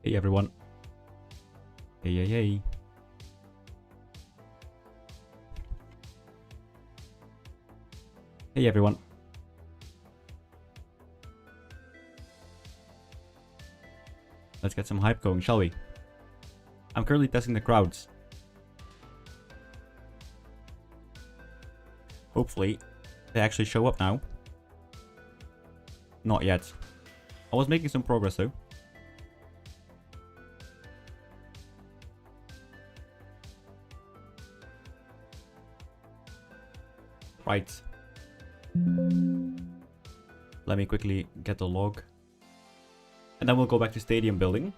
Hey everyone. Hey. Hey everyone. Let's get some hype going, shall we? I'm currently testing the crowds. Hopefully, they actually show up now. Not yet. I was making some progress though. Right. Let me quickly get the log. And then we'll go back to stadium building.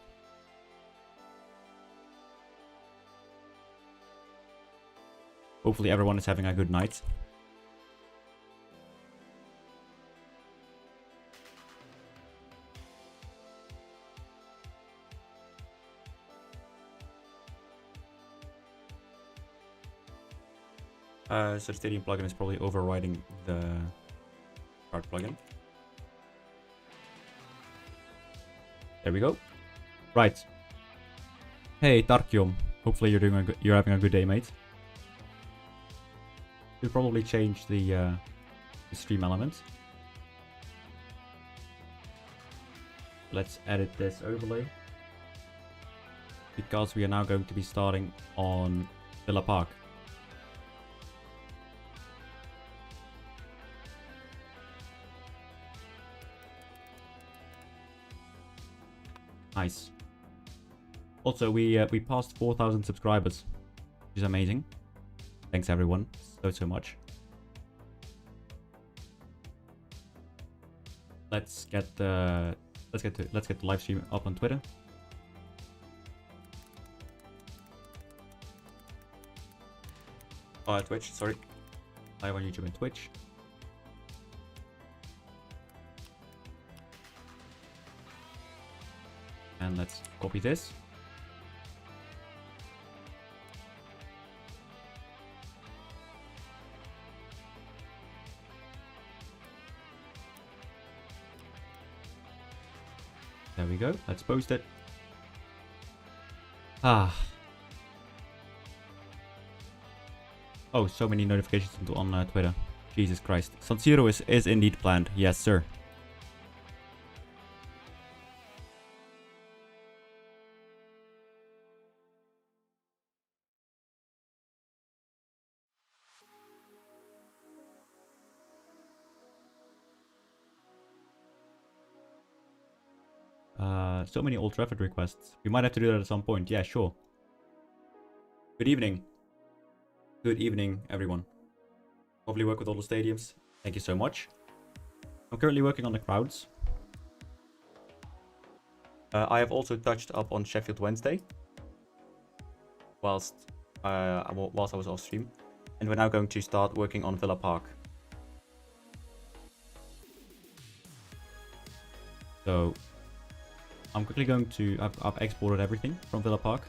Hopefully everyone is having a good night. So the stadium plugin is probably overriding the card plugin. There we go. Right. Hey Tarkium. Hopefully you're having a good day, mate. We'll probably change the stream element. Let's edit this overlay. Because we are now going to be starting on Villa Park. Nice. Also, we passed 4,000 subscribers, which is amazing. Thanks everyone, so much. Let's get the live stream up on Twitter. Twitch, sorry. Live on YouTube and Twitch. And let's copy this. There we go. Let's post it. Oh, so many notifications on Twitter. Jesus Christ. San Siro is indeed planned. Yes, sir. So many Old Trafford requests. We might have to do that at some point. Yeah, sure. Good evening. Good evening, everyone. Hopefully work with all the stadiums. Thank you so much. I'm currently working on the crowds. I have also touched up on Sheffield Wednesday. Whilst I was off stream. And we're now going to start working on Villa Park. So I'm quickly going to... I've exported everything from Villa Park.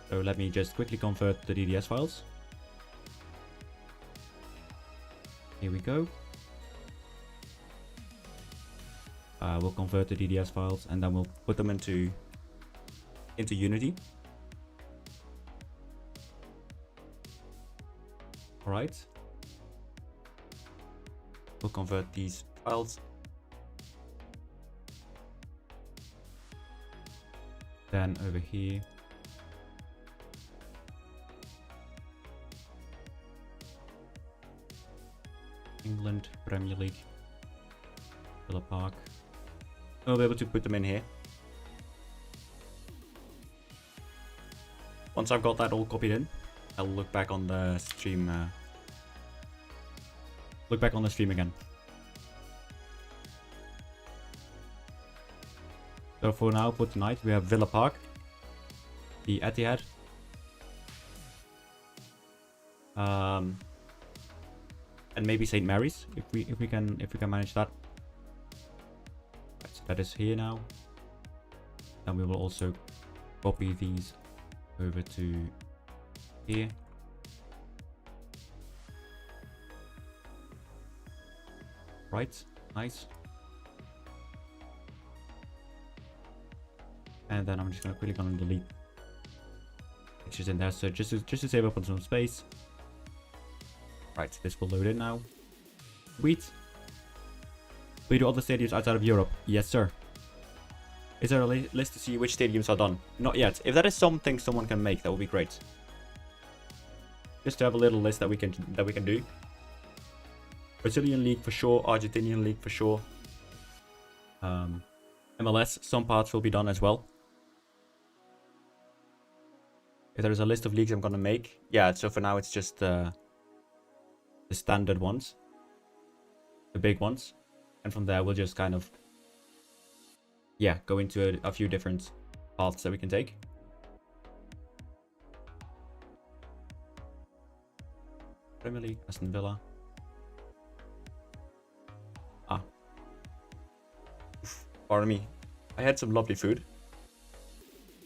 So let me just quickly convert the DDS files. Here we go. We'll convert the DDS files and then we'll put them into Unity. Alright. We'll convert these files. Then over here. England, Premier League, Villa Park. We'll be able to put them in here. Once I've got that all copied in, I'll look back on the stream. Again. So for now, for tonight, we have Villa Park, the Etihad, and maybe St. Mary's if we can manage that. Right, so that is here now. And we will also copy these over to here. Right, nice. And then I'm just gonna quickly go and delete pictures in there. So just to save up on some space. Right, this will load in now. Sweet. We do all the stadiums outside of Europe. Yes, sir. Is there a list to see which stadiums are done? Not yet. If that is something someone can make, that would be great. Just to have a little list that we can do. Brazilian league for sure. Argentinian league for sure. MLS, some parts will be done as well. If there is a list of leagues I'm gonna make, yeah. So for now, it's just the standard ones, the big ones, and from there we'll just kind of, yeah, go into a few different paths that we can take. Premier League, Aston Villa. Ah. Oof, pardon me. I had some lovely food.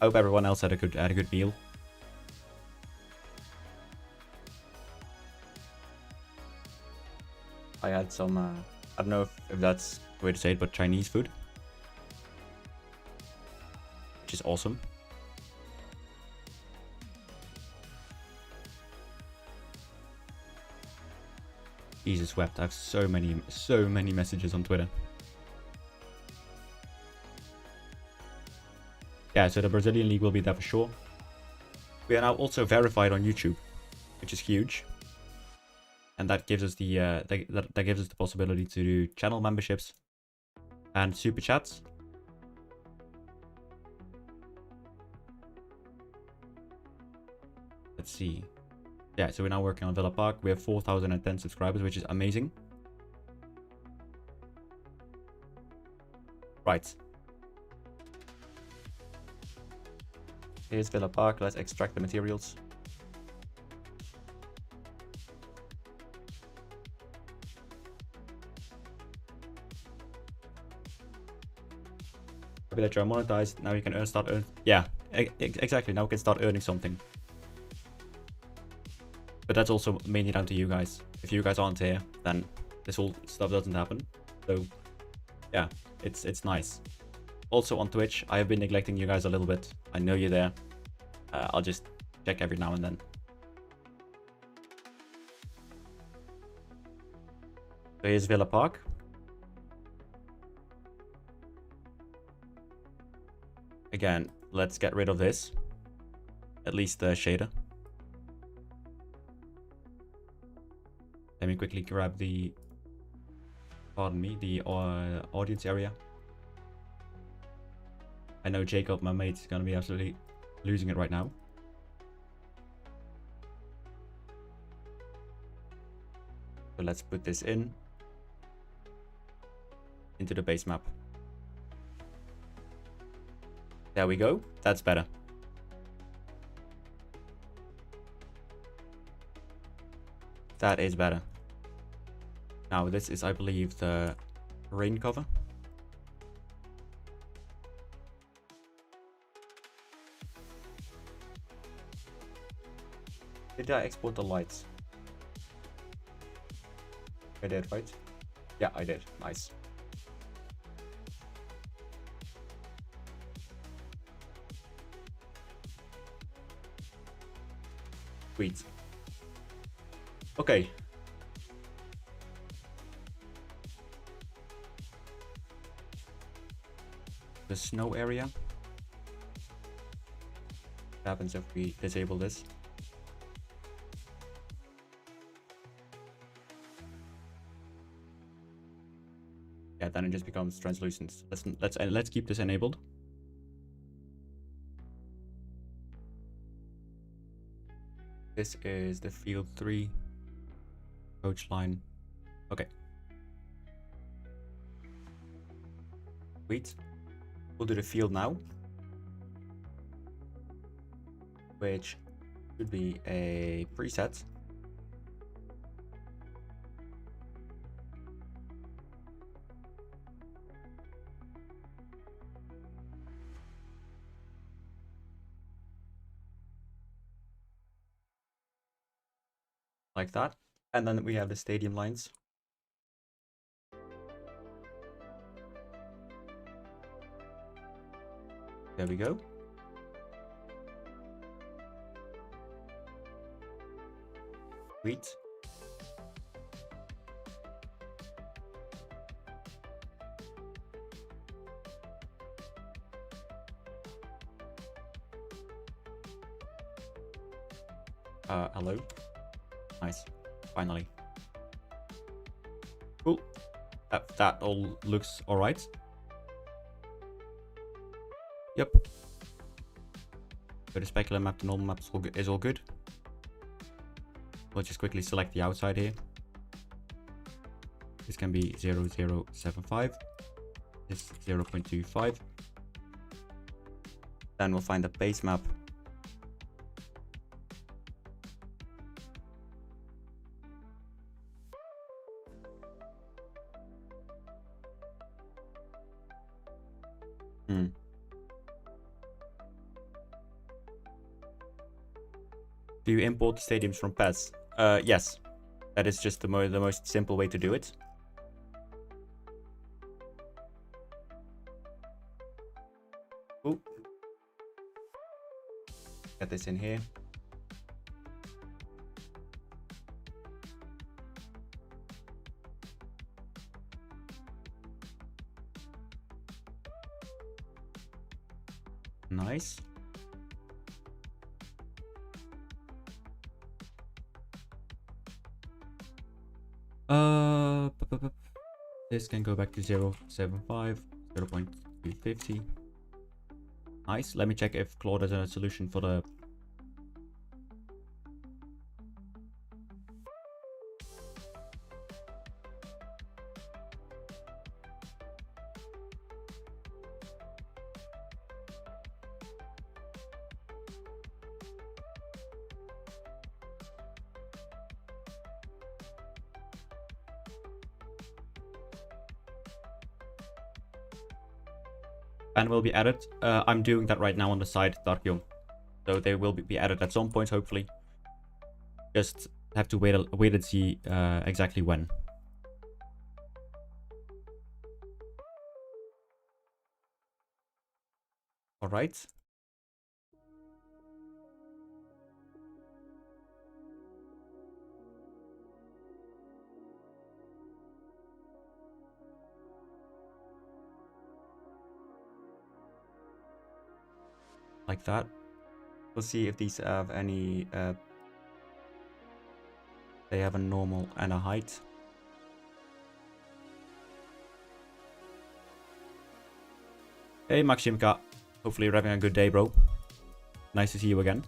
I hope everyone else had a good meal. I had some, I don't know if that's the way to say it, but Chinese food. Which is awesome. Jesus wept. I have so many messages on Twitter. Yeah, so the Brazilian league will be there for sure. We are now also verified on YouTube, which is huge. And that gives us the that gives us the possibility to do channel memberships and super chats. Let's see. Yeah, so we're now working on Villa Park. We have 4,010 subscribers, which is amazing. Right. Here's Villa Park. Let's extract the materials. That you're monetized. Now you can start earn. Yeah, exactly. Now we can start earning something. But that's also mainly down to you guys. If you guys aren't here, then this whole stuff doesn't happen. So yeah, it's nice. Also on Twitch, I have been neglecting you guys a little bit. I know you're there. I'll just check every now and then. So here's Villa Park. Again, let's get rid of this. At least the shader. Let me quickly grab the, pardon me, the audience area. I know Jacob, my mate, is going to be absolutely losing it right now. So let's put this into the base map. There we go. That's better. That is better. Now this is, I believe, the rain cover. Did I export the lights? I did, right? Yeah, I did. Nice. Sweet. Okay. The snow area. What happens if we disable this? Yeah, then it just becomes translucent. Let's keep this enabled. This is the field 3 coach line. Okay. Sweet. We'll do the field now, which should be a preset. Like that. And then we have the stadium lines. There we go. Sweet. Hello. Nice. Finally. Cool. That all looks alright. Yep. So the specular map, the normal map is all good. We'll just quickly select the outside here. This can be 0075. This 0.25. Then we'll find the base map. Do you import the stadiums from PES? Yes. That is just the most simple way to do it. Ooh. Get this in here. Nice. This can go back to 0.75, 0.250. Nice. Let me check if Claude has a solution for the... And will be added. I'm doing that right now on the side, Darkyo. So they will be added at some point, hopefully. Just have to wait and see exactly when. All right. Like that. We'll see if these have any... they have a normal and a height. Hey Maximka, hopefully you're having a good day, bro. Nice to see you again.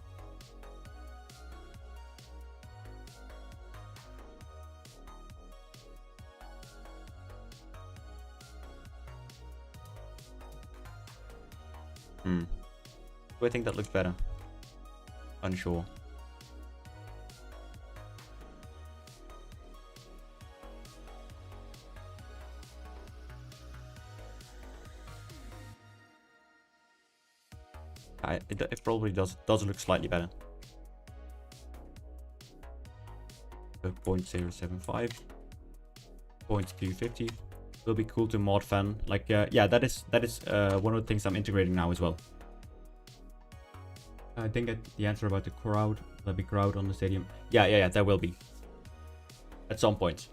Do I think that looks better? Unsure. It probably does look slightly better. So 0.075, 0.250 will be cool to mod fan. Like yeah, that is one of the things I'm integrating now as well. I didn't get the answer about the crowd. There'll be crowd on the stadium. Yeah, there will be. At some point.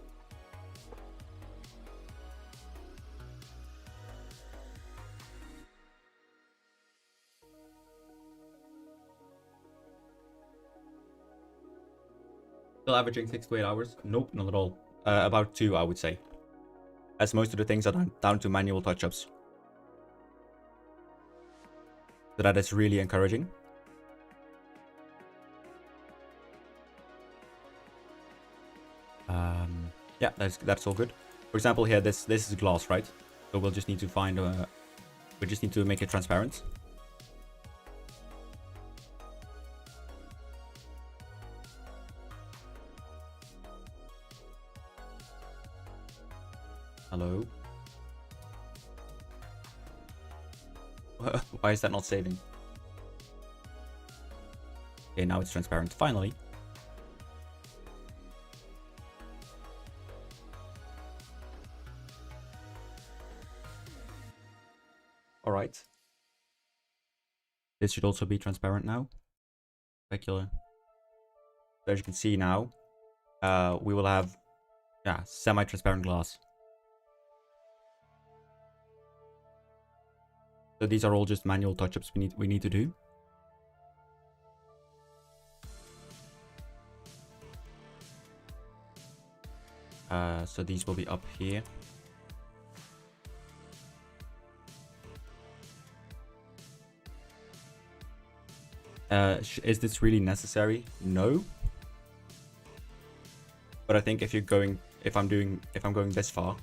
Still averaging 6 to 8 hours? Nope, not at all. About 2, I would say. As most of the things are down to manual touch-ups. So that is really encouraging. Yeah, that's all good. For example, here this is glass, right? So we'll just need to find we just need to make it transparent. Hello. Why is that not saving? Okay, now it's transparent. Finally. All right. This should also be transparent now. Specular. So as you can see now, we will have semi-transparent glass. So these are all just manual touch-ups we need to do. So these will be up here. Is this really necessary? No. But I think if I'm going this far,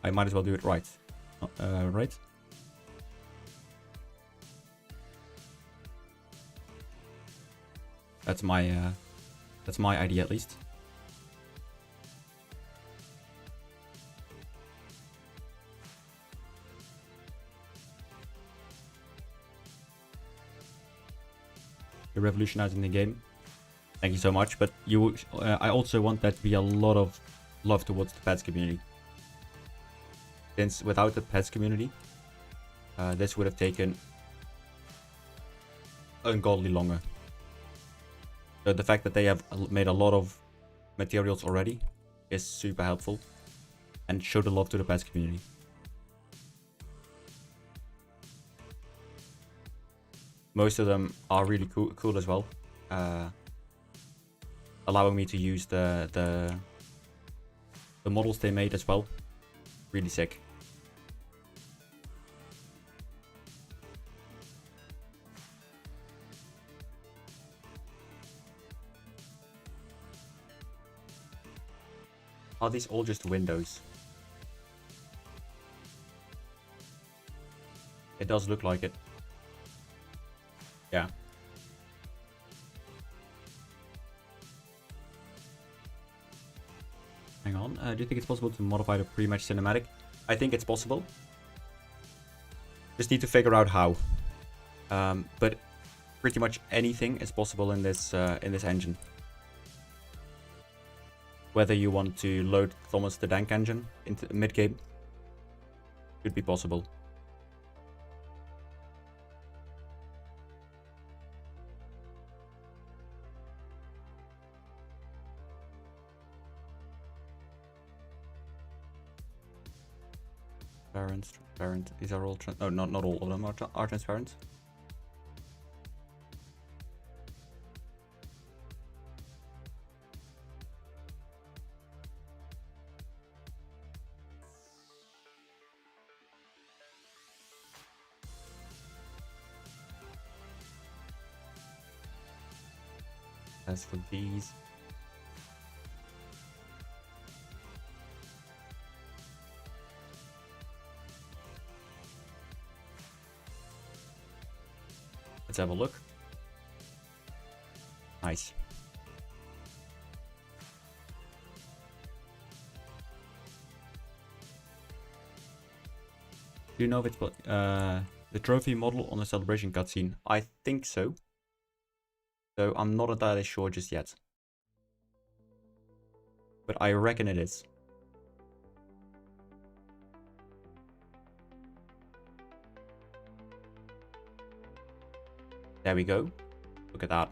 I might as well do it right. Right? That's my idea at least. You're revolutionizing the game. Thank you so much. But I also want that to be a lot of love towards the pets community. Since without the pets community, this would have taken ungodly longer. So the fact that they have made a lot of materials already is super helpful and show the love to the pets community. Most of them are really cool as well, allowing me to use the models they made as well. Really sick. Are these all just windows? It does look like it. Yeah. Hang on. Do you think it's possible to modify the pre-match cinematic? I think it's possible. Just need to figure out how. But pretty much anything is possible in this engine. Whether you want to load Thomas the Dank engine into mid-game, could be possible. Transparent. These are all no, not all of them are transparent. As for these, let's have a look. Nice. Do you know if it's the trophy model on the celebration cutscene? I think so. So I'm not entirely sure just yet. But I reckon it is. There we go. Look at that.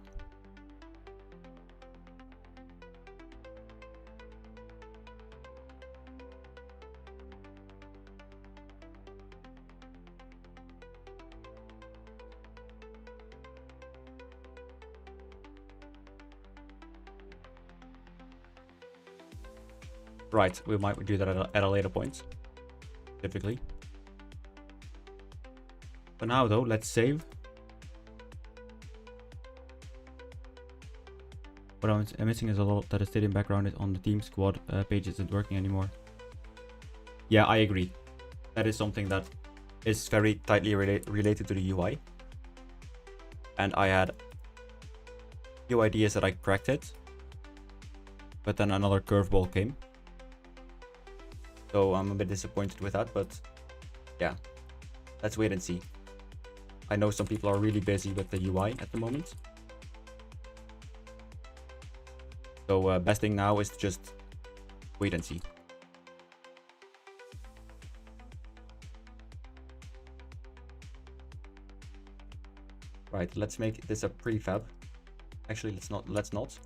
Right, we might do that at a later point. Typically. For now though, let's save. What I'm missing is a lot that the stadium background is on the team squad page isn't working anymore. Yeah, I agree. That is something that is very tightly related to the UI. And I had a few ideas that I cracked it. But then another curveball came. So I'm a bit disappointed with that, but yeah, let's wait and see. I know some people are really busy with the UI at the moment. So best thing now is to just wait and see. Right, let's make this a prefab. Actually, let's not.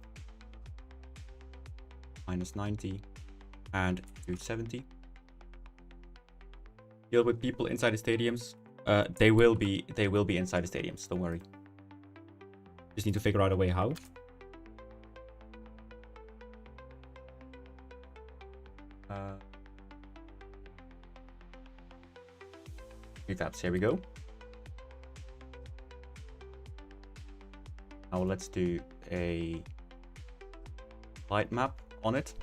Minus 90 and 270. Deal with people inside the stadiums. They will be inside the stadiums, don't worry. Just need to figure out a way how. Prefabs, here we go. Now let's do a light map on it.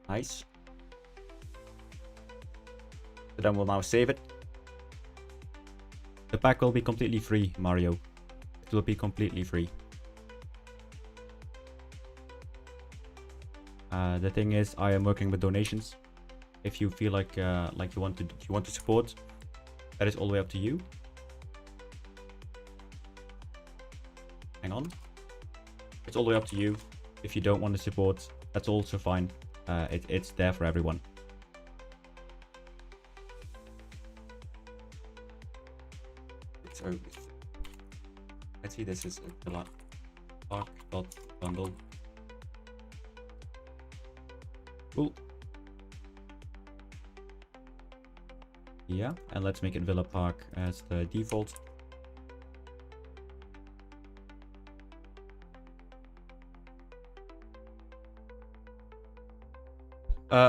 Nice. So then we'll now save it. The pack will be completely free, Mario. It will be completely free. The thing is, I am working with donations. If you feel like you want to support, that is all the way up to you. Hang on. It's all the way up to you. If you don't want to support, that's also fine. It's there for everyone. So let's see. This is a park.bundle. Cool. Yeah, and let's make it Villa Park as the default.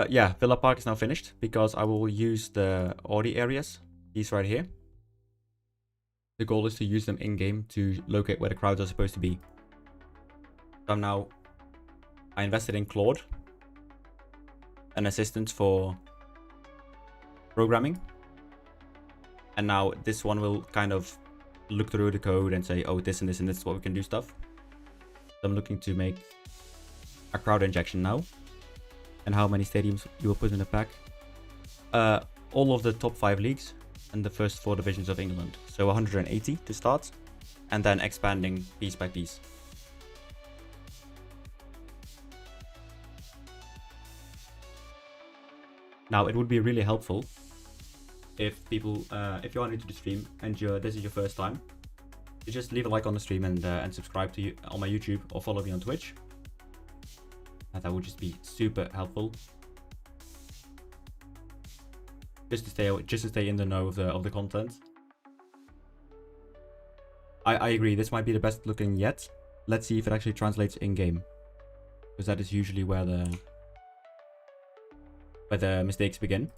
Yeah, Villa Park is now finished because I will use the Audi areas, these right here. The goal is to use them in-game to locate where the crowds are supposed to be. So I invested in Claude, an assistant for programming. And now this one will kind of look through the code and say, oh, this and this and this is what we can do stuff. So I'm looking to make a crowd injection now. And how many stadiums you will put in the pack? All of the top 5 leagues and the first 4 divisions of England. So 180 to start, and then expanding piece by piece. Now, it would be really helpful if people, if you are new to the stream and this is your first time, you just leave a like on the stream and subscribe to on my YouTube or follow me on Twitch. That would just be super helpful. Just to stay in the know of the content. I agree, this might be the best looking yet. Let's see if it actually translates in game, because that is usually where the mistakes begin.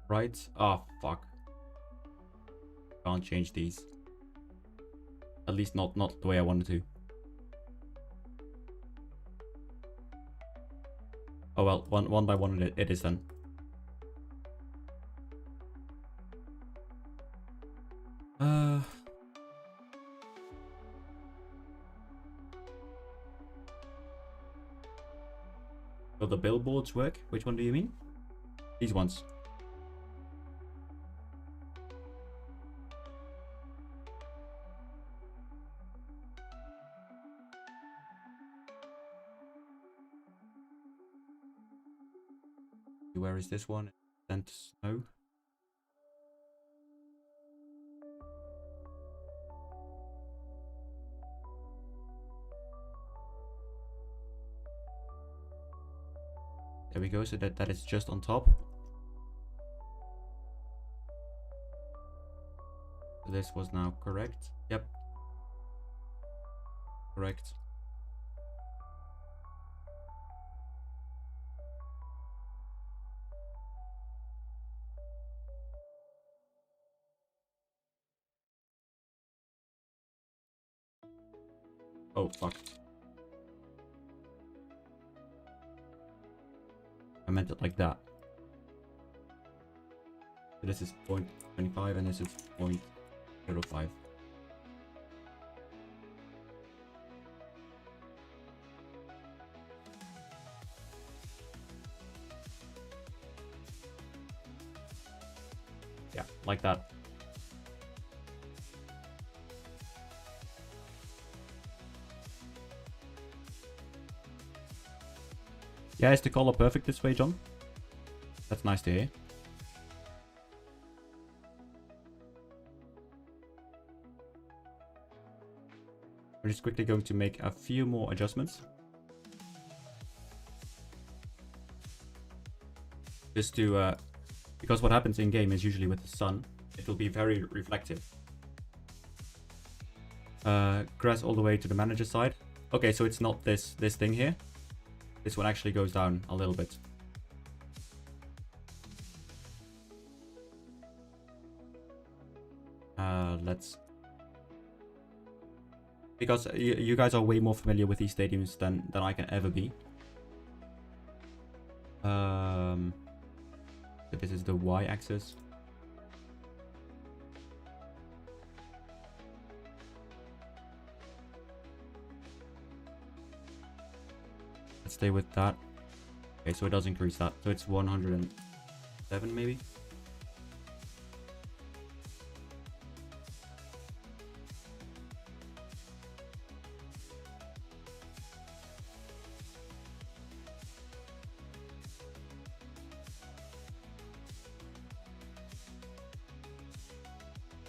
Right? Oh, fuck. Can't change these. At least not the way I wanted to. Oh well, one by one it is then. Will the billboards work? Which one do you mean? These ones. Where is this one? Sent to snow. There we go. So that is just on top. This was now correct. Yep. Correct. Oh, fuck. I meant it like that. So this is 0.25 and this is 0.05. Yeah, like that. Yeah, is the color perfect this way, John? That's nice to hear. We're just quickly going to make a few more adjustments. Just to, because what happens in game is usually with the sun, it will be very reflective. Grass all the way to the manager side. Okay, so it's not this thing here. This one actually goes down a little bit. Let's... Because you guys are way more familiar with these stadiums than I can ever be. So this is the y-axis. Let's stay with that. Okay, so it does increase that. So it's 107 maybe.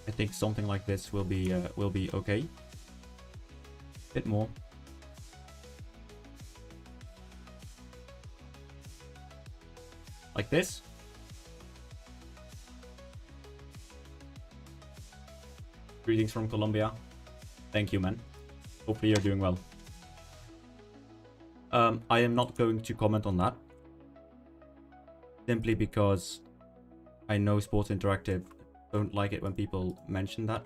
I think something like this will be okay. Bit more. Like this. Greetings from Colombia. Thank you, man. Hopefully you're doing well. I am not going to comment on that. Simply because I know Sports Interactive don't like it when people mention that.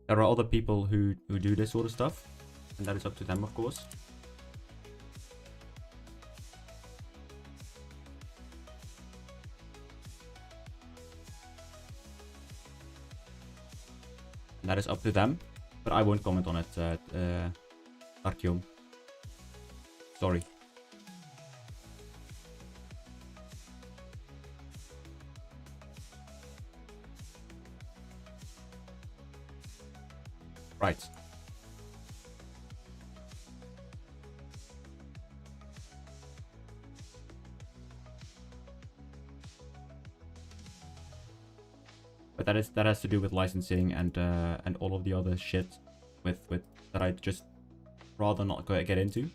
There are other people who do this sort of stuff, and that is up to them, of course. And that is up to them, but I won't comment on it, Artyom. Sorry. Right. But that has to do with licensing and all of the other shit with that I just rather not get into.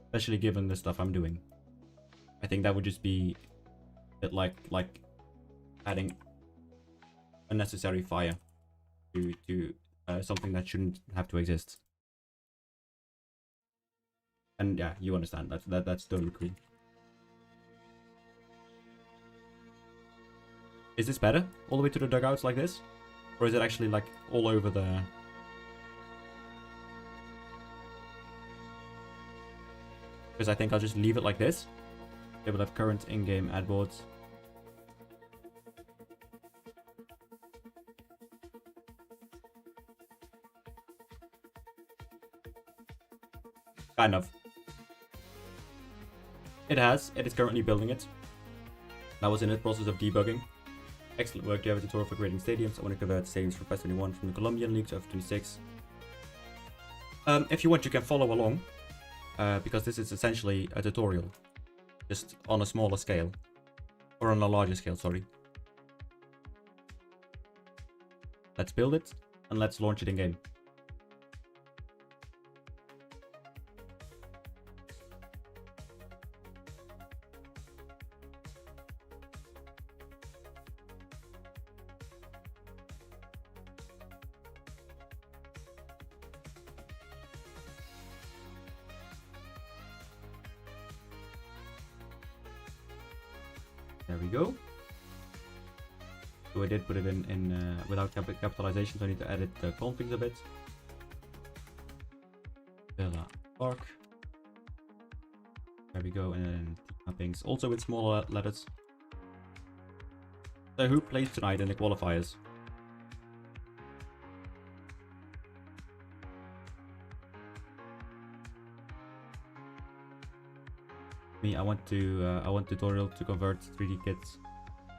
Especially given the stuff I'm doing. I think that would just be a bit like adding unnecessary fire to something that shouldn't have to exist. And yeah, you understand. That's totally cool. Is this better? All the way to the dugouts like this? Or is it actually like all over the... Because I think I'll just leave it like this. They will have current in-game ad boards. Kind of. It has. It is currently building it. I was in the process of debugging. Excellent work. Do you have a tutorial for creating stadiums? I want to convert stadiums from PES 21 from the Colombian League to F26. If you want, you can follow along. Because this is essentially a tutorial. Just on a smaller scale. Or on a larger scale, sorry. Let's build it. and let's launch it in game. There we go. So I did put it in without capitalization, so I need to edit the configs a bit. Villa Park. There we go, and then mappings also with smaller letters. So who plays tonight in the qualifiers? Me, I want tutorial to convert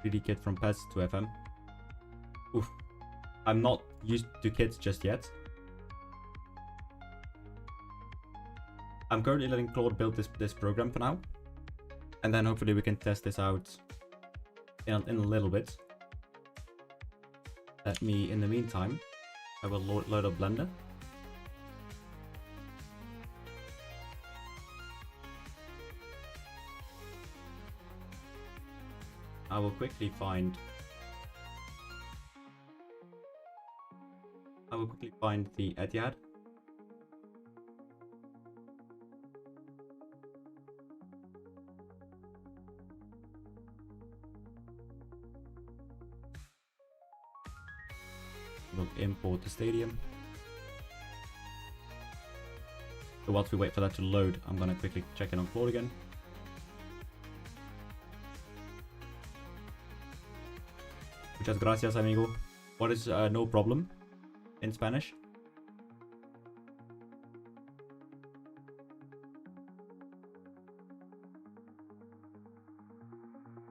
3D kit from PES to FM. Oof. I'm not used to kits just yet. I'm currently letting Claude build this program for now. And then hopefully we can test this out in a little bit. In the meantime, I will load up Blender. I will quickly find the Etihad. We'll import the stadium. So whilst we wait for that to load, I'm gonna quickly check in on Claude again. Muchas gracias, amigo. What is no problem in Spanish?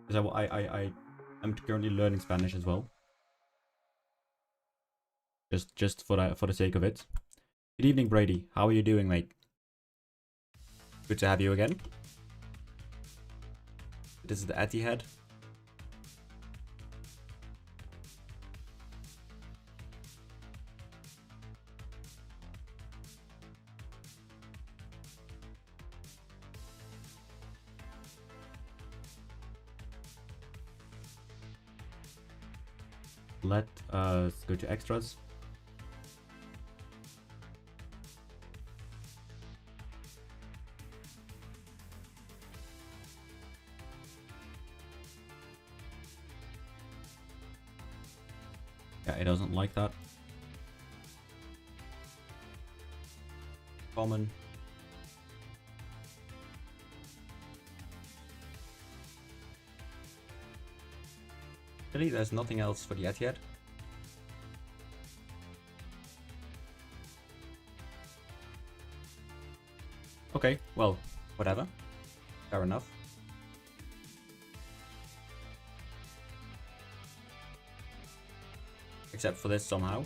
Because I'm currently learning Spanish as well. Just for the sake of it. Good evening, Brady. How are you doing, mate? Good to have you again. This is the Etihad. Let us go to extras. Yeah, it doesn't like that. Common. Really, there's nothing else for the Etihad. Okay, well, whatever. Fair enough. Except for this somehow.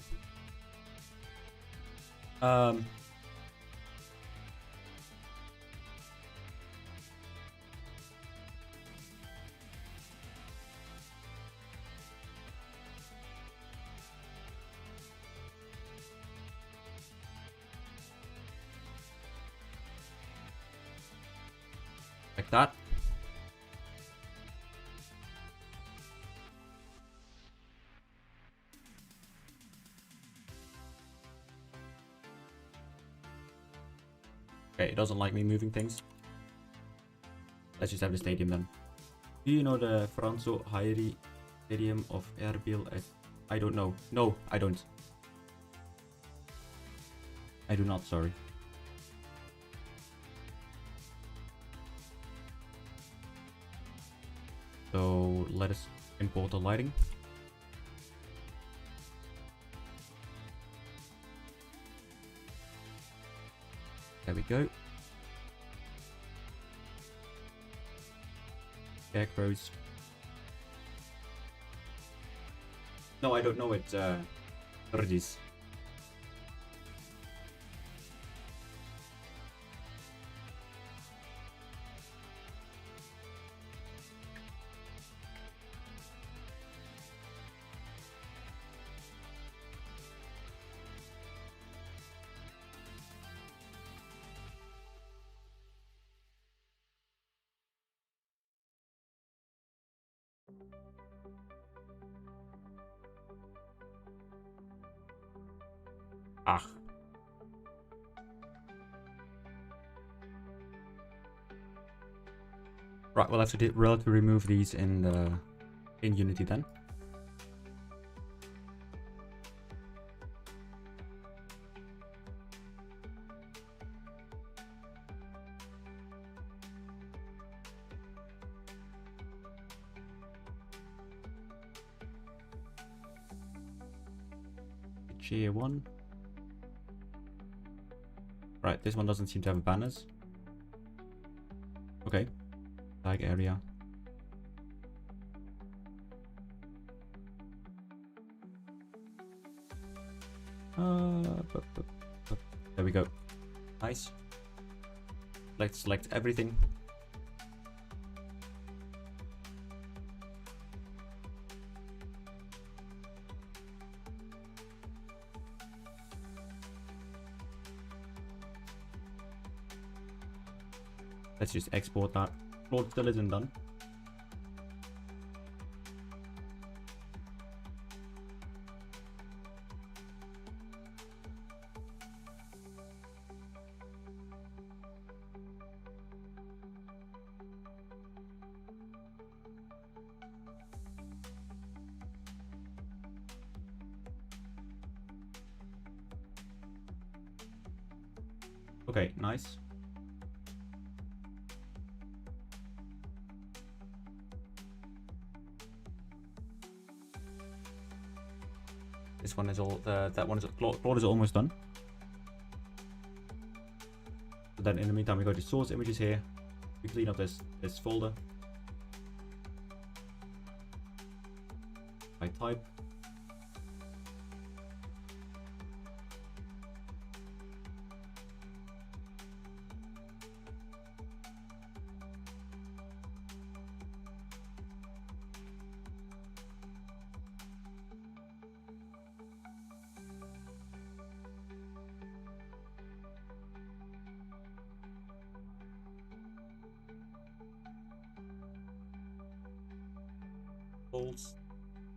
Like that. Okay, it doesn't like me moving things. Let's just have the stadium then. Do you know the Franco Hairi Stadium of Erbil? I don't know. No, I don't. I do not, sorry. So let us import the lighting. There we go. Scarecrows. No, I don't know it. Birdies. Ah. Right, we'll have to remove these in Unity then. Tier 1. Right, this one doesn't seem to have banners. Okay. Flag area. There we go. Nice. Let's select everything. Let's just export that. Floor still isn't done. Okay, nice. This one is all. That one is. Floor is almost done. So then, in the meantime, we go to source images here. We clean up this folder by type.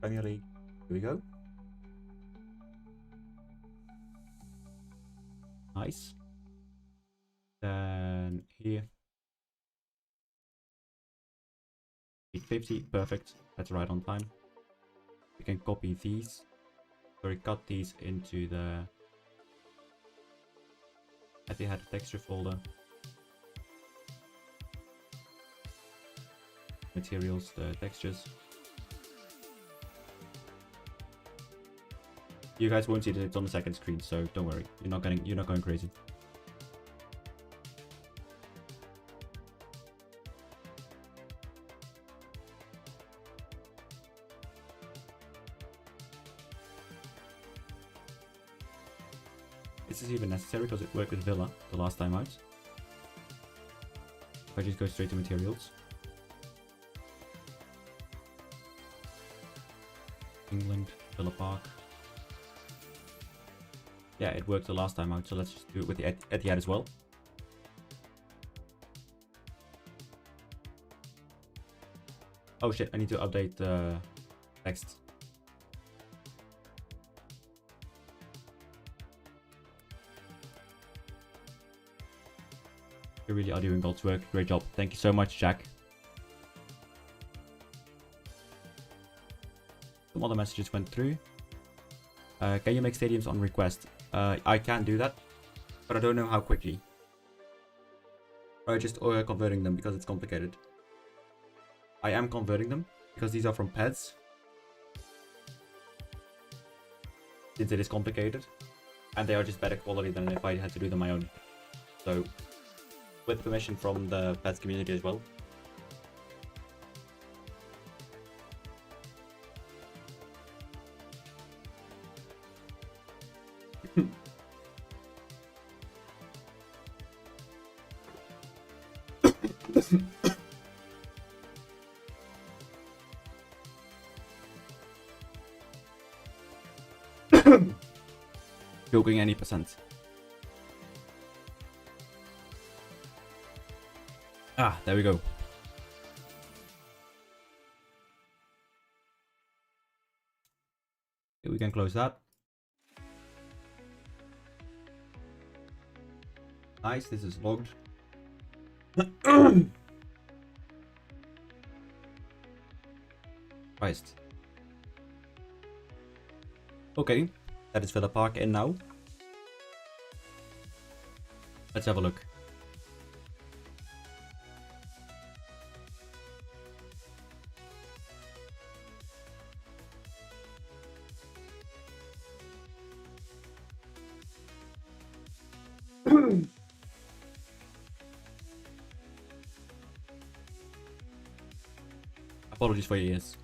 Premier League. Here we go. Nice. Then here. 850, perfect. That's right on time. We can copy these. Sorry, cut these into the Etihad texture folder. Materials, the textures. You guys won't see that it's on the second screen, so don't worry. You're not going crazy. This is even necessary because it worked with Villa the last time out. If I just go straight to materials. England, Villa Park. Yeah, it worked the last time out, so let's just do it with the Etihad as well. Oh shit, I need to update the text. You really are doing God's work. Great job. Thank you so much, Jack. Some other messages went through. Can you make stadiums on request? I can do that, but I don't know how quickly. Or just converting them because it's complicated. I am converting them because these are from pets. Since it is complicated. And they are just better quality than if I had to do them my own. So, with permission from the pets community as well. Joking any percent. Ah, there we go. Okay, we can close that. Nice, this is logged. Christ. Okay, that is Villa Park in now. Let's have a look. Apologies for your ears.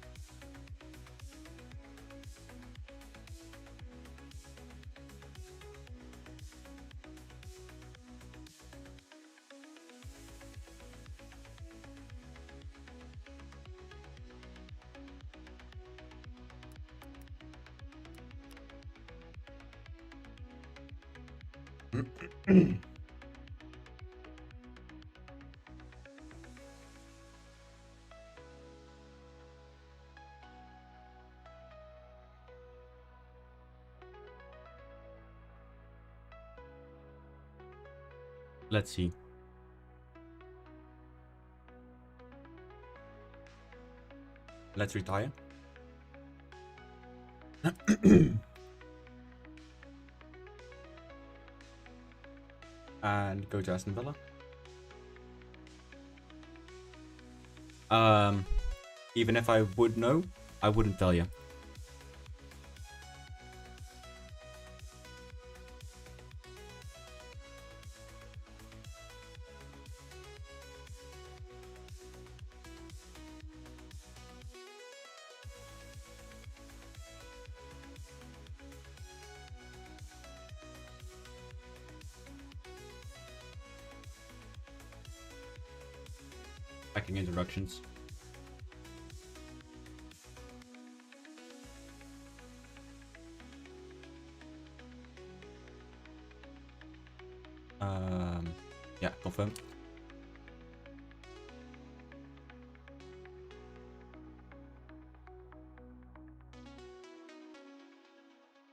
Let's see. Let's retire. And go to Aston Villa. Even if I would know, I wouldn't tell you. Backing introductions. Yeah, confirm.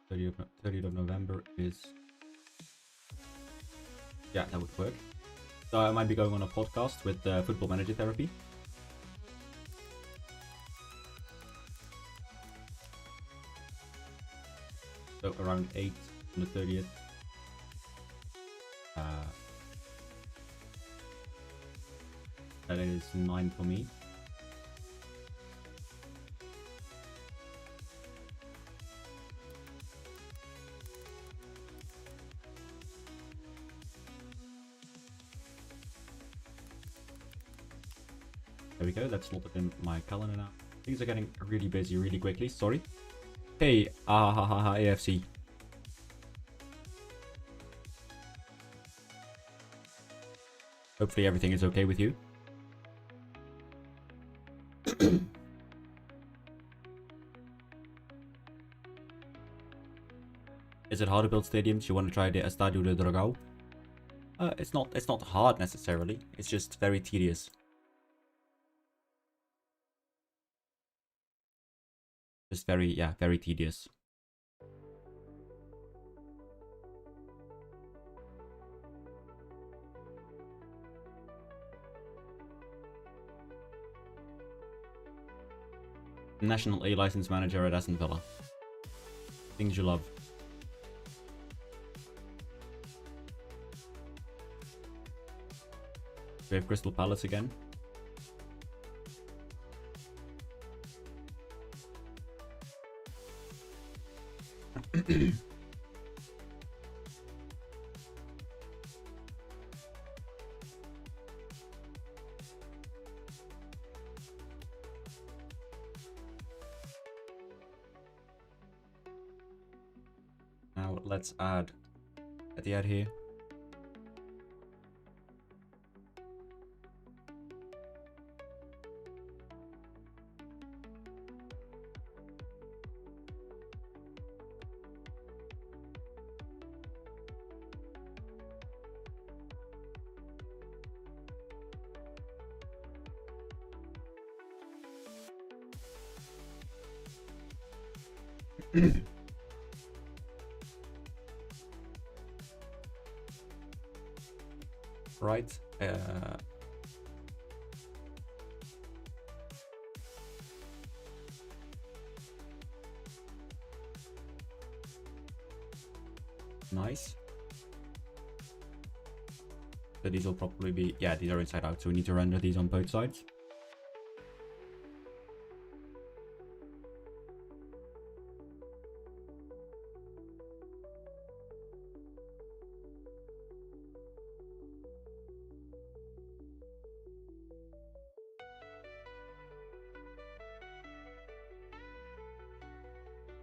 th 30th of November is... Yeah, that would work. So I might be going on a podcast with Football Manager Therapy. So around 8 on the 30th. That is 9 for me. There we go, that's slotted in my calendar now. Things are getting really busy really quickly, sorry. Hey, AFC. Hopefully everything is okay with you. Is it hard to build stadiums? You want to try the Estadio de Dragão? It's not hard necessarily. It's just very tedious. Just very tedious. National A license manager at Aston Villa. Things you love. We have Crystal Palace again. Now let's add at the ad here. right. Nice. So these will probably be, yeah, these are inside out. So we need to render these on both sides.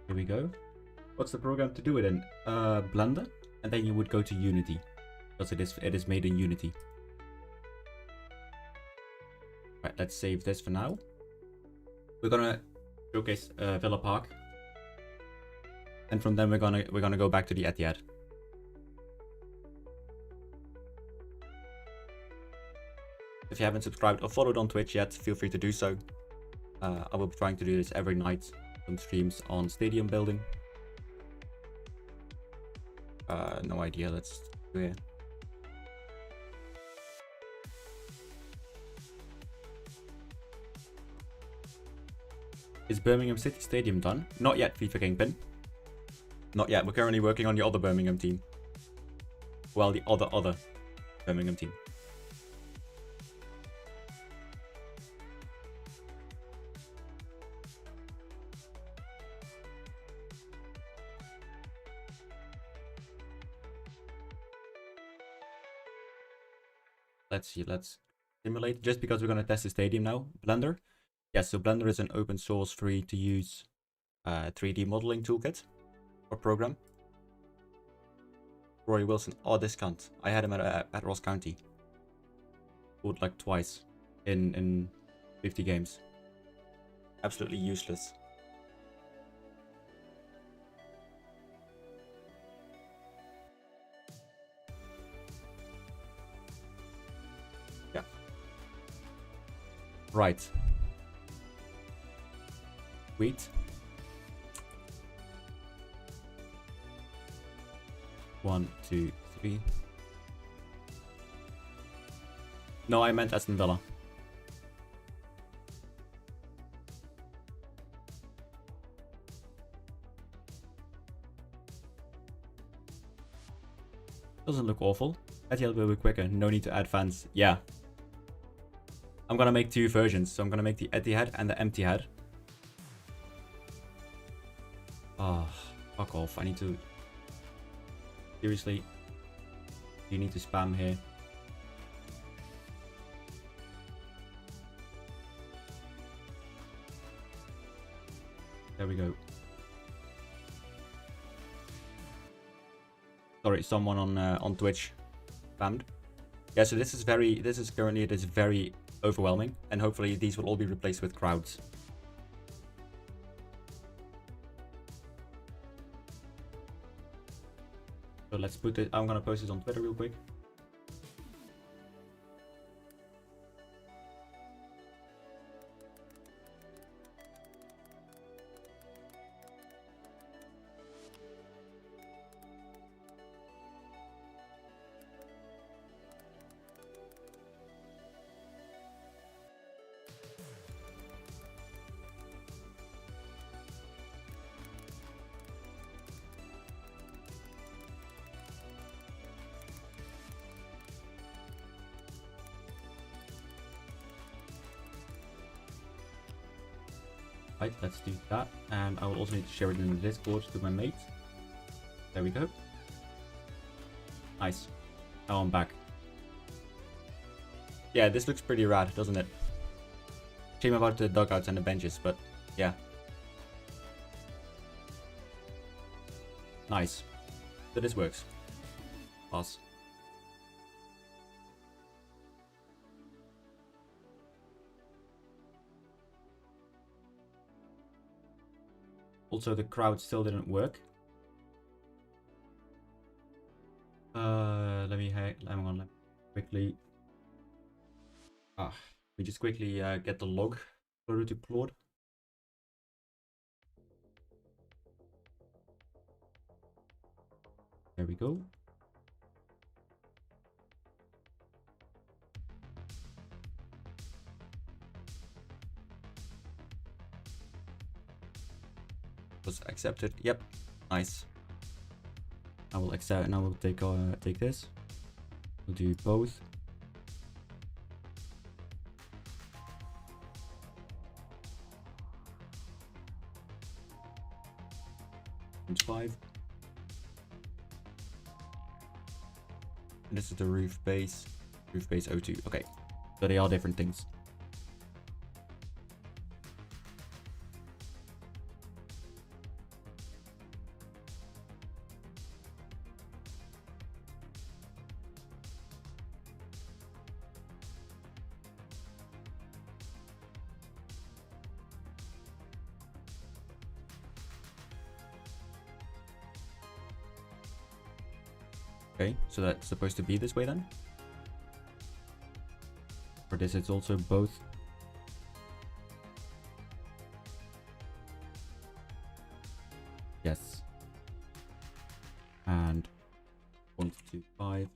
Here we go. What's the program to do it in? Blender, and then you would go to Unity, because it is made in Unity. Right, let's save this for now. We're gonna showcase Villa Park, and from then we're gonna go back to the Etihad. If you haven't subscribed or followed on Twitch yet, feel free to do so. I will be trying to do this every night, some streams on stadium building. No idea, let's do it. Is Birmingham City Stadium done? Not yet, FIFA Kingpin. Not yet, we're currently working on the other Birmingham team. Well, the other Birmingham team. Let's see, let's simulate, just because we're going to test the stadium now. Blender. Yes, so Blender is an open source, free to use 3D modeling toolkit or program. Roy Wilson, discount. I had him at Ross County. Scored like twice in 50 games. Absolutely useless. Yeah. Right. Wait. 1, 2, 3. No, I meant Aston Villa. Doesn't look awful. Etihad will be quicker. No need to add fans. Yeah. I'm gonna make 2 versions. So I'm gonna make the Etihad and the empty head. Ah, fuck off. I need to... Seriously? You need to spam here. There we go. Sorry, someone on Twitch spammed. Yeah, so this is currently very overwhelming, and hopefully these will all be replaced with crowds. So let's put it, I'm gonna post this on Twitter real quick. Right, let's do that, and I will also need to share it in the Discord to my mates. There we go. Nice. Now I'm back. Yeah, this looks pretty rad, doesn't it? Shame about the dugouts and the benches, but yeah. Nice. So this works. Pass. Also, the crowd still didn't work. Let me hang on. Let me quickly. We just quickly get the log loaded to Claude. There we go. was accepted. Yep, nice. I will accept, and I will take this. We'll do both. Times 5. And this is the roof base O2. Okay, so they are different things. Okay, so that's supposed to be this way then? For this, it's also both. Yes. And 1 2 5.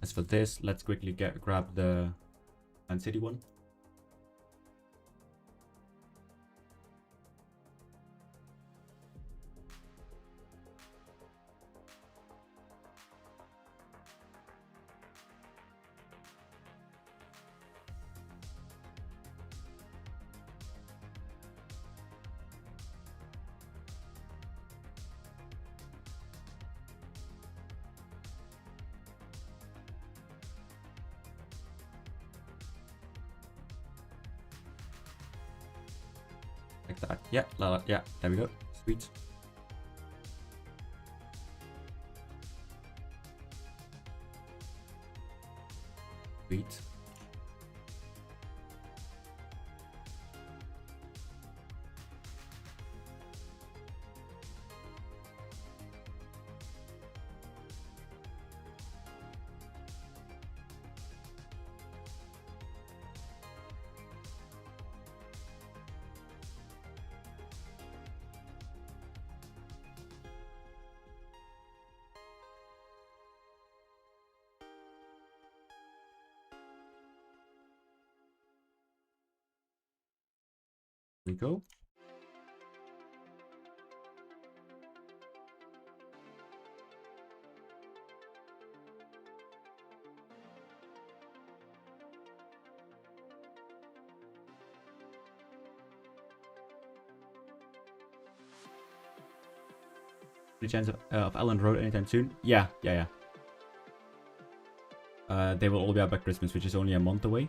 As for this, let's quickly grab the Man City one. Like that. Yeah, yeah, there we go. Sweet. Sweet. We go. Any chance of Allen Road anytime soon? Yeah. They will all be out by Christmas, which is only a month away.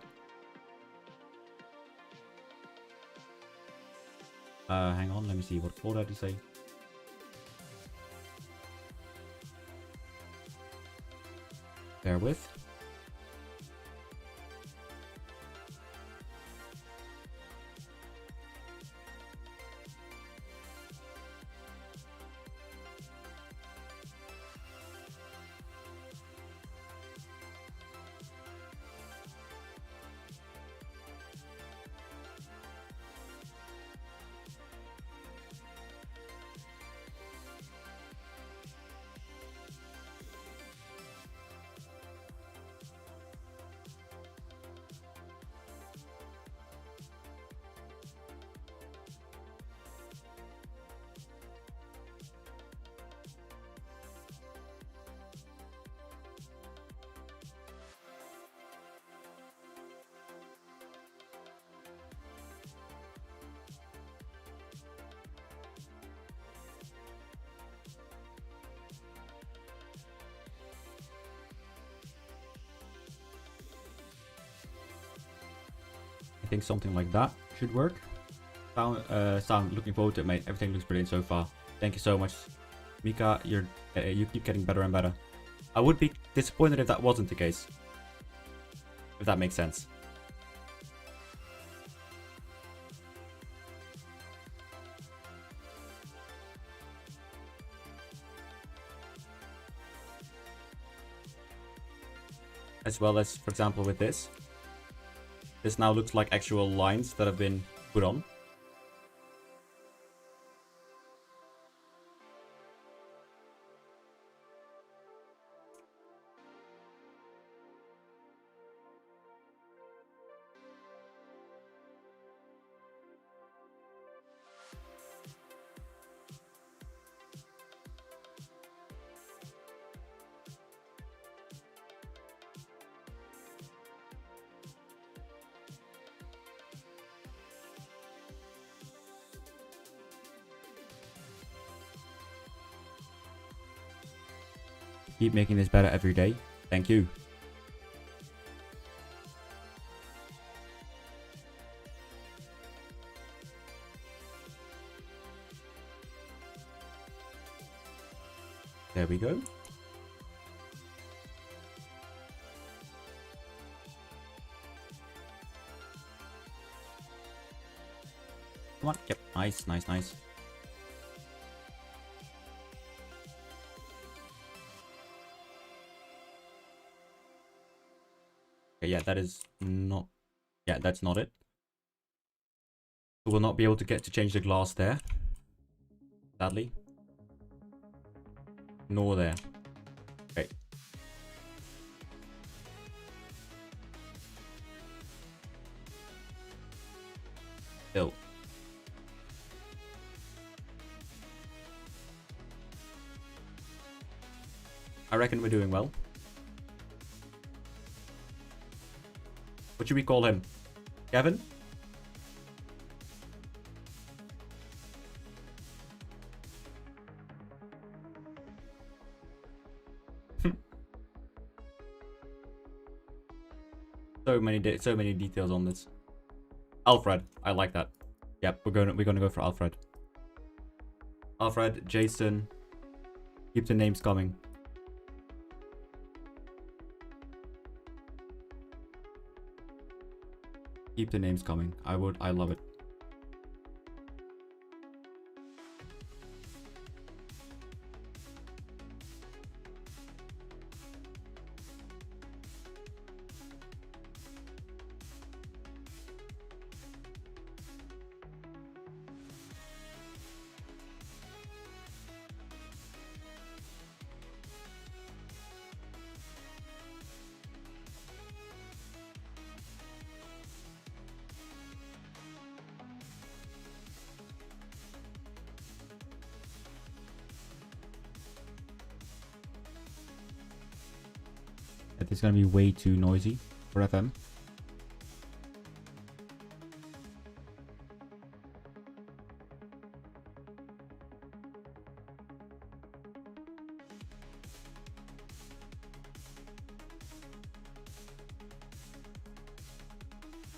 Hang on, let me see. What floor did you say? Bear with. I think something like that should work. Sound looking forward to it, mate. Everything looks brilliant so far. Thank you so much, Mika. You keep getting better and better. I would be disappointed if that wasn't the case. If that makes sense. As well as, for example, with this. This now looks like actual lines that have been put on. Keep making this better every day. Thank you. There we go. Come on. Yep. Nice, nice, nice. Okay, yeah, that is not... Yeah, that's not it. We will not be able to get to change the glass there. Sadly. Nor there. Okay. Still. I reckon we're doing well. What should we call him? Kevin? So many details on this. Alfred, I like that. Yep, we're gonna go for Alfred. Alfred, Jason. Keep the names coming. Keep the names coming. I love it. It's gonna be way too noisy for FM.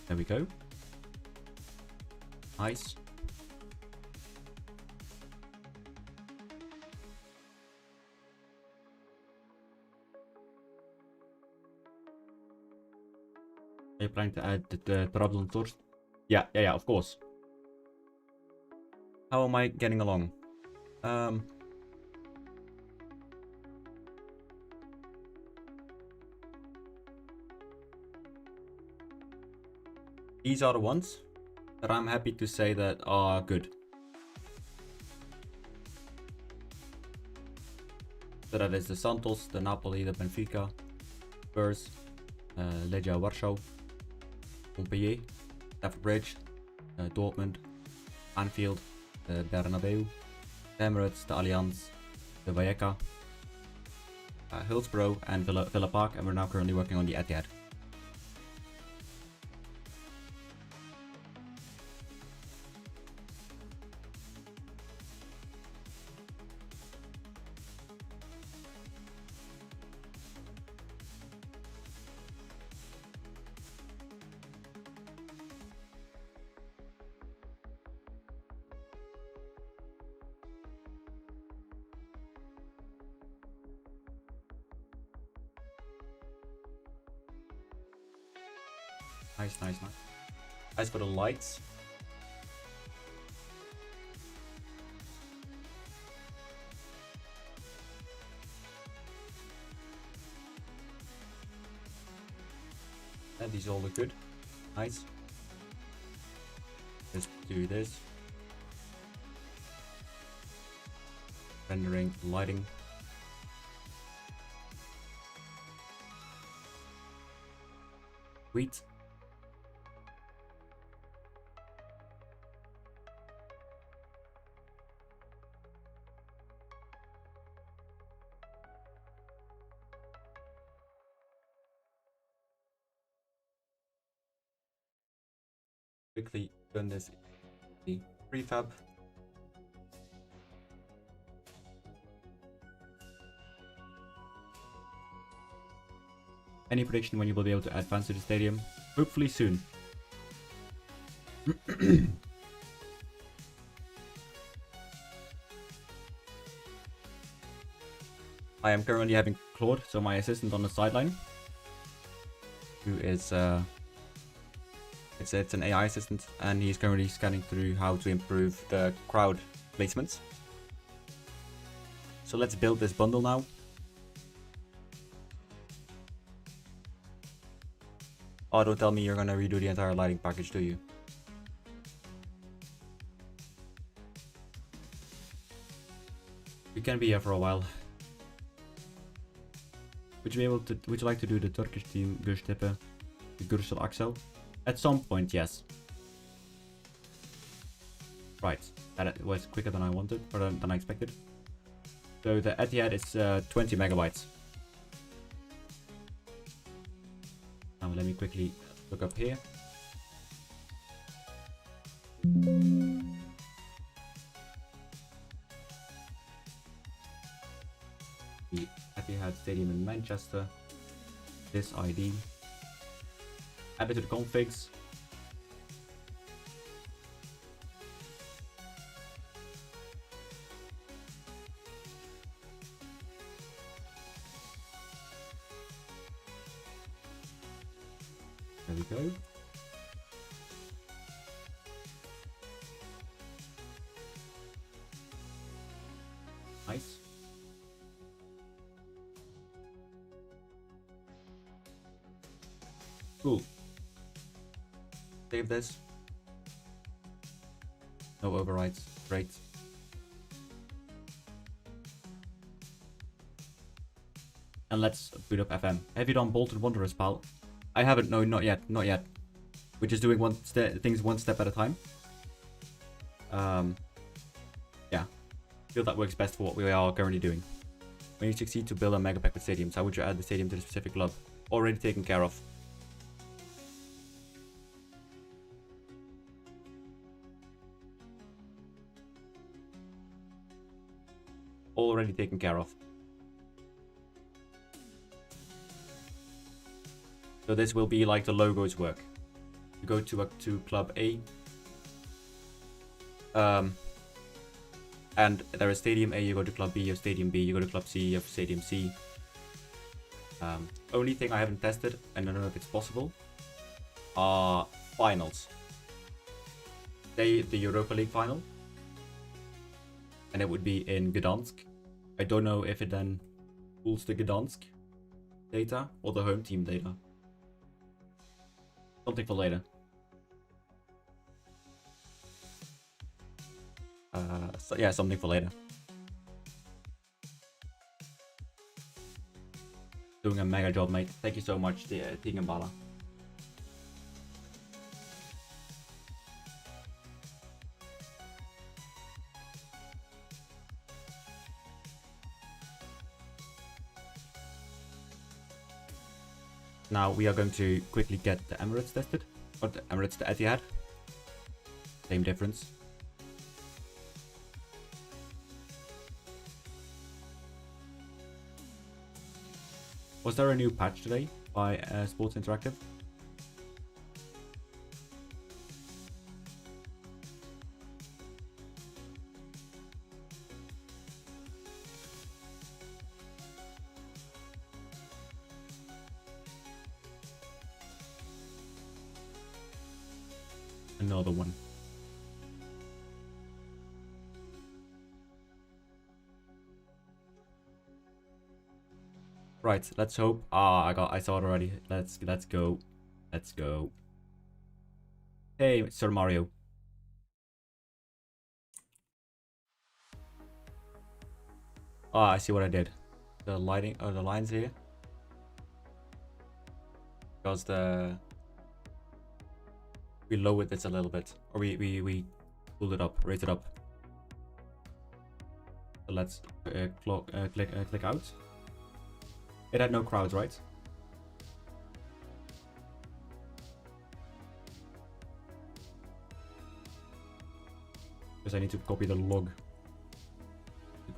There we go. Nice. Are you planning to add the Trabzon source? Yeah, of course. How am I getting along? These are the ones that I'm happy to say that are good. So that is the Santos, the Napoli, the Benfica, Spurs, Legia Warsaw, Montpellier, Stamford Bridge, Dortmund, Anfield, the Bernabeu, the Emirates, the Allianz, the Vallecca, Hillsborough, and Villa Park, and we're now currently working on the Etihad. Nice, nice, nice. As for the lights, these all look good. Nice. Let's do this. Rendering, lighting. Sweet. Quickly turn this the prefab. Any prediction when you will be able to advance to the stadium? Hopefully soon. I am currently having Claude, so my assistant on the sideline, who is it's an AI assistant, and he's currently scanning through how to improve the crowd placements. So let's build this bundle now. Oh, don't tell me you're gonna redo the entire lighting package, do you? You can be here for a while. Would you like to do the Turkish team Göztepe, the Gürsel Axel? At some point, yes. Right, that was quicker than I wanted, or than I expected. So the Etihad is 20 megabytes. Now let me quickly look up here. The Etihad Stadium in Manchester. This ID. Add it to the configs. There we go. Nice. Cool. Save this. No overrides. Great. And let's boot up FM. Have you done Bolted Wanderers, pal? I haven't. No, not yet. Not yet. We're just doing things one step at a time. Yeah. I feel that works best for what we are currently doing. When you succeed to build a mega pack with stadiums, how would you add the stadium to the specific club? Already taken care of. Already taken care of. So this will be like the logos work. You go to club A. And there is stadium A, you go to club B, you have stadium B, you go to club C, you have stadium C. Only thing I haven't tested, and I don't know if it's possible, are finals. Say the Europa League final. And it would be in Gdansk. I don't know if it then pulls the Gdansk data or the home team data. Something for later. So yeah, something for later. Doing a mega job, mate. Thank you so much, Tigambala. Now we are going to quickly get the Emirates tested. Or the Emirates to Etihad. Same difference. Was there a new patch today by Sports Interactive? Another one. Right, let's hope. I saw it already. Let's go. Let's go. Hey, Sir Mario. I see what I did. The lighting, the lines here. Because we lowered this a little bit, or we pulled it up, raised it up. So let's click out. It had no crowds, right? Because I need to copy the log.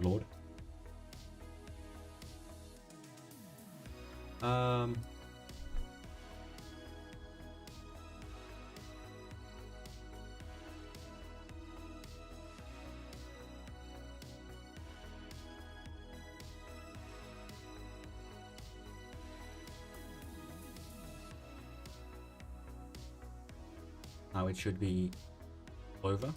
Lord. now it should be over.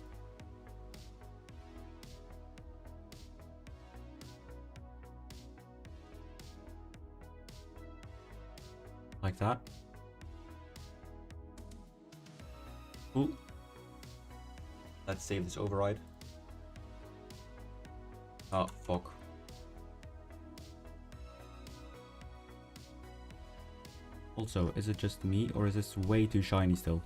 Like that. Cool. Let's save this override. Oh, fuck. Also, is it just me or is this way too shiny still?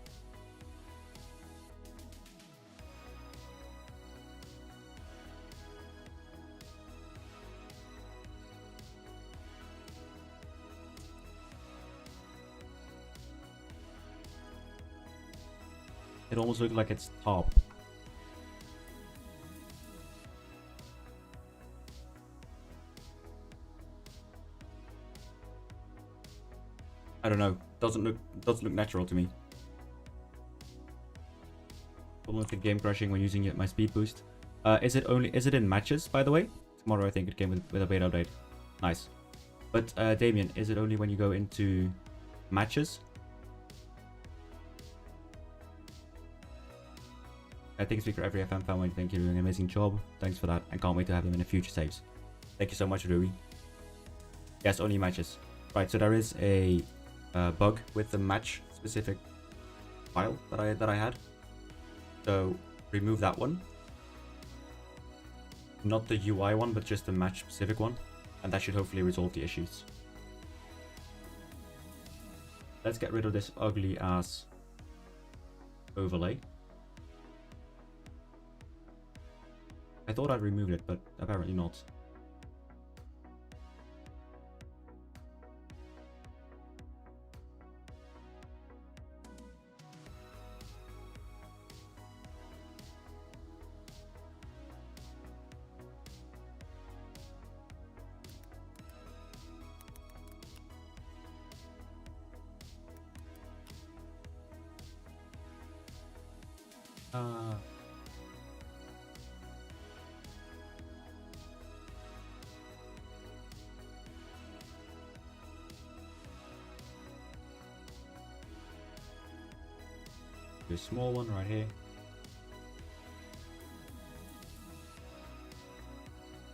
It almost looks like it's top. I don't know. Doesn't look natural to me. Problem with the game crashing when using my speed boost. Is it in matches, by the way? Tomorrow I think it came with a beta update. Nice. But Damien, is it only when you go into matches? Thank you, Speaker, every FM fan. Thank you, doing an amazing job. Thanks for that, and can't wait to have them in the future saves. Thank you so much, Rui. Yes, only matches. Right, so there is a bug with the match specific file that I had. So remove that one. Not the UI one, but just the match specific one, and that should hopefully resolve the issues. Let's get rid of this ugly ass overlay. I thought I'd removed it, but apparently not. Do a small one right here.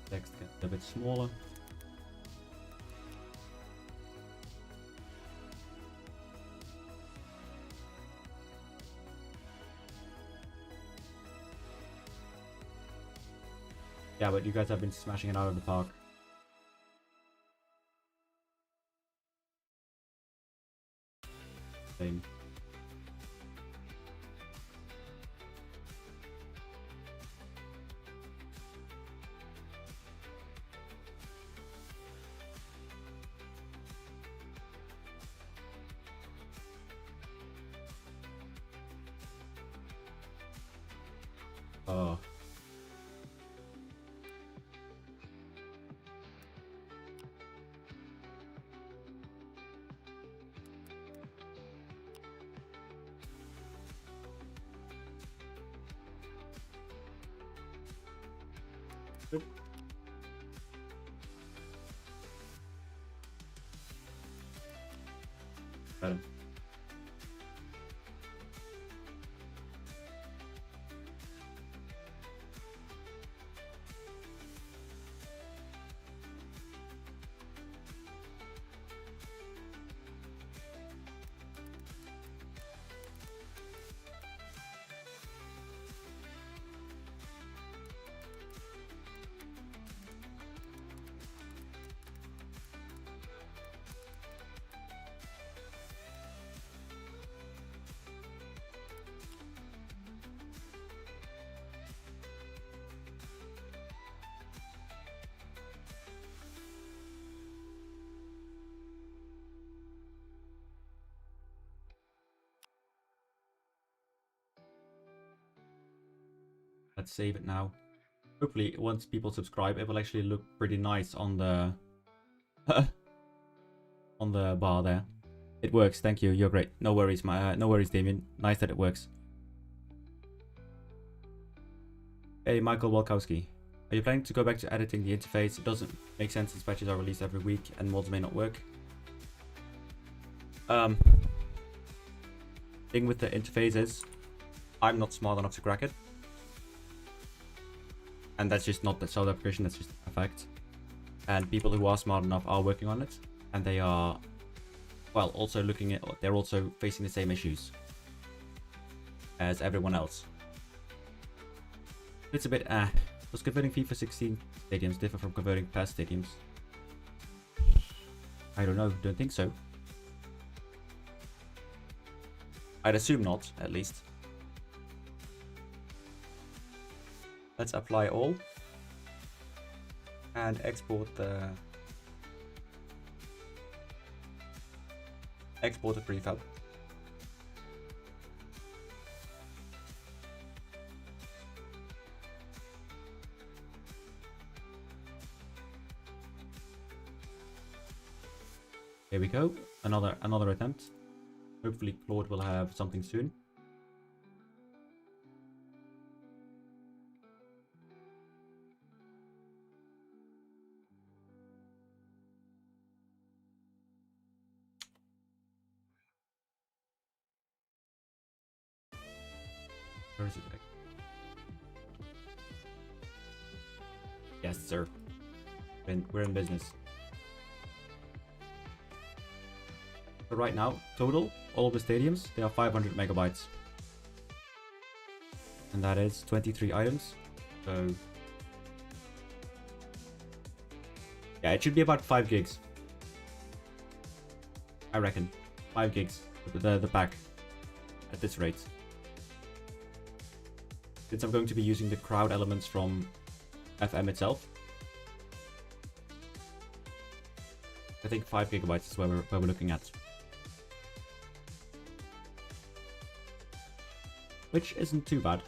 Text gets a bit smaller. Yeah, but you guys have been smashing it out of the park. Same. Oh. Yep. Got him. Let's save it now. Hopefully, once people subscribe, it will actually look pretty nice on the on the bar there. It works. Thank you. You're great. No worries, no worries, Damien. Nice that it works. Hey, Michael Walkowski. Are you planning to go back to editing the interface? It doesn't make sense as patches are released every week and mods may not work. Thing with the interface is I'm not smart enough to crack it. And that's just not the South application, that's just a fact. And people who are smart enough are working on it. And they are, well, also looking at, they're also facing the same issues as everyone else. It's a bit, does converting FIFA 16 stadiums differ from converting past stadiums? I don't know, don't think so. I'd assume not, at least. Let's apply all. And export the... Export the prefab. Here we go. Another attempt. Hopefully Claude will have something soon. Where is it? Yes, sir. We're in business. So right now, total, all of the stadiums, they are 500 megabytes. And that is 23 items. So yeah, it should be about 5 gigs. I reckon. 5 gigs. The pack. At this rate. Since I'm going to be using the crowd elements from FM itself. I think 5 gigabytes is where we're looking at. Which isn't too bad.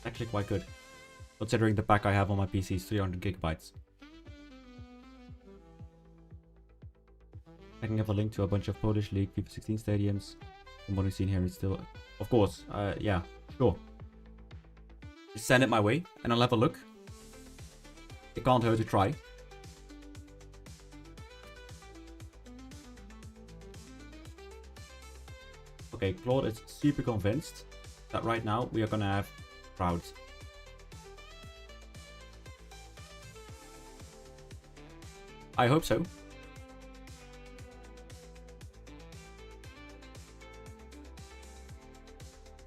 Actually quite good. Considering the pack I have on my PC is 300 gigabytes. I can give a link to a bunch of Polish League FIFA 16 stadiums. From what we've seen here, it's still... Of course, yeah, sure. Just send it my way and I'll have a look. It can't hurt to try. Okay, Claude is super convinced that right now we are gonna have crowds. I hope so.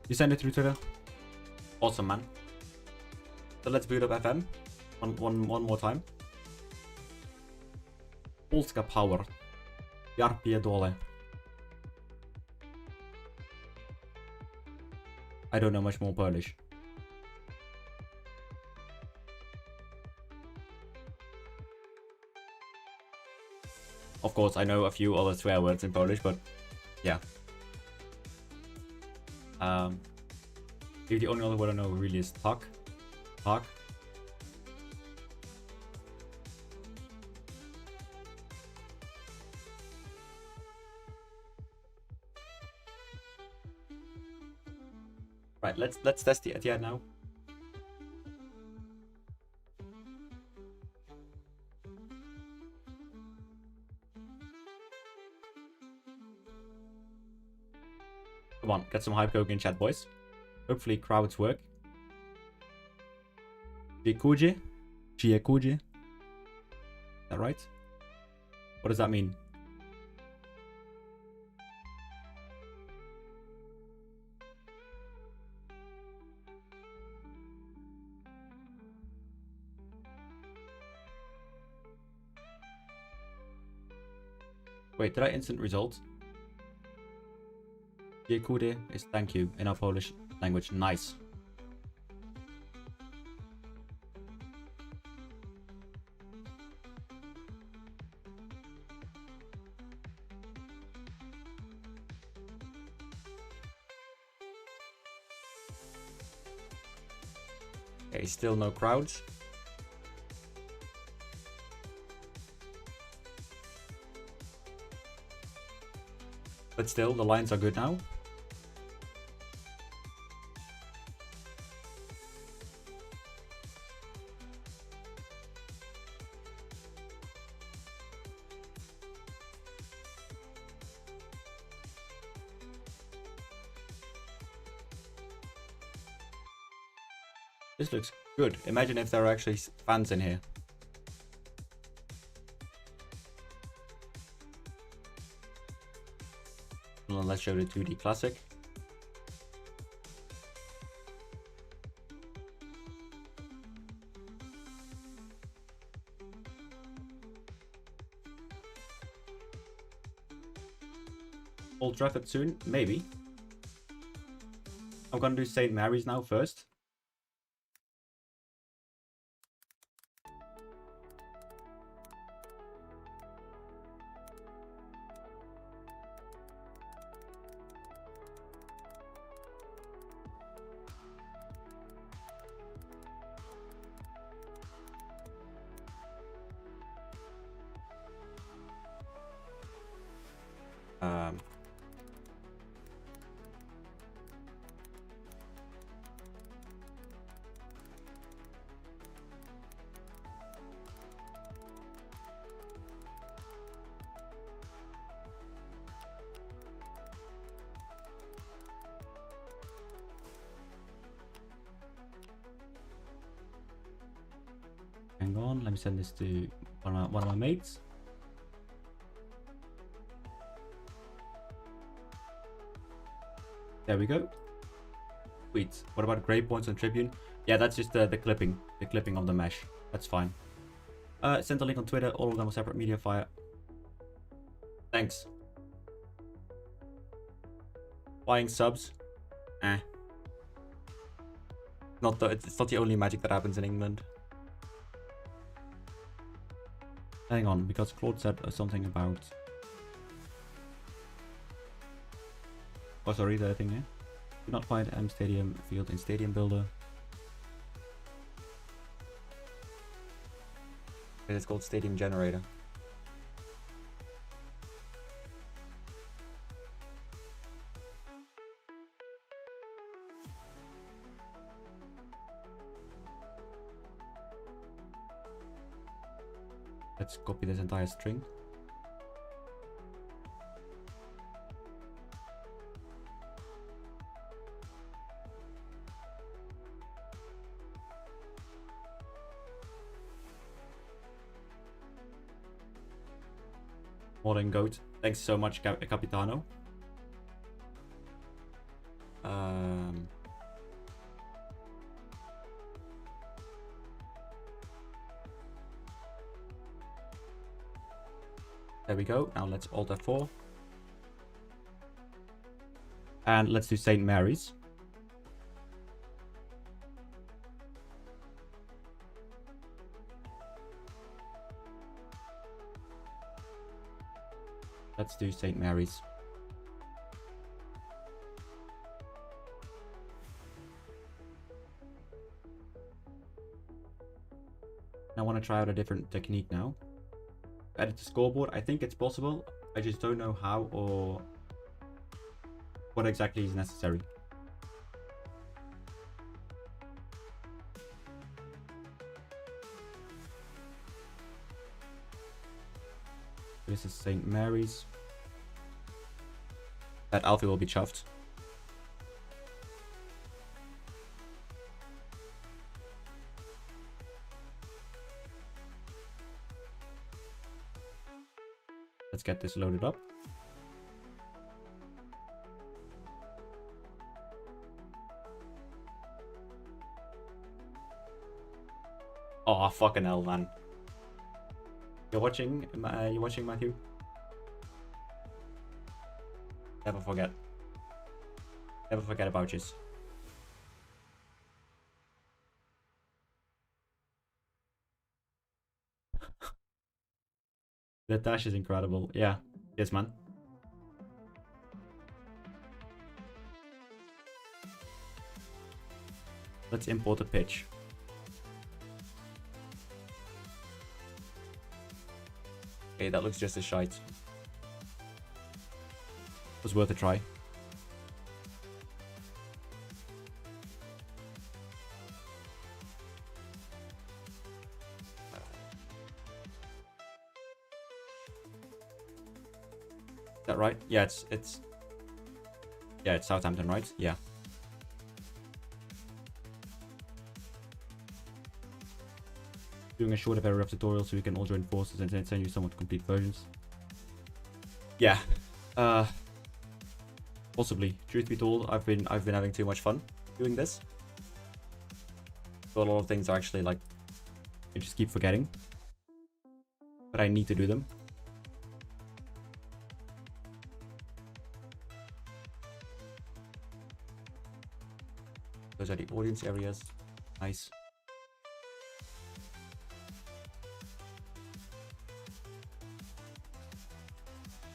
You send it through Twitter? Awesome, man. So let's boot up FM one more time. Polska Power. Ja pierdolę. I don't know much more Polish. Of course, I know a few other swear words in Polish, but yeah. Maybe the only other word I know really is tak. Tak. Right, let's test the Etihad now. Come on, get some hype going in chat, boys. Hopefully crowds work. Chiekuje? Chiekuje? Is that right? What does that mean? Wait, did I instant result? Dziękuję is thank you in our Polish language. Nice. Okay, still no crowds. But still, the lines are good now. This looks good. Imagine if there are actually fans in here. Well, let's show the 2D classic. Old Trafford soon? Maybe. I'm gonna do St. Mary's now first. Hang on, let me send this to one of my mates. There we go. Sweet. What about grey points on Tribune? Yeah, that's just the clipping of the mesh. That's fine. Send a link on Twitter. All of them are separate media file. Thanks. Buying subs. It's not the only magic that happens in England. Hang on, because Claude said something about... Oh, sorry, the thing here. Do not find M Stadium field in Stadium Builder. It's called Stadium Generator. Let's copy this entire string. Modern Goat. Thanks so much, Capitano. There we go. Now let's Alt F4. And let's do St. Mary's. Let's do St. Mary's. I want to try out a different technique now. Edit the scoreboard. I think it's possible. I just don't know how or what exactly is necessary. This is St. Mary's. That Alfie will be chuffed. Let's get this loaded up. Oh, fucking hell, man. You're watching, Matthew? Never forget. Never forget about this. The dash is incredible. Yeah. Yes, man. Let's import a pitch. Okay, that looks just as shite. Was worth a try. Is that right? Yeah, it's Southampton, right? Yeah. doing a shorter very rough tutorial so we can all join forces and then send you somewhat complete versions. Yeah, possibly. Truth be told, I've been having too much fun doing this. So a lot of things are actually like I just keep forgetting, but I need to do them. Those are the audience areas. Nice.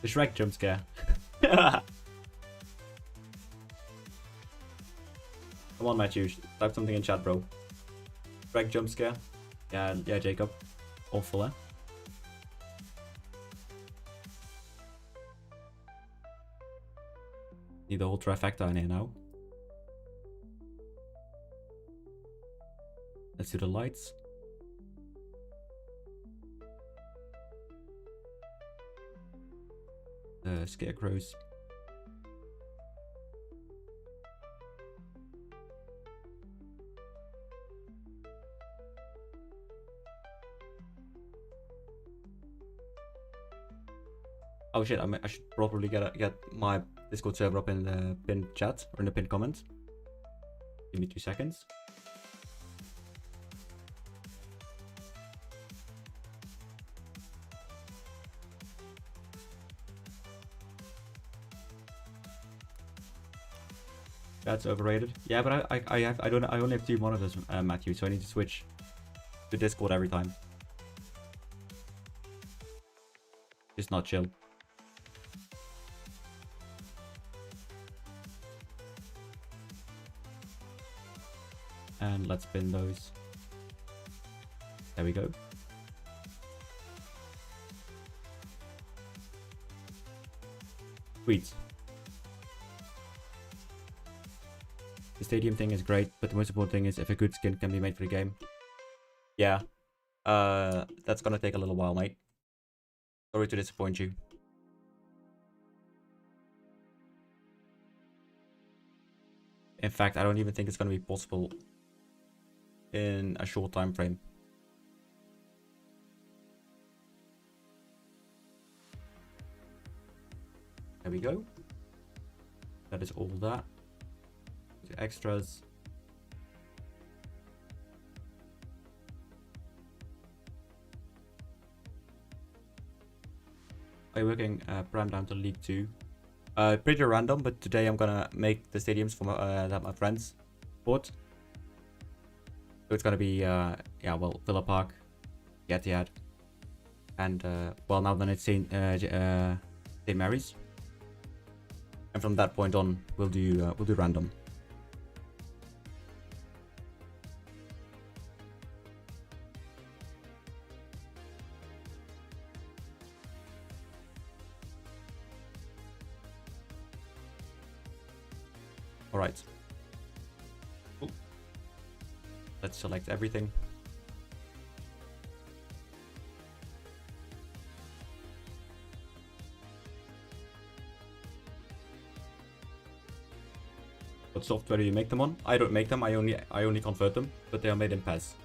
The Shrek jump scare. Come on, Matthew. Type something in chat, bro. Shrek jump scare. Yeah, Jacob. Awful, eh? Need the whole trifecta in here now. Let's do the lights. The scarecrows. Oh shit, I should probably get my Discord server up in the pinned chat or in the pinned comment. Give me 2 seconds. That's overrated. Yeah, but I only have 2 monitors, Matthew, so I need to switch to Discord every time. Just not chill. And let's pin those. There we go. Sweet. The stadium thing is great, but the most important thing is if a good skin can be made for the game. Yeah. That's gonna take a little while, mate. Sorry to disappoint you. In fact, I don't even think it's gonna be possible in a short time frame. There we go. That is all that. The extras. I'm working Pram down to League 2. Pretty random, but today I'm gonna make the stadiums for that my friends bought. So it's gonna be yeah, well, Villa Park, Etihad, and well, now then it's St. Mary's. And from that point on, we'll do random. All right. Ooh. Let's select everything. What software do you make them on? I don't make them. I only convert them, but they are made in PES,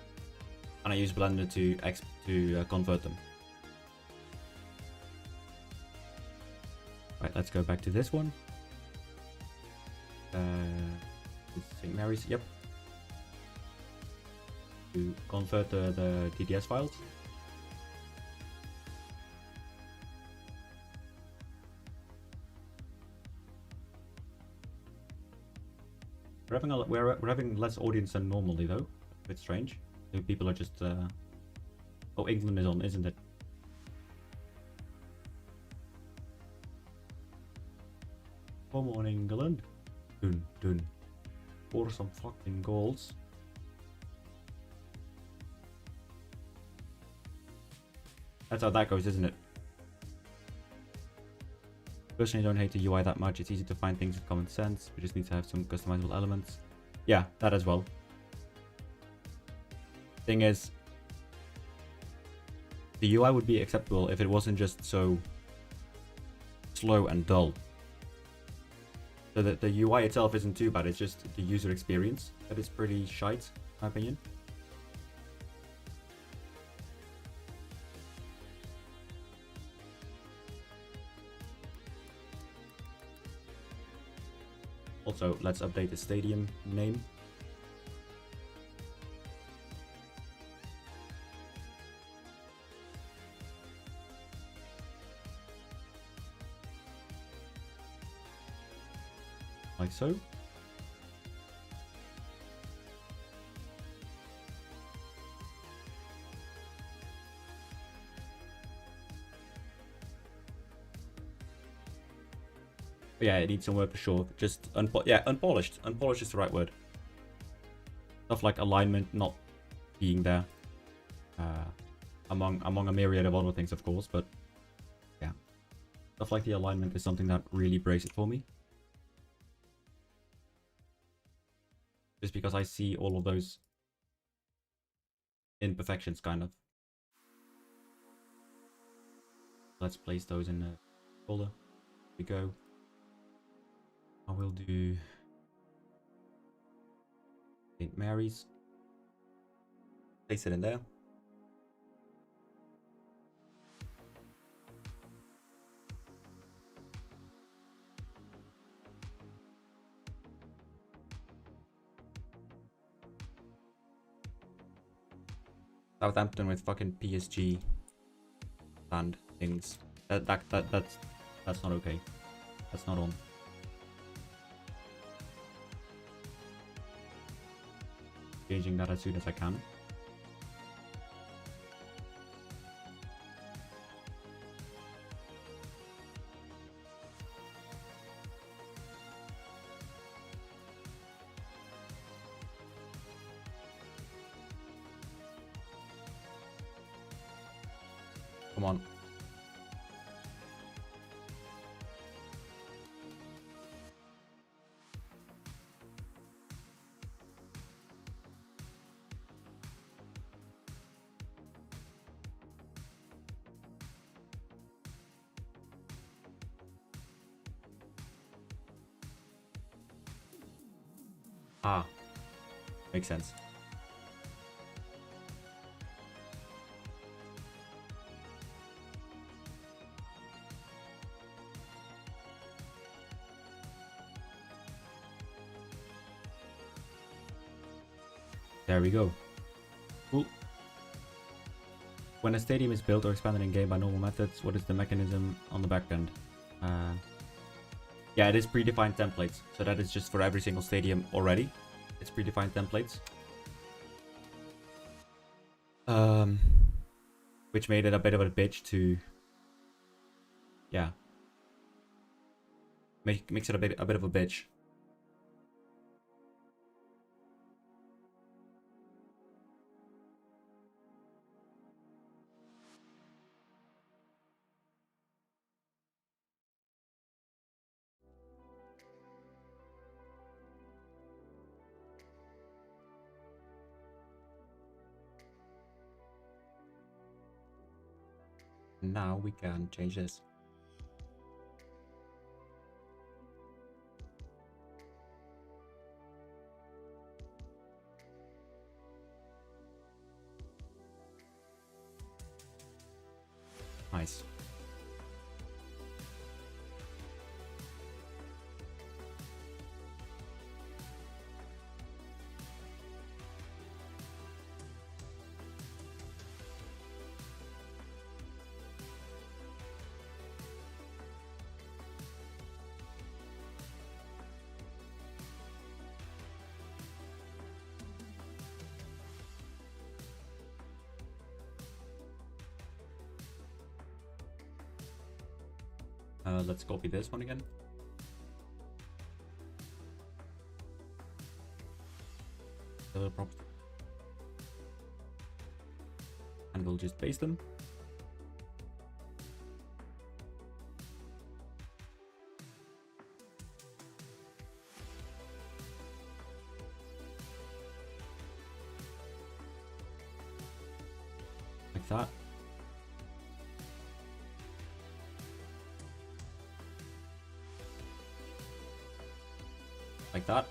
and I use Blender to convert them. Right. Let's go back to this one. St. Mary's, yep. To convert the DDS files. We're having less audience than normally though. A bit strange. So people are just oh, England is on, isn't it? Come on, England. Dun dun. For some fucking goals. That's how that goes, isn't it? Personally, I don't hate the UI that much. It's easy to find things with common sense. We just need to have some customizable elements. Yeah, that as well. Thing is, the UI would be acceptable if it wasn't just so slow and dull. So that the UI itself isn't too bad, it's just the user experience that is pretty shite, in my opinion. Also, let's update the stadium name. Like so. But yeah, it needs some work for sure. Just unpolished. Unpolished is the right word. Stuff like alignment not being there. Among a myriad of other things, of course, but yeah. Stuff like the alignment is something that really breaks it for me. Just because I see all of those imperfections, kind of. Let's place those in a folder. Here we go. I will do St. Mary's. Place it in there. Southampton with fucking PSG band things. That's not okay. That's not on. Changing that as soon as I can. Come on. Ah, makes sense. There we go. Cool. When a stadium is built or expanded in game by normal methods, what is the mechanism on the back end? Yeah, it is predefined templates. So that is just for every single stadium already. It's predefined templates. Which made it a bit of a bitch to, yeah, makes it a bit of a bitch. Now we can change this. Nice. Let's copy this one again. And we'll just paste them. Like that. Like that.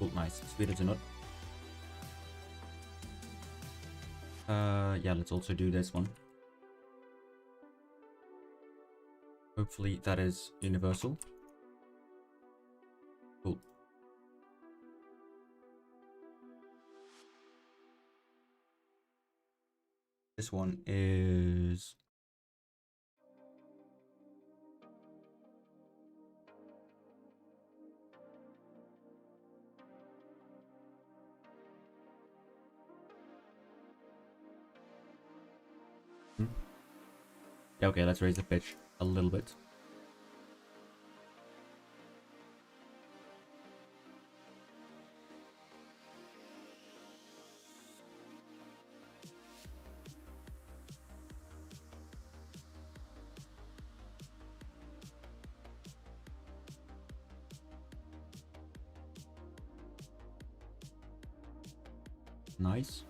Cool, nice. Sweet as a nut. Yeah, let's also do this one. Hopefully that is universal. Cool. This one is... Yeah, okay, let's raise the pitch a little bit. Nice.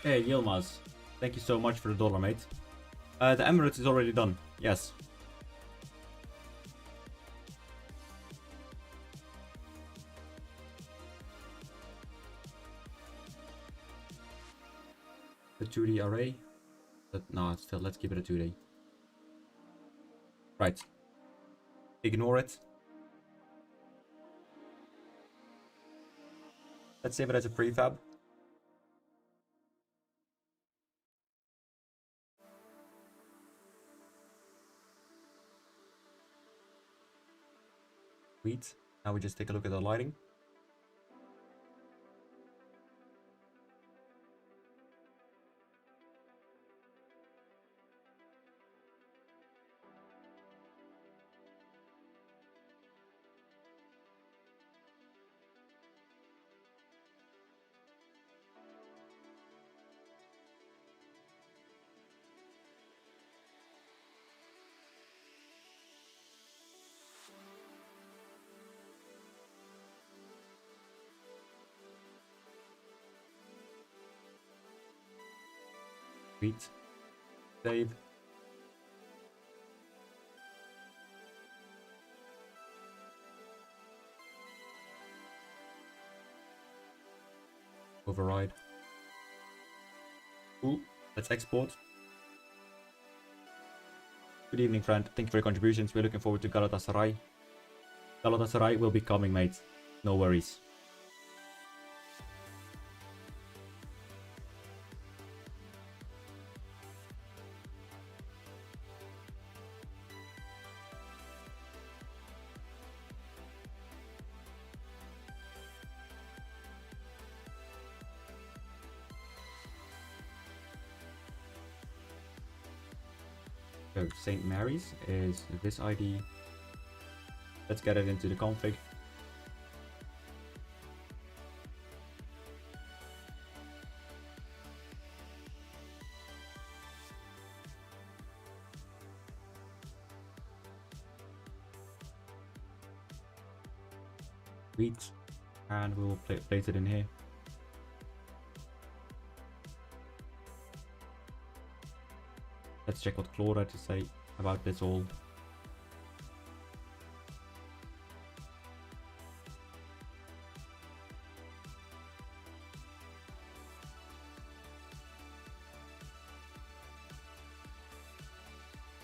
Hey, Yilmaz. Thank you so much for the dollar, mate. The Emirates is already done. Yes. The 2D array. But no, still, let's keep it a 2D. Right. Ignore it. Let's save it as a prefab. Sweet. Now we just take a look at the lighting. Sweet. Save. Override. Cool. Let's export. Good evening, friend. Thank you for your contributions. We're looking forward to Galatasaray. Galatasaray will be coming, mate. No worries. So St. Mary's is this ID. Let's get it into the config. Sweet. And we will place it in here. Let's check what Claude had to say about this all.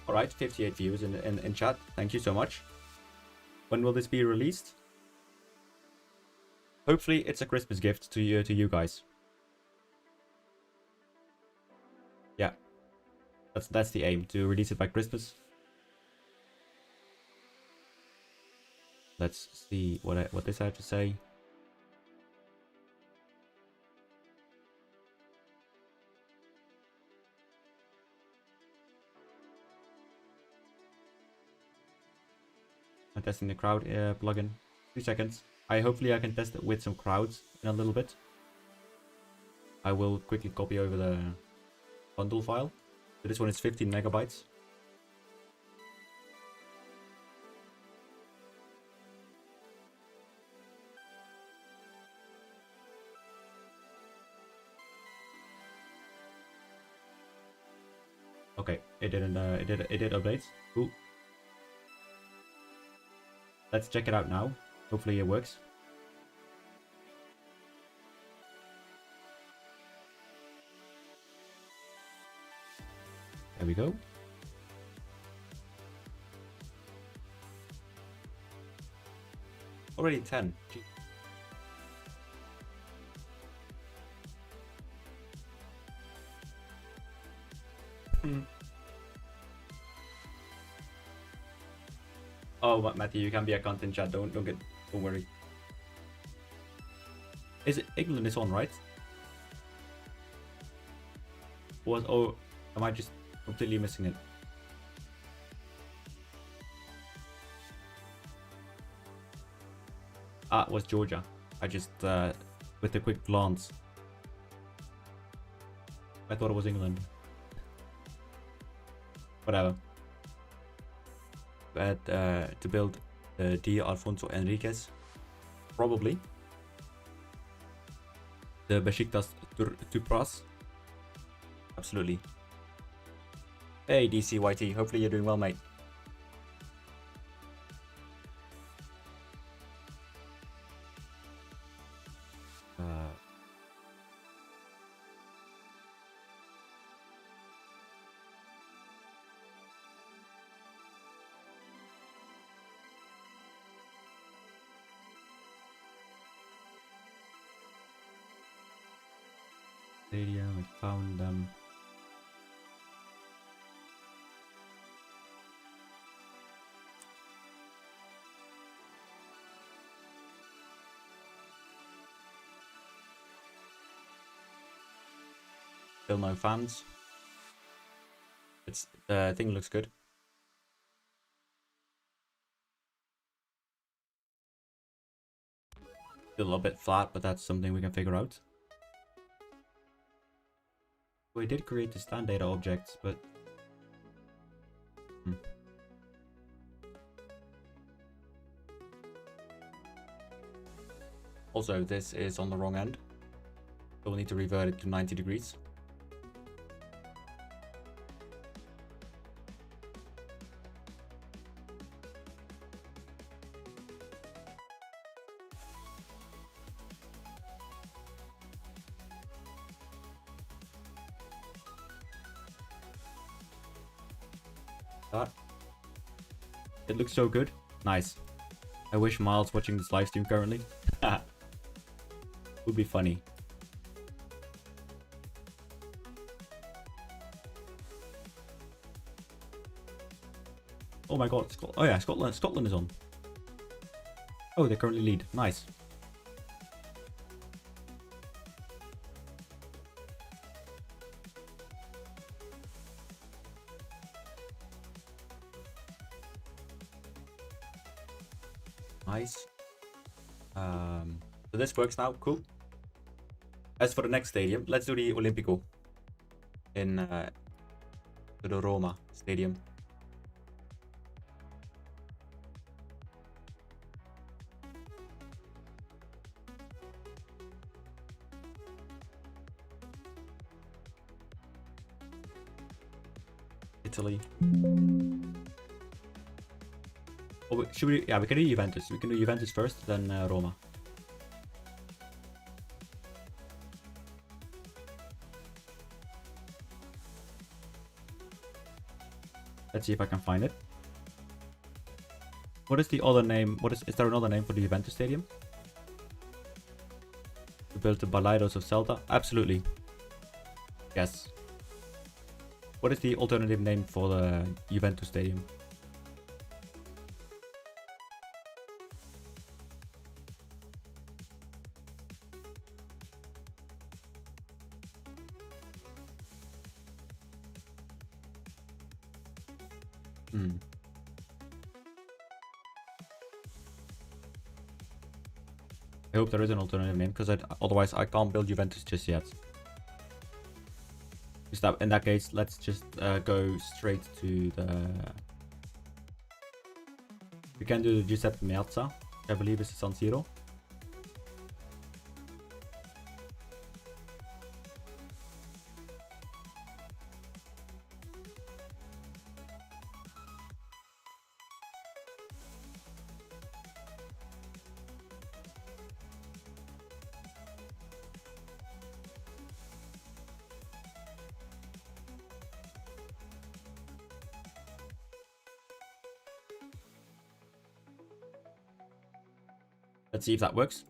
Alright, 58 views in chat. Thank you so much. When will this be released? Hopefully it's a Christmas gift to you guys. Yeah. That's the aim, to release it by Christmas. Let's see what this had to say. I'm testing the crowd plugin. 2 seconds. Hopefully I can test it with some crowds in a little bit. I will quickly copy over the bundle file. So this one is 15 megabytes. Okay, it didn't. It did update. Cool. Let's check it out now. Hopefully it works. There we go. Already 10. Gee. Oh, Matthew, you can be a content chat. Don't worry. Is it England is on, right? Am I just completely missing it? Ah, it was Georgia. I just with a quick glance, I thought it was England. Whatever. But to build D. Alfonso Enriquez, probably. The Besiktas Tupras. Absolutely. Hey DCYT, hopefully you're doing well, mate. Stadium, we found them. Still no fans. The thing looks good. Still a little bit flat, but that's something we can figure out. We did create the stand data objects, but also this is on the wrong end, so we'll need to revert it to 90 degrees. It looks so good. Nice. I wish Miles watching this live stream currently. Would be funny. Oh my god, oh yeah, Scotland is on. Oh, they currently lead. Nice. Nice. So this works now. Cool. As for the next stadium, let's do the Olimpico in the Roma stadium. Italy. Oh, should we? Yeah, we can do Juventus. We can do Juventus first, then Roma. Let's see if I can find it. What is the other name? Is there another name for the Juventus stadium? We built the Balaidos of Celta. Absolutely. Yes. What is the alternative name for the Juventus stadium? I hope there is an alternative name, because otherwise I can't build Juventus just yet. In that case, let's just go straight to the... We can do the Giuseppe Meazza, which I believe is the San Siro. Let's see if that works.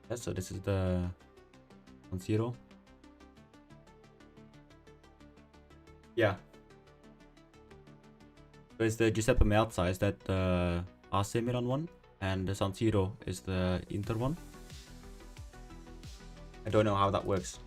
Yes, so this is the San Siro. Yeah. So it's the Giuseppe Meazza, is that the AC Milan one, and the San Siro is the Inter one. I don't know how that works.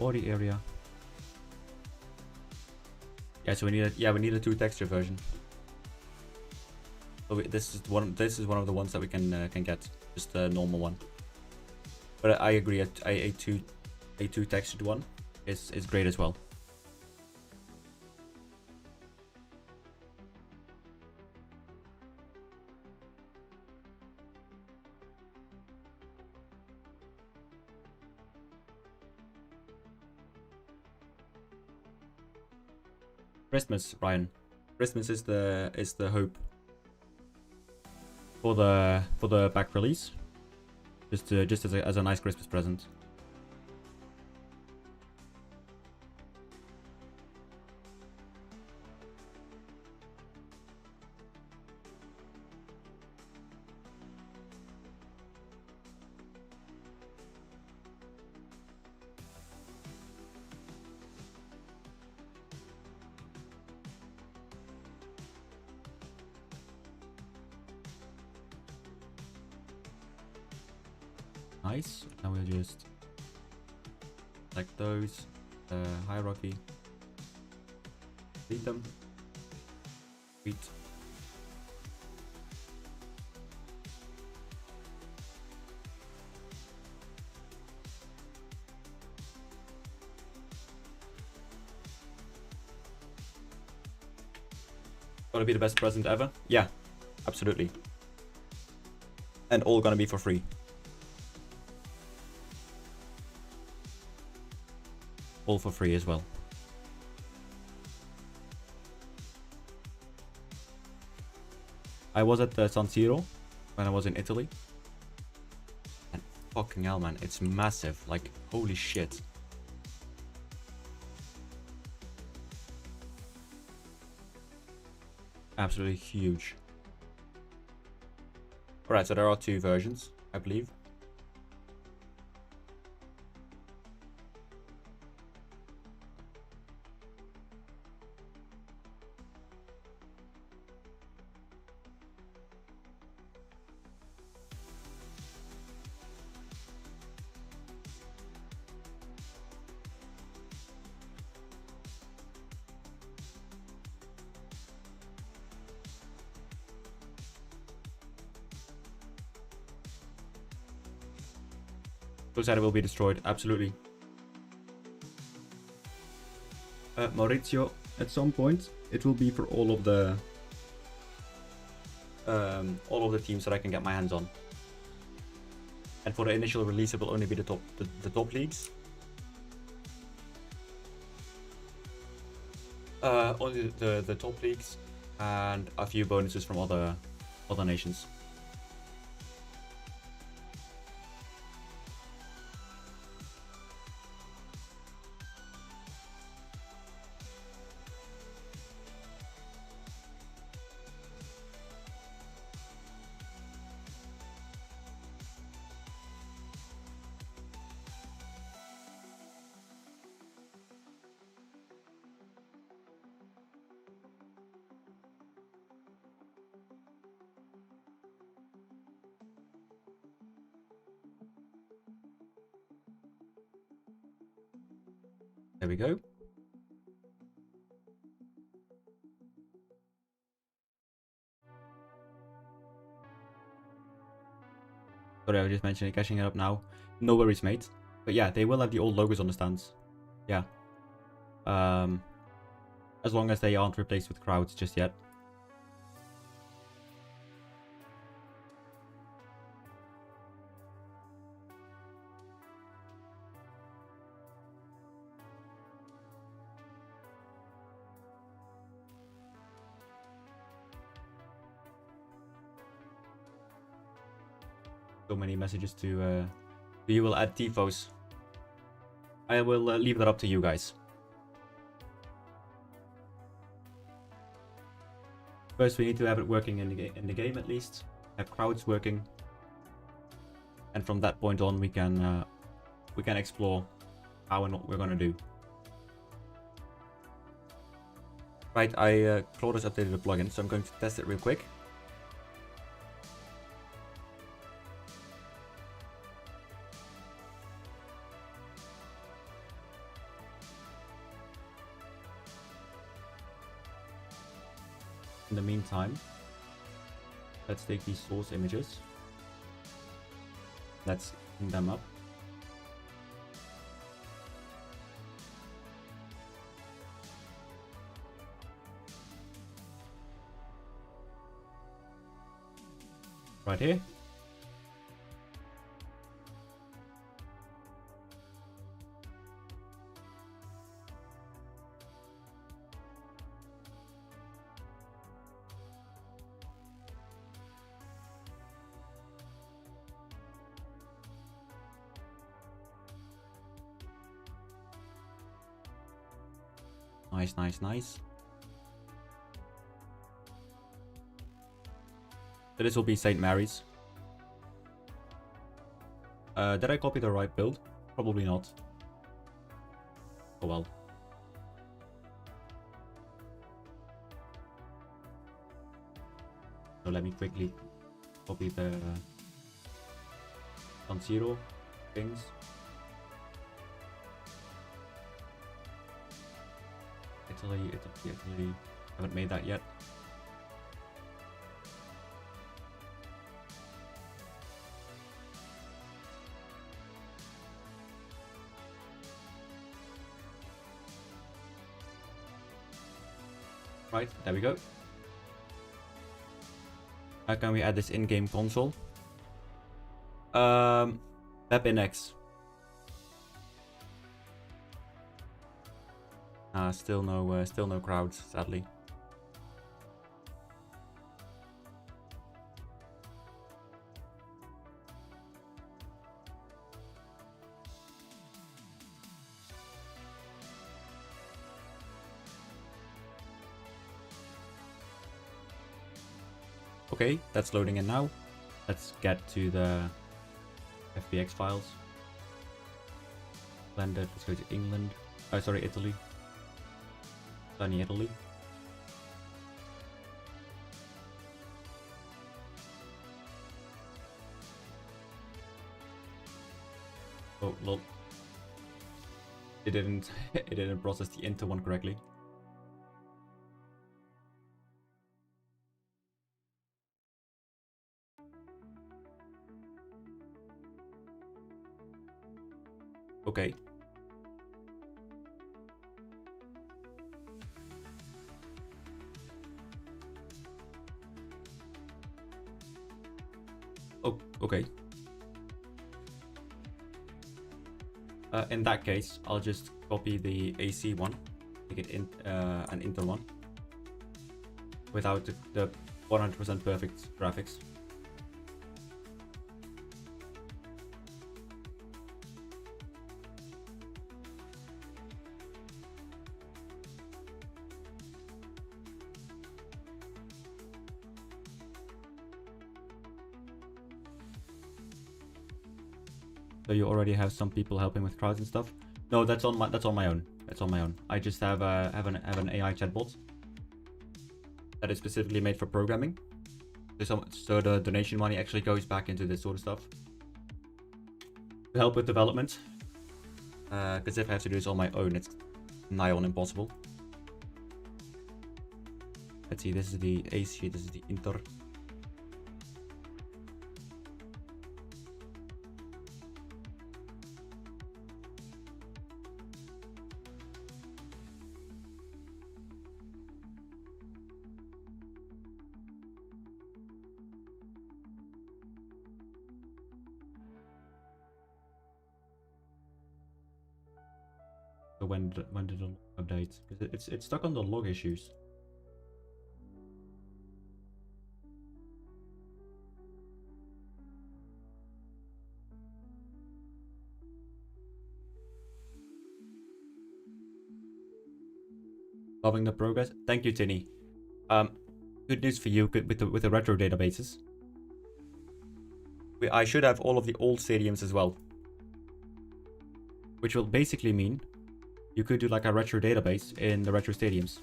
Audio area. Yeah, so we need a 2 texture version. So this is one of the ones that we can get, just a normal one. But I agree, a 2 textured one is great as well. Christmas, Ryan. Christmas is the hope for the back release, just as a nice Christmas present. Nice. Now we'll just select those, hierarchy, delete them, tweet. Gonna be the best present ever? Yeah, absolutely. And all gonna be for free. All for free as well. I was at the San Siro when I was in Italy. And fucking hell, man, it's massive. Like, holy shit. Absolutely huge. Alright, so there are 2 versions, I believe. Looks like it will be destroyed, absolutely. Maurizio, at some point, it will be for all of the teams that I can get my hands on. And for the initial release, it will only be the top leagues. Only the top leagues and a few bonuses from other nations. There we go. Sorry, I was just mentioning cashing it up now. No worries, mate. But yeah, they will have the old logos on the stands. Yeah. As long as they aren't replaced with crowds just yet. So many messages to you will add tifos. I will leave that up to you guys. First, we need to have it working in the game at least. Have crowds working, and from that point on, we can explore how and what we're gonna do. Right, Claude has updated the plugin, so I'm going to test it real quick. In the meantime, let's take these source images. Let's clean them up. Right here. Nice, nice, nice. So this will be St. Mary's. Did I copy the right build? Probably not. Oh well. So let me quickly copy the San Siro things. Italy. Haven't made that yet. Right, there we go. How can we add this in-game console? WebInX. Still no crowds, sadly. Okay, that's loading in now. Let's get to the FBX files. Blended, let's go to England. Oh, sorry, Italy. Sunny Italy. Oh, lol. It didn't it didn't process the Inter one correctly. Okay. Oh, okay. In that case, I'll just copy the AC one, make it in an Inter one, without the 100% perfect graphics. So you already have some people helping with crowds and stuff? No, that's on my own. That's on my own. I just have an AI chatbot that is specifically made for programming. So the donation money actually goes back into this sort of stuff to help with development. Because if I have to do this on my own, it's nigh on impossible. Let's see. This is the AC. This is the Inter. So when did it update? Because it's stuck on the log issues. Loving the progress. Thank you, Tinny. Good news for you with the retro databases. I should have all of the old stadiums as well, which will basically mean you could do like a retro database in the retro stadiums.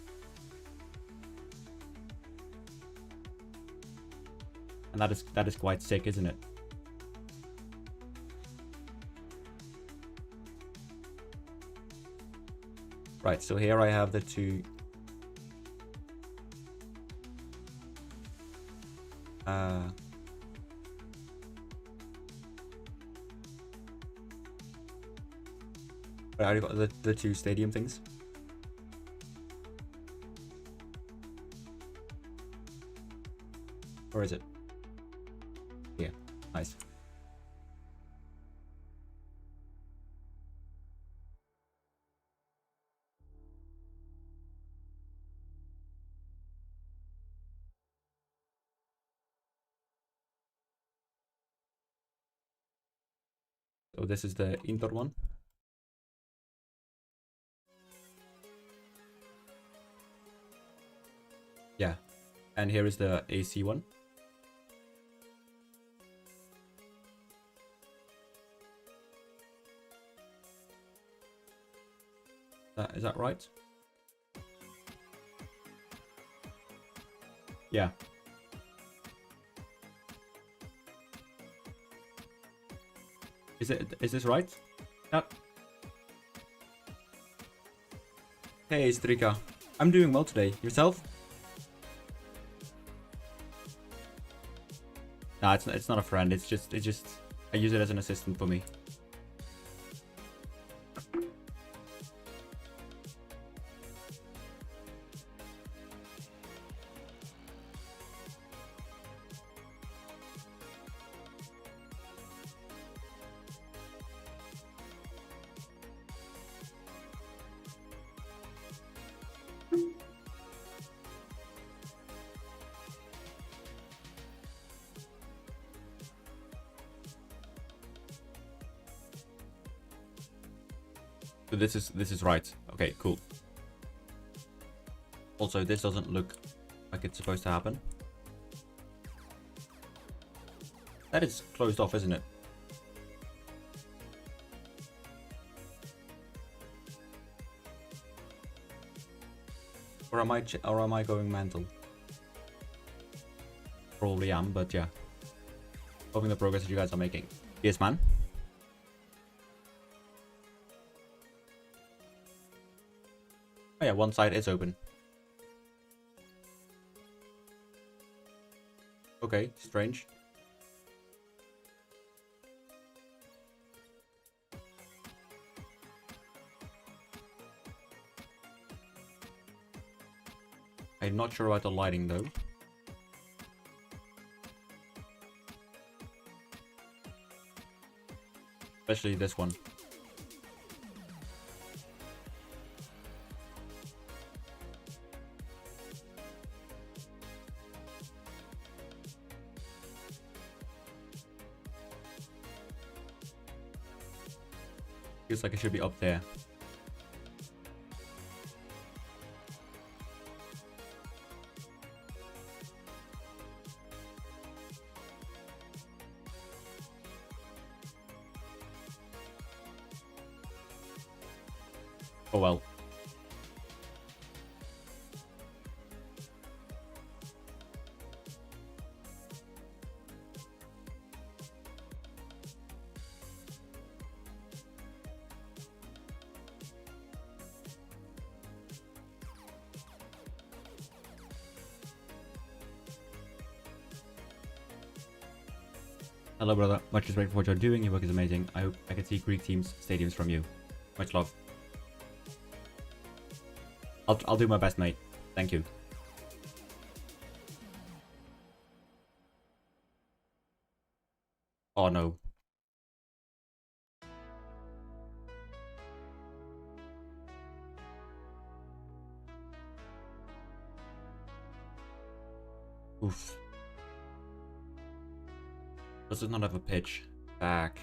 And that is quite sick, isn't it? Right, so here I have the two I already got the two stadium things. Or is it? Yeah, nice. So this is the Inter one. Yeah, and here is the AC one. Is that right? Yeah. Is this right? Yeah. Hey, Strika. I'm doing well today. Yourself? Nah, it's not a friend. It's just I use it as an assistant for me. So this is right. Okay, cool. Also, this doesn't look like it's supposed to happen. That is closed off, isn't it? Or am I going mental? Probably am, but yeah. Hoping the progress that you guys are making. Yes, man. Oh yeah, one side is open. Okay, strange. I'm not sure about the lighting though. Especially this one. Feels like it should be up there. Oh well. Hello, brother. Much respect for what you're doing. Your work is amazing. I hope I can see Greek teams' stadiums from you. Much love. I'll do my best, mate. Thank you. Oh no. Oof. Does it not have a pitch? Back.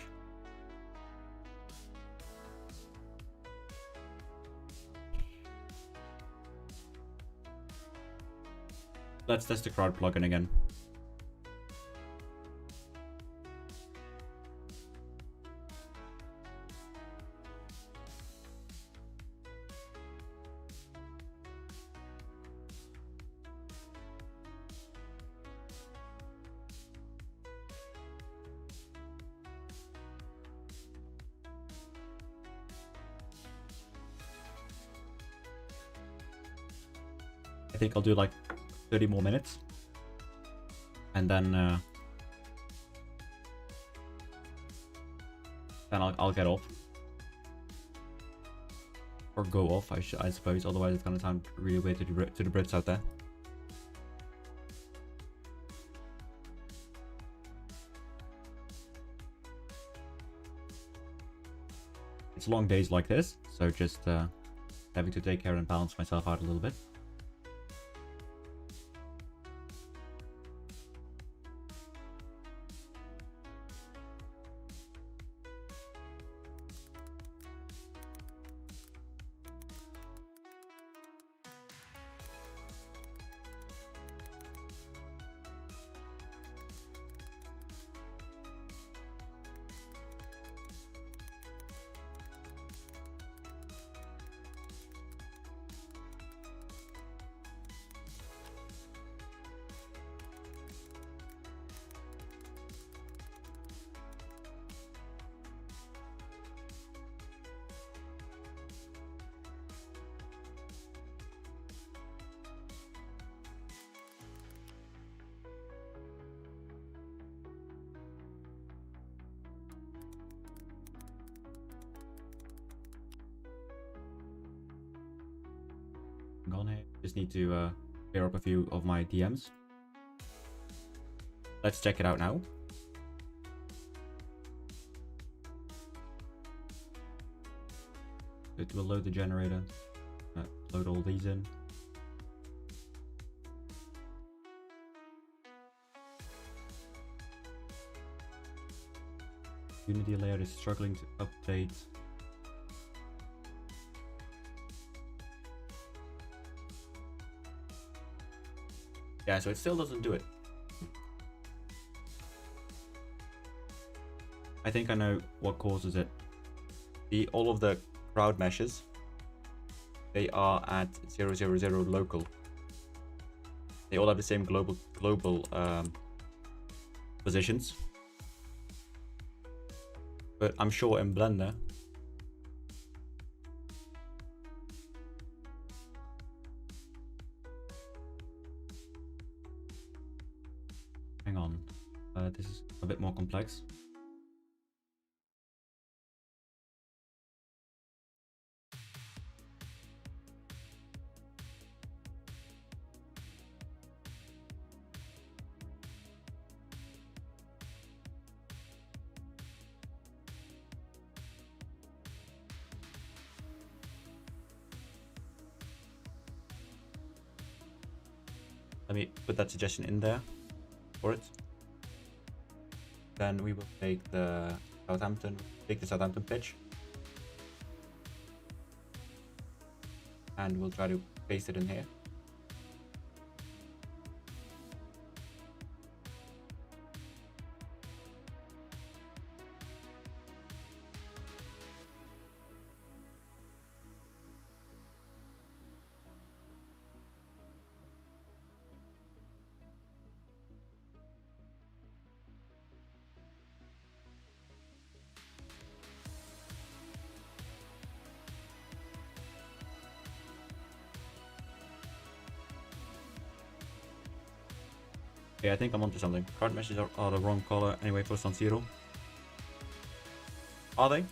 Let's test the crowd plugin again. I think I'll do like 30 more minutes. And then I'll get off. Or go off, I suppose. Otherwise it's gonna sound really weird to the Brits out there. It's long days like this, so just having to take care and balance myself out a little bit. Gone here. Just need to clear up a few of my DMs. Let's check it out now. It will load the generator. Load all these in. Unity layer is struggling to update. Yeah, so it still doesn't do it. I think I know what causes it. All of the crowd meshes, they are at 000 local. They all have the same global positions. But I'm sure in Blender, hang on, this is a bit more complex. Let me put that suggestion in there for it. Then we will take the Southampton pitch, and we'll try to paste it in here. Okay, I think I'm onto something. Card meshes are the wrong color anyway for San Siro. Are they?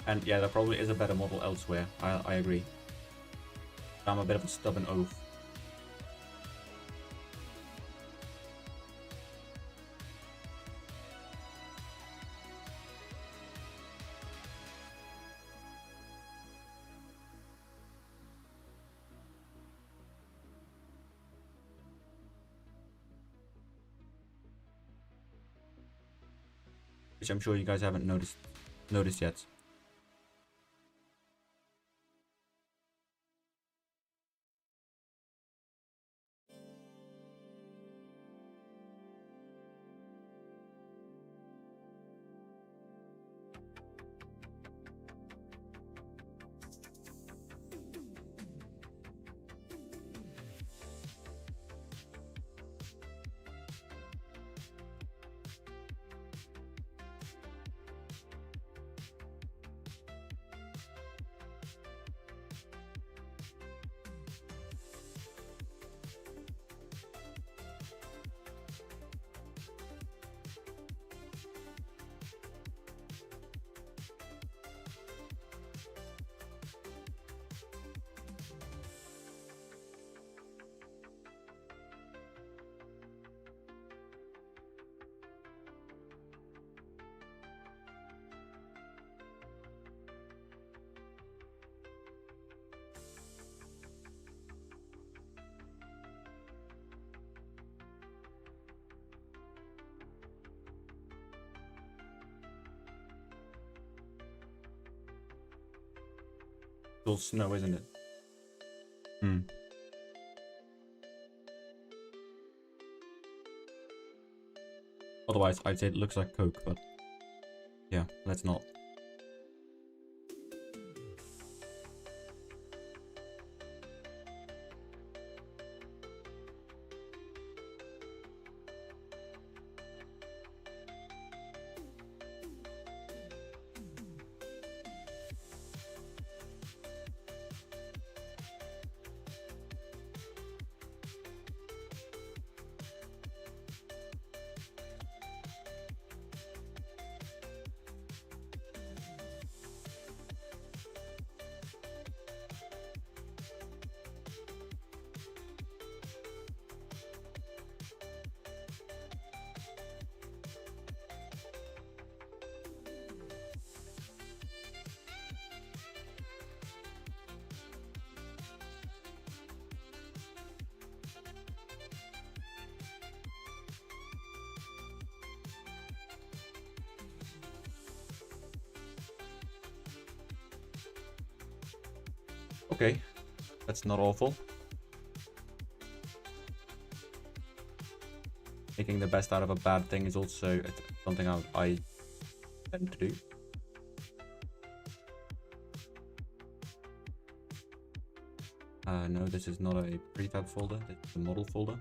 And yeah, there probably is a better model elsewhere. I agree. I'm a bit of a stubborn oaf. Which I'm sure you guys haven't noticed yet. It's all snow, isn't it? Hmm. Otherwise, I'd say it looks like Coke, but yeah, let's not. Okay, that's not awful. Making the best out of a bad thing is also something I tend to do. No, this is not a prefab folder, it's a model folder.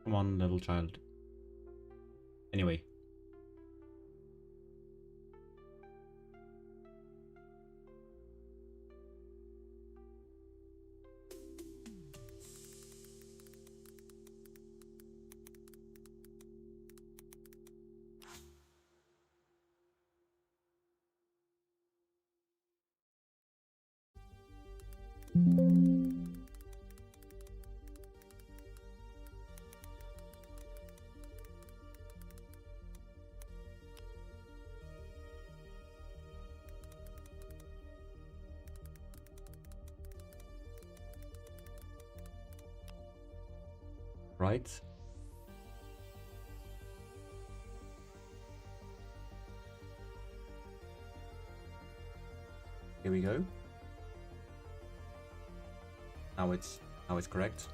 Come on, little child. Anyway. Right. Here we go. Now it's correct.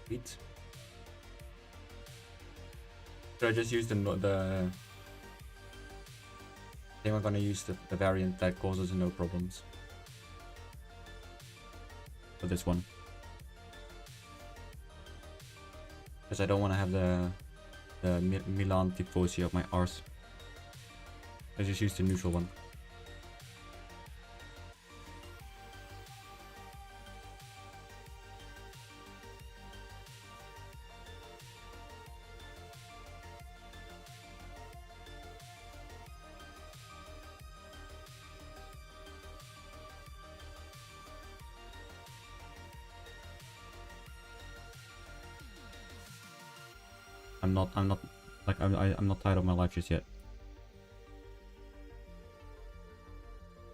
Sweet. Should I just use the I think I'm gonna use the variant that causes no problems for this one, because I don't want to have the Milan Tifosi of my arse. I just use the neutral one. I'm not like I'm not tired of my life just yet.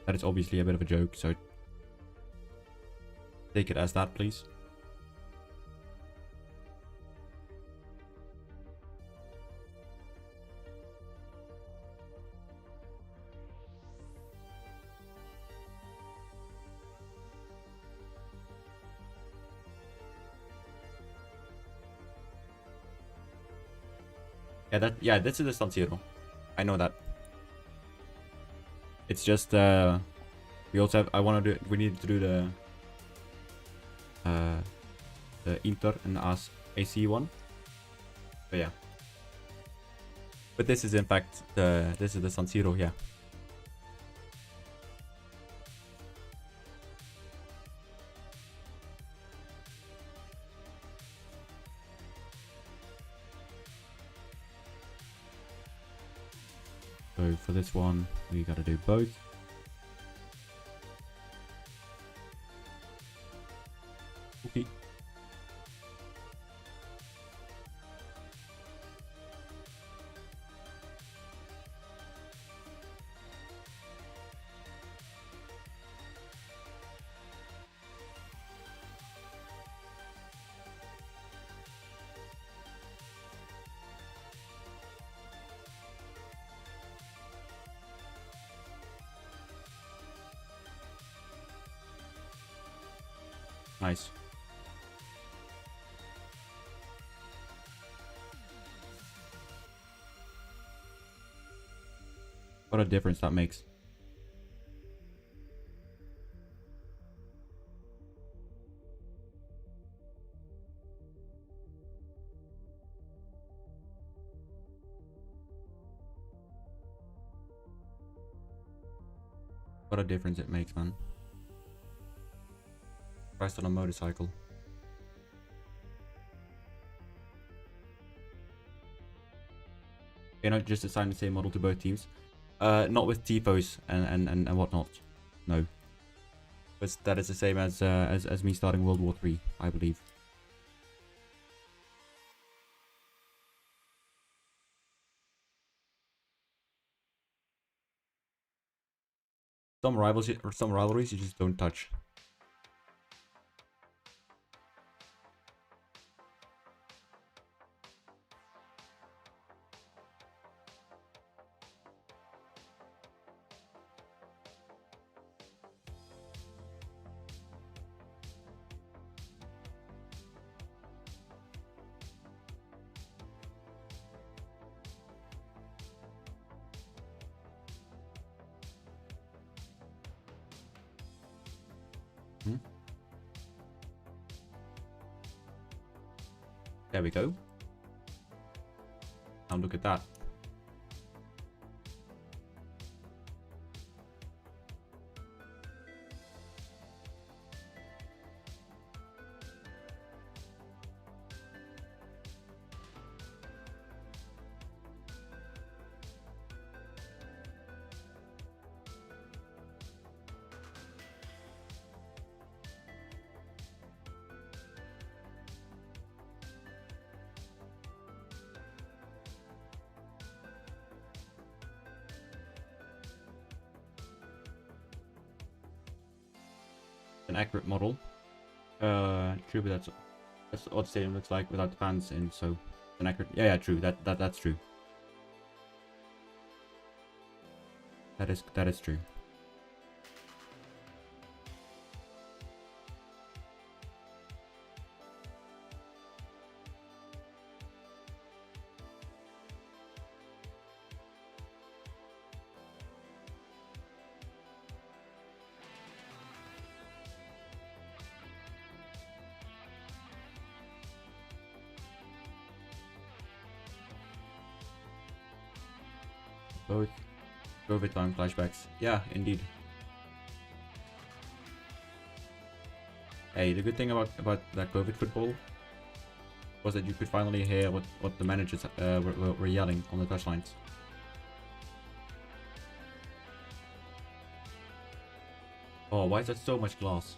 That is obviously a bit of a joke, so take it as that, please. Yeah, this is the San Siro. I know that. It's just we also have we need to do the Inter and AC one. But yeah. But this is in fact this is the San Siro, yeah. So for this one, we gotta do both. Okay. Nice. What a difference that makes. What a difference it makes, man. Christ on a motorcycle. You know, just assign the same model to both teams. Not with tifos and whatnot. No. But that is the same as me starting World War III, I believe. Some rivals or some rivalries you just don't touch. Hmm? There we go. Now look at that. An accurate model. True, but that's what the stadium looks like without the fans in. So an accurate. Yeah, true. That's true. That is true. Both COVID time flashbacks. Yeah, indeed. Hey, the good thing about that COVID football was that you could finally hear what the managers were yelling on the touchlines. Oh, why is that so much glass?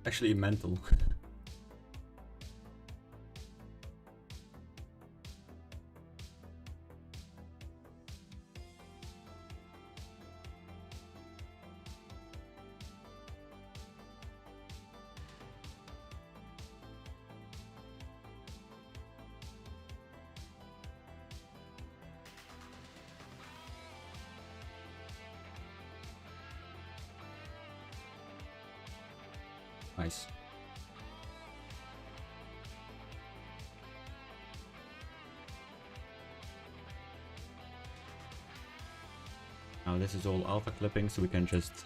Actually mental. Nice. Now this is all alpha clipping, so we can just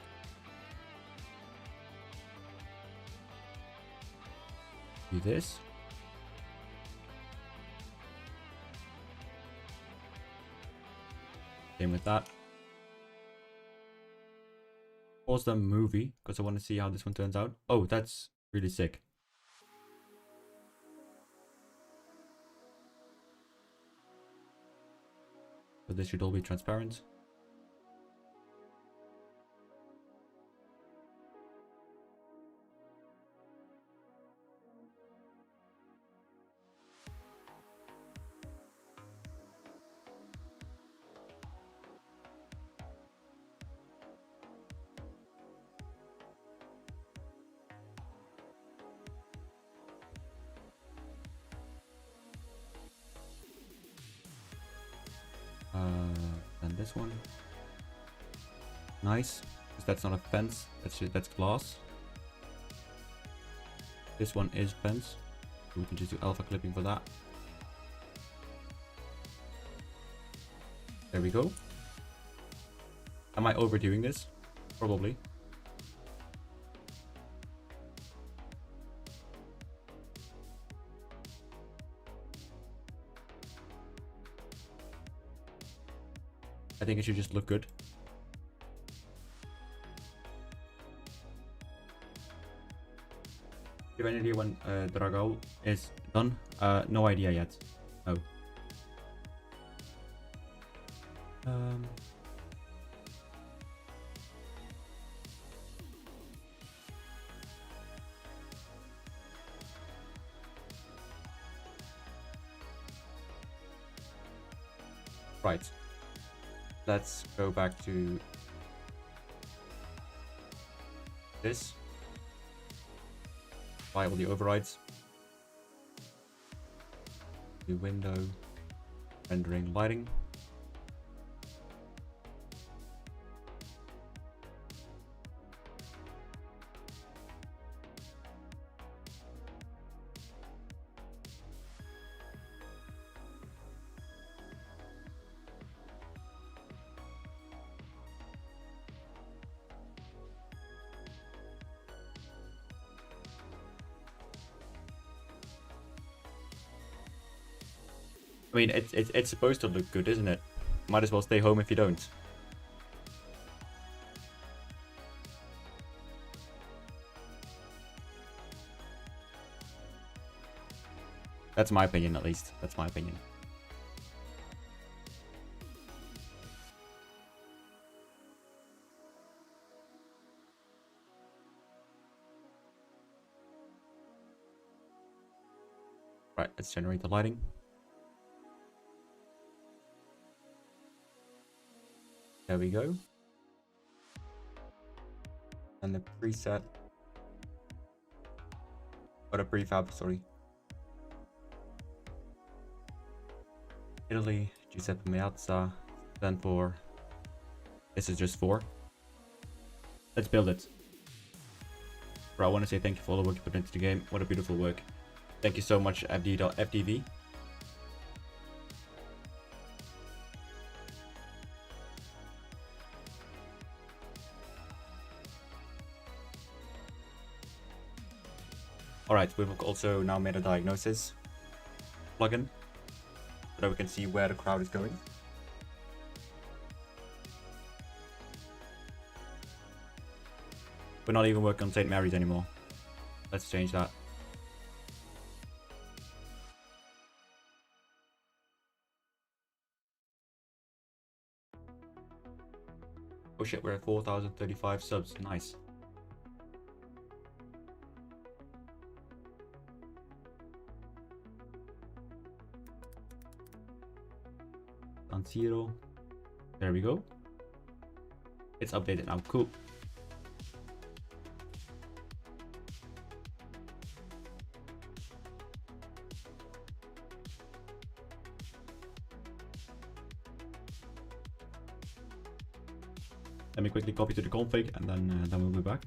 do this. Same with that. Pause the movie because I want to see how this one turns out. Oh, that's really sick. this should all be transparent. And this one. Nice, because that's not a fence, that's glass. This one is fence, so we can just do alpha clipping for that. There we go. Am I overdoing this? Probably. I think it should just look good. Do you have any idea when Dragao is done? No idea yet. No. Right. Let's go back to this. Apply all the overrides. The window, rendering lighting. I mean, it's supposed to look good, isn't it? Might as well stay home if you don't. That's my opinion, at least. That's my opinion. Right, let's generate the lighting. There we go. And the preset. Or a prefab, sorry. Italy, Giuseppe Meazza, then 4. This is just 4. Let's build it. Bro, I want to say thank you for all the work you put into the game. What a beautiful work. Thank you so much, FD.FDV. Alright, we've also now made a diagnosis plugin so that we can see where the crowd is going. We're not even working on St. Mary's anymore. Let's change that. Oh shit, we're at 4,035 subs. Nice. On 0. There we go. It's updated now. Cool. Let me quickly copy to the config and then we'll be back.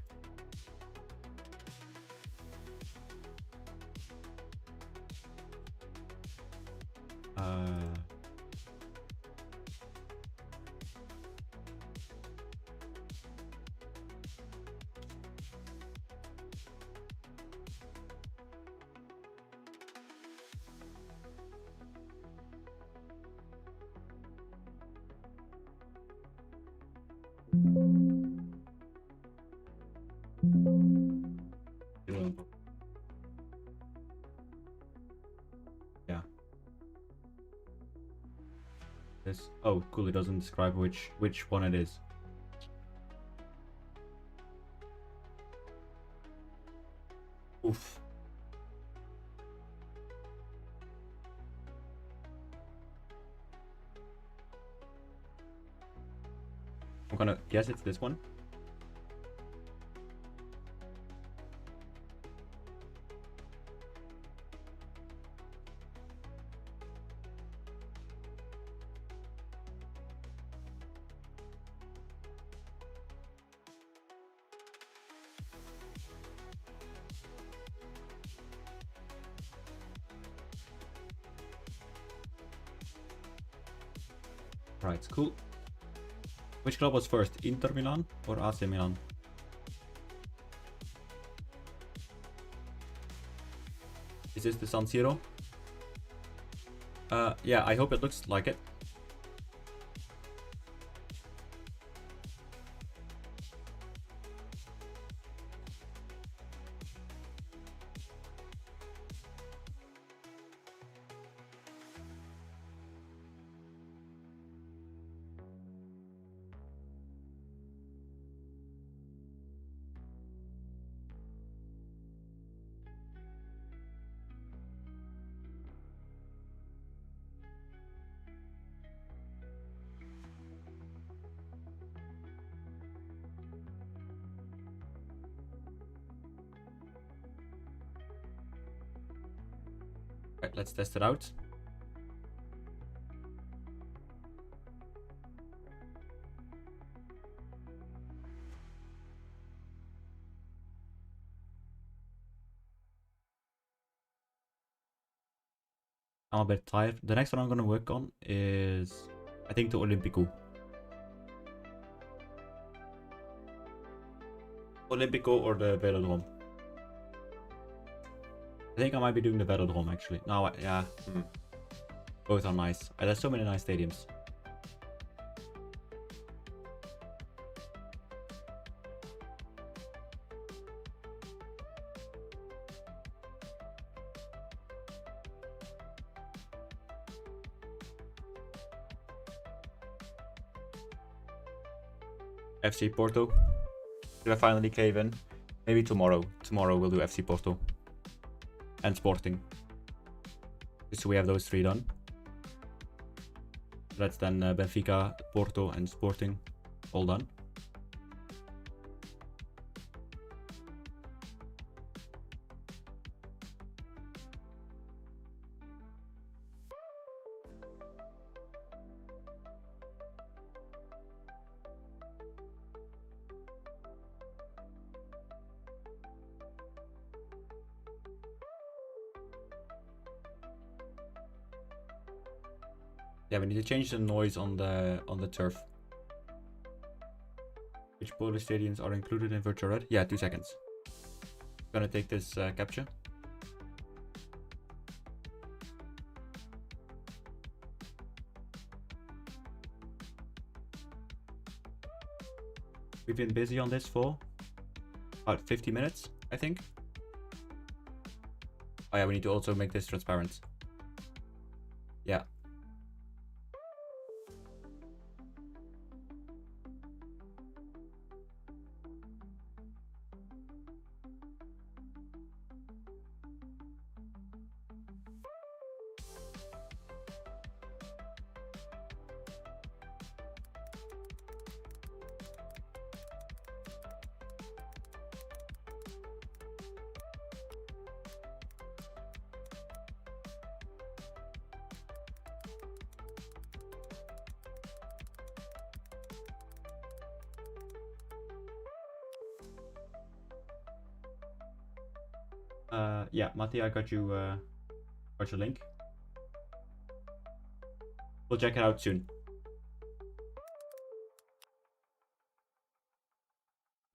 Yeah. this. Oh, cool. It doesn't describe which one it is. Oof. I'm gonna guess it's this one. Right, cool. Which club was first, Inter Milan or AC Milan? Is this the San Siro? Yeah, I hope it looks like it. Right, let's test it out. I'm a bit tired. The next one I'm gonna work on is, I think, the Olympico. Olympico or the Velodrome. I think I might be doing the Velodrome actually. No, yeah. Both are nice. There's so many nice stadiums. FC Porto. Did I finally cave in? Maybe tomorrow. Tomorrow we'll do FC Porto. And Sporting. So we have those three done. That's then Benfica, Porto and Sporting all done. Yeah, we need to change the noise on the turf. Which Polish stadiums are included in virtual red? Yeah, 2 seconds. Gonna take this capture. We've been busy on this for about 50 minutes, I think. Oh yeah, we need to also make this transparent. Yeah. Yeah, Matti, I got you got your link. We'll check it out soon.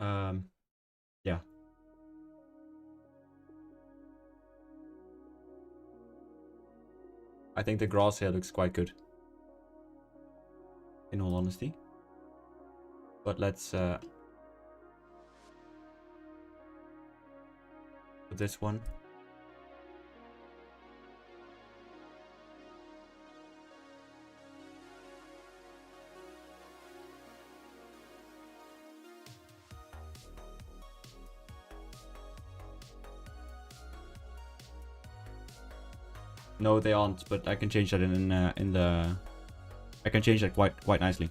Yeah. I think the grass here looks quite good, in all honesty. But let's put this one. No, they aren't, but I can change that in the. I can change that quite nicely.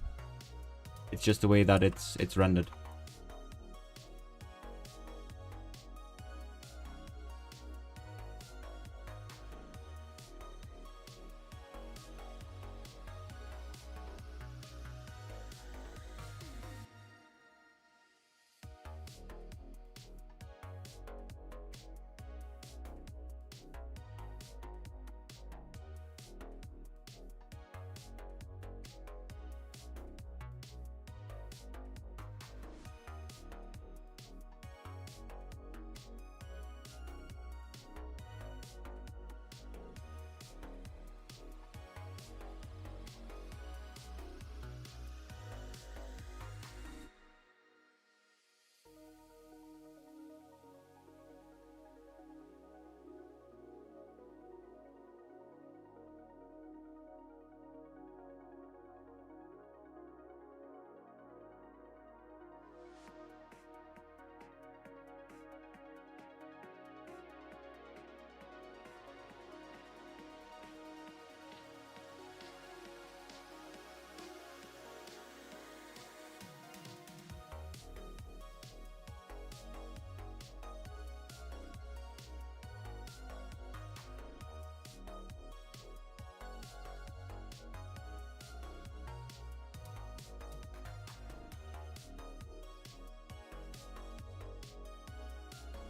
It's just the way that it's rendered.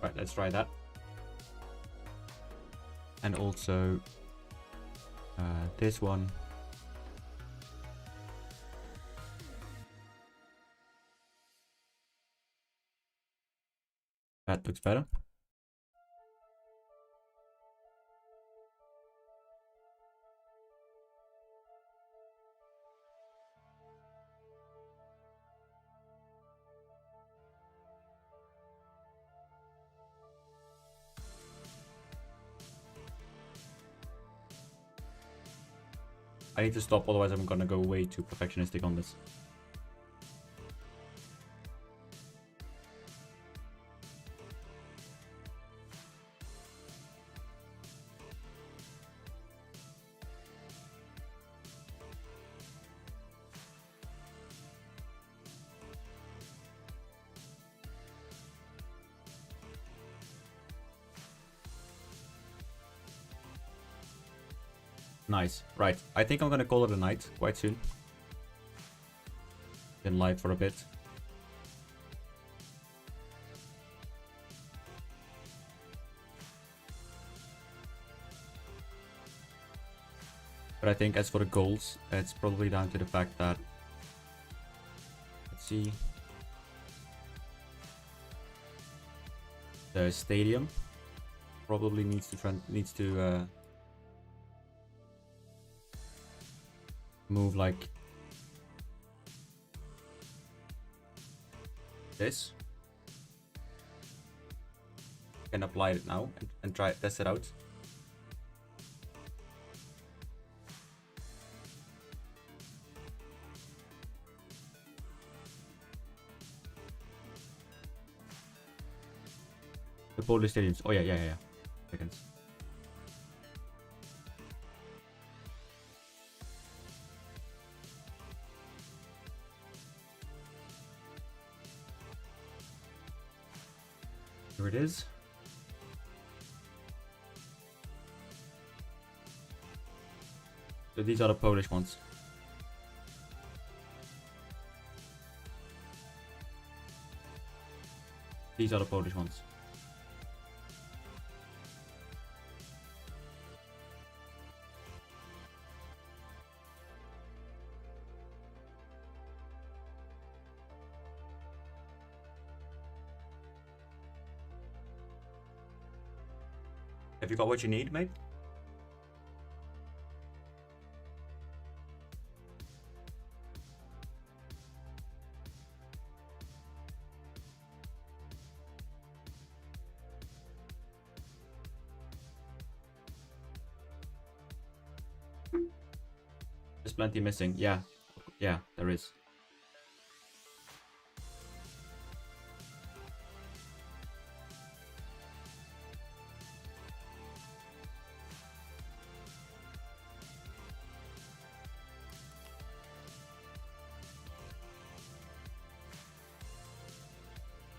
Right, let's try that. And also this one. That looks better. I need to stop, otherwise I'm gonna go way too perfectionistic on this. Nice. Right. I think I'm gonna call it a night quite soon. Been live for a bit. But I think as for the goals, it's probably down to the fact that, let's see, the stadium probably needs to move like this. Can apply it now and try test it out. The Polish stadiums. Oh yeah. Seconds. Here it is. So these are the Polish ones. These are the Polish ones. Have you got what you need, mate? There's plenty missing. Yeah, there is.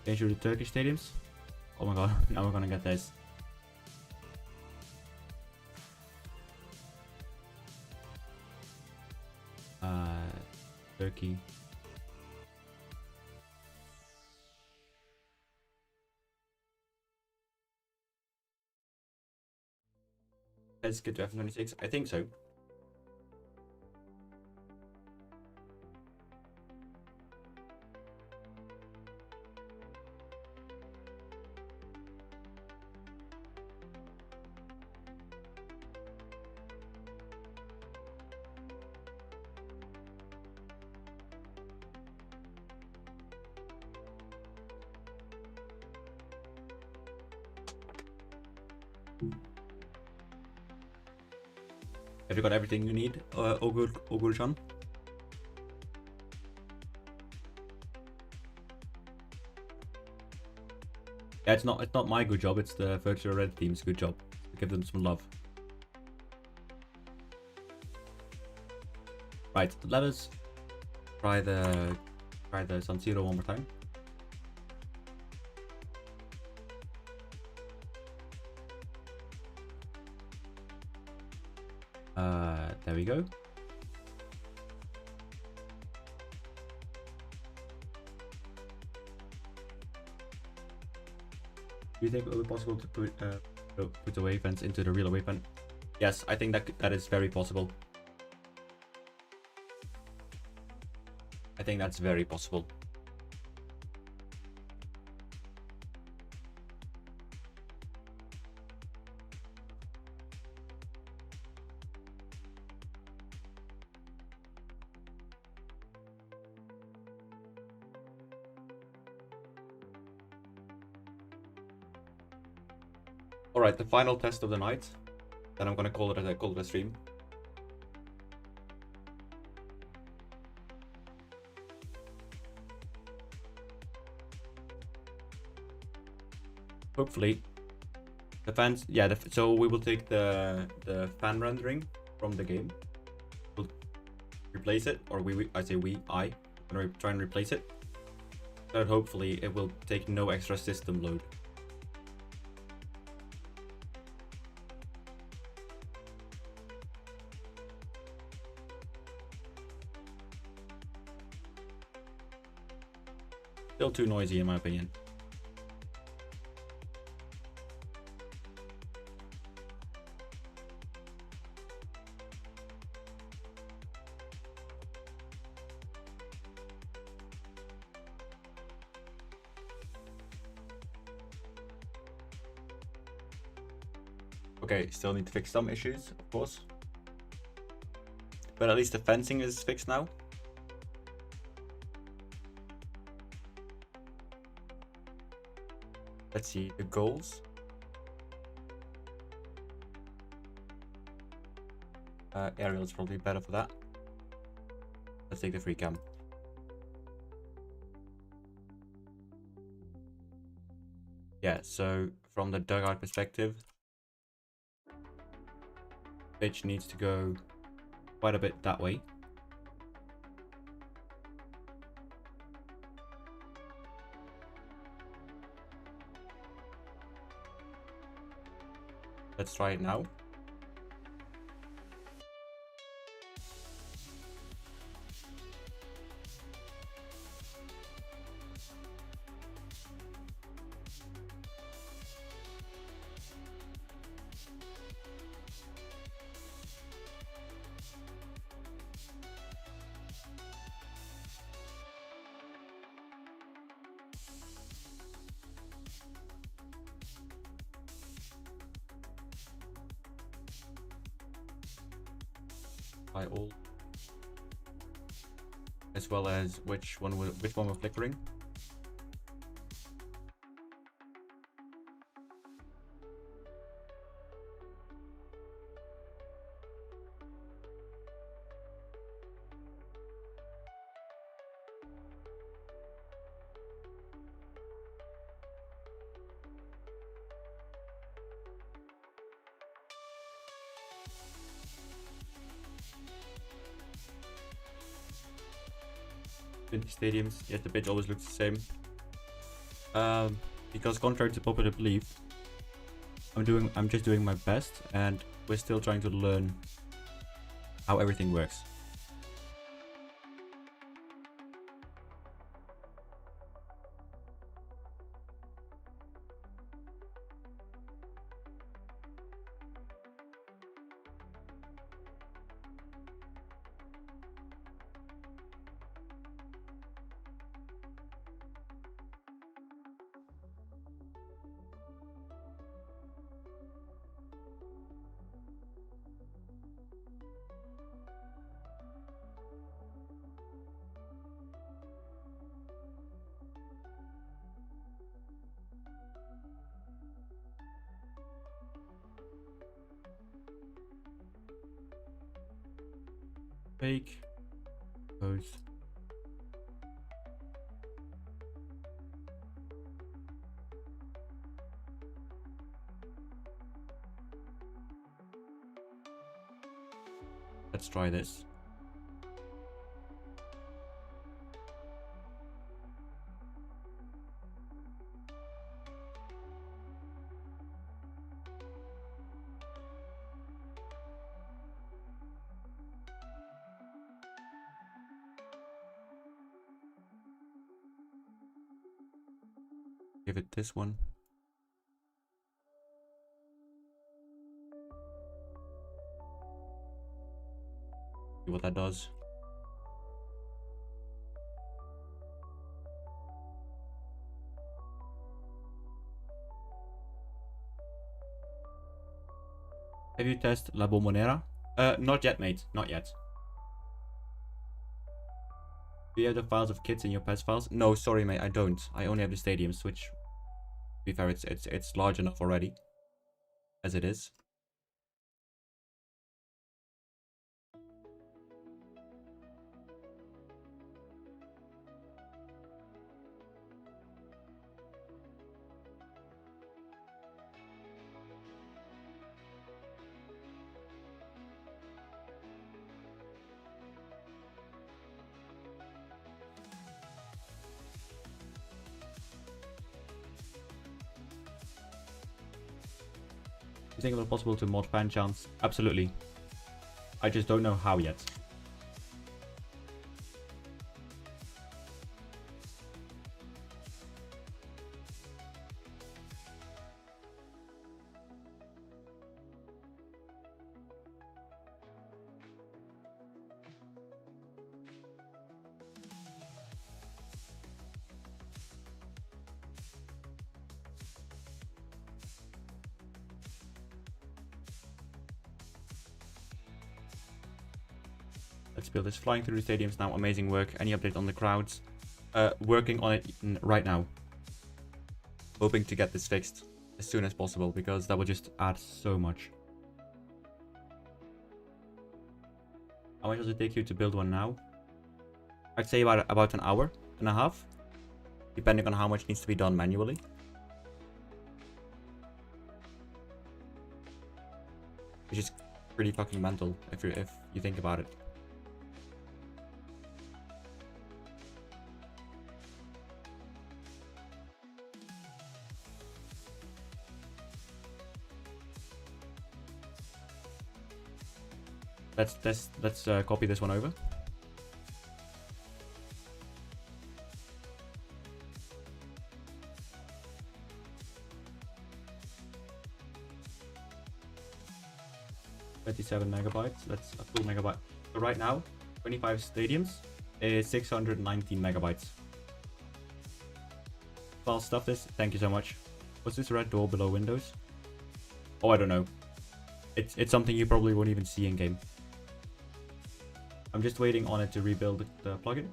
Change to the Turkish stadiums. Oh my god, now we're gonna get this. Turkey. Let's get to F26. I think so. Have you got everything you need, Ogul-chan? Yeah, it's not my good job. It's the virtual red team's good job. Give them some love. Right, let us try the San Siro one more time. There we go. Do you think it will be possible to put away fence into the real away pen? Yes, I think that is very possible. I think that's very possible. All right, the final test of the night. Then I'm gonna call it a stream. Hopefully, the fans. Yeah, so we will take the fan rendering from the game. We'll replace it, or I'm gonna try and replace it. But hopefully, it will take no extra system load. Still too noisy in my opinion. Okay, still need to fix some issues, of course. But at least the fencing is fixed now. Let's see the goals. Aerial is probably better for that. Let's take the free cam. Yeah, so from the dugout perspective, pitch needs to go quite a bit that way. Let's try it now. By all, as well as which one we're flickering. Stadiums, yet the pitch always looks the same. Because contrary to popular belief, I'm just doing my best, and we're still trying to learn how everything works. Fake pose. Let's try this. Give it this one. See what that does. Have you tested La Bombonera? Not yet, mate. Not yet. Do you have the files of kits in your PES files? No, sorry, mate. I don't. I only have the stadiums, which, to be fair, it's large enough already, as it is. You think it was possible to mod fan chants? Absolutely. I just don't know how yet. Let's build this. Flying through the stadiums now. Amazing work. Any update on the crowds? Working on it right now. Hoping to get this fixed as soon as possible, because that will just add so much. How much does it take you to build one now? I'd say about an hour and a half, depending on how much needs to be done manually. Which is pretty fucking mental if you think about it. Let's copy this one over. $27 megabytes. That's a full megabyte. So right now, 25 stadiums is 619 megabytes. I'll stuff this. Thank you so much. What's this red door below Windows? Oh, I don't know. It's something you probably won't even see in game. I'm just waiting on it to rebuild the plugin.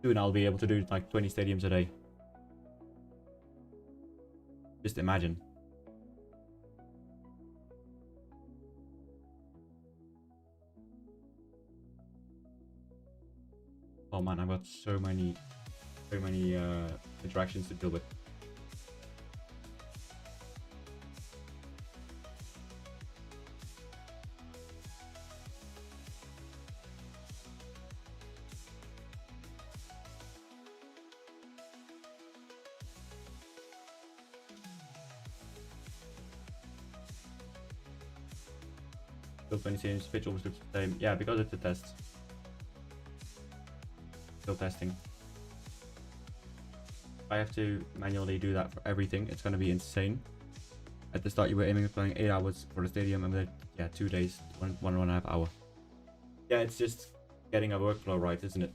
Soon I'll be able to do like 20 stadiums a day. Just imagine. Oh man, I've got so many interactions to deal with. Still 20 series, pitch always looks the same. Yeah, because it's a test. Still testing. If I have to manually do that for everything, it's going to be insane. At the start, you were aiming at playing 8 hours for the stadium, and then, yeah, 2 days, one and a half hour. Yeah, it's just getting a workflow right, isn't it?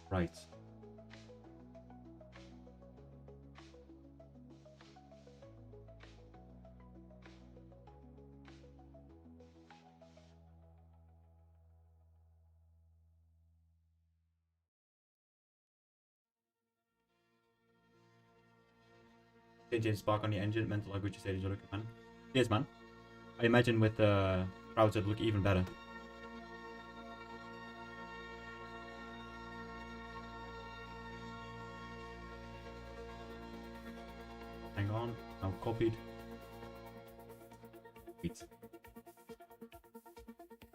Right. Changing spark on the engine, mental like what you said is looking, man. Yes, man. I imagine with the crowds it look even better. Hang on, now copied. Wait.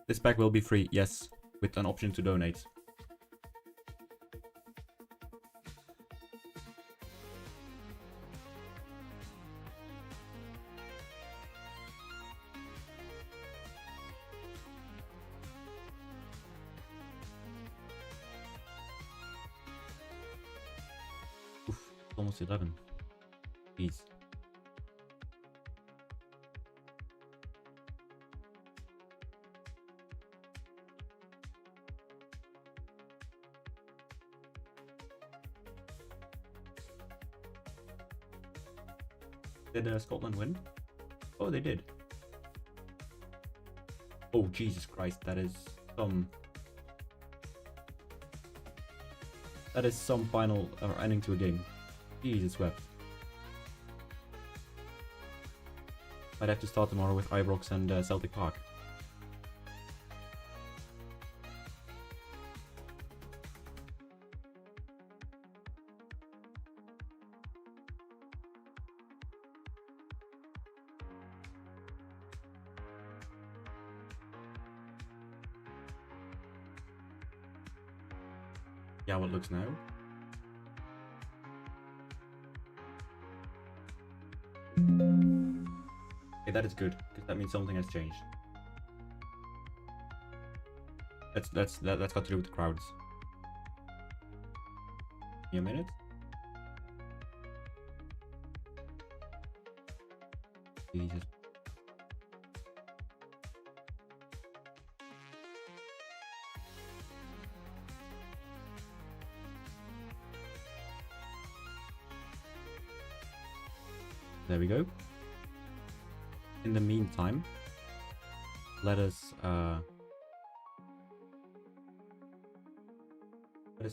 This pack will be free, yes, with an option to donate. Oof, it's almost 11. Please. Did Scotland win? Oh, they did. Oh, Jesus Christ, that is some final or ending to a game. Jesus wept. I'd have to start tomorrow with Ibrox and Celtic Park. Yeah, what looks now? Okay, that is good, because that means something has changed. That's got to do with the crowds. Give me a minute. Jesus. There we go. In the meantime, let us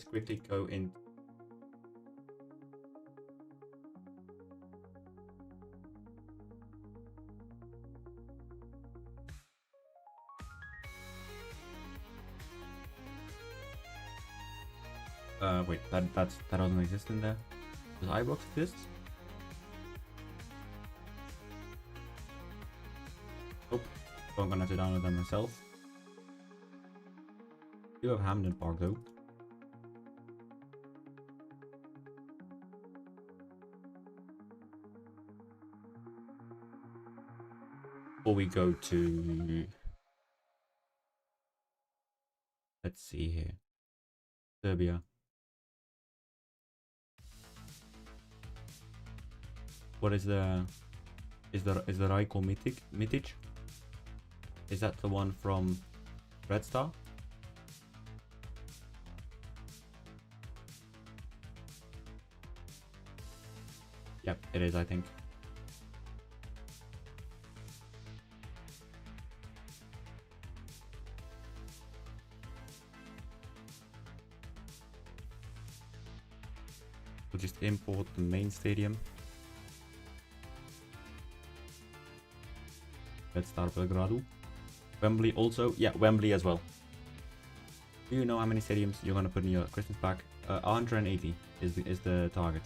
quickly go in. Wait, that doesn't exist in there. Does Ibrox exist? Nope. So I'm gonna have to download them myself. You have Hampden Park though. Before we go to, let's see here, Serbia. What is the Rajko Mitic? Is that the one from Red Star? Yep, it is, I think. We'll just import the main stadium. Red Star Belgrado. Wembley also. Yeah, Wembley as well. Do you know how many stadiums you're gonna put in your Christmas pack? 180 is the target.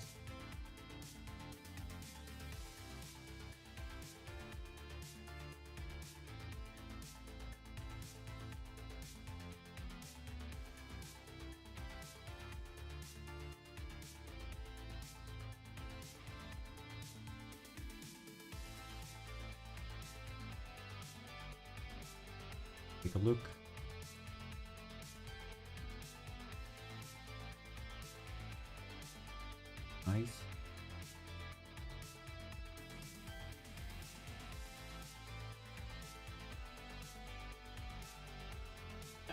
Take a look. Nice.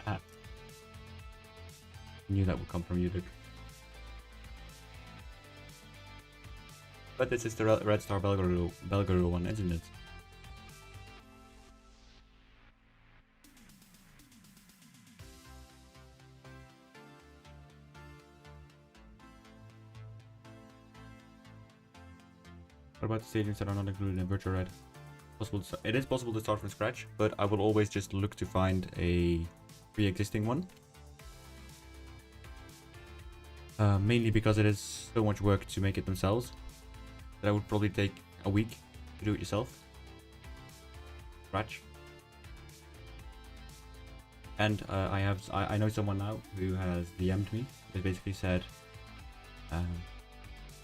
Ah. Knew that would come from you, Luke. But this is the Red Star Belgaro one, isn't it? What about the stadiums that are not included in Virtual Red? It is possible to start from scratch, but I will always just look to find a pre-existing one. Mainly because it is so much work to make it themselves that would probably take a week to do it yourself. Scratch. And I know someone now who has DM'd me. They basically said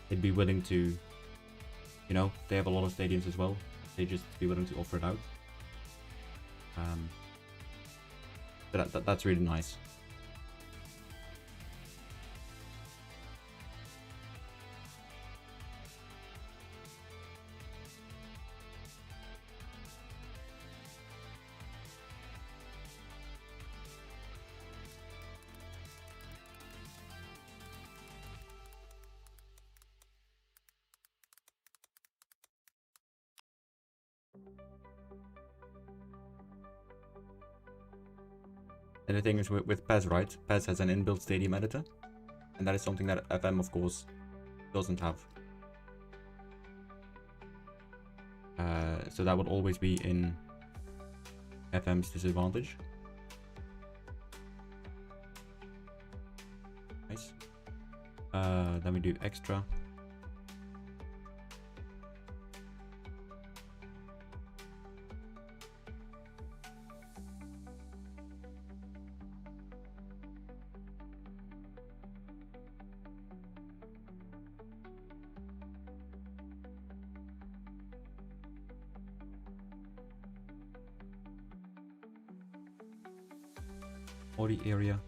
they'd be willing to, you know, they have a lot of stadiums as well. They just be willing to offer it out. That's really nice. And the thing is with PES, right? PES has an inbuilt stadium editor, and that is something that FM, of course, doesn't have. So that would always be in FM's disadvantage. Nice. Then we do extra. Body area.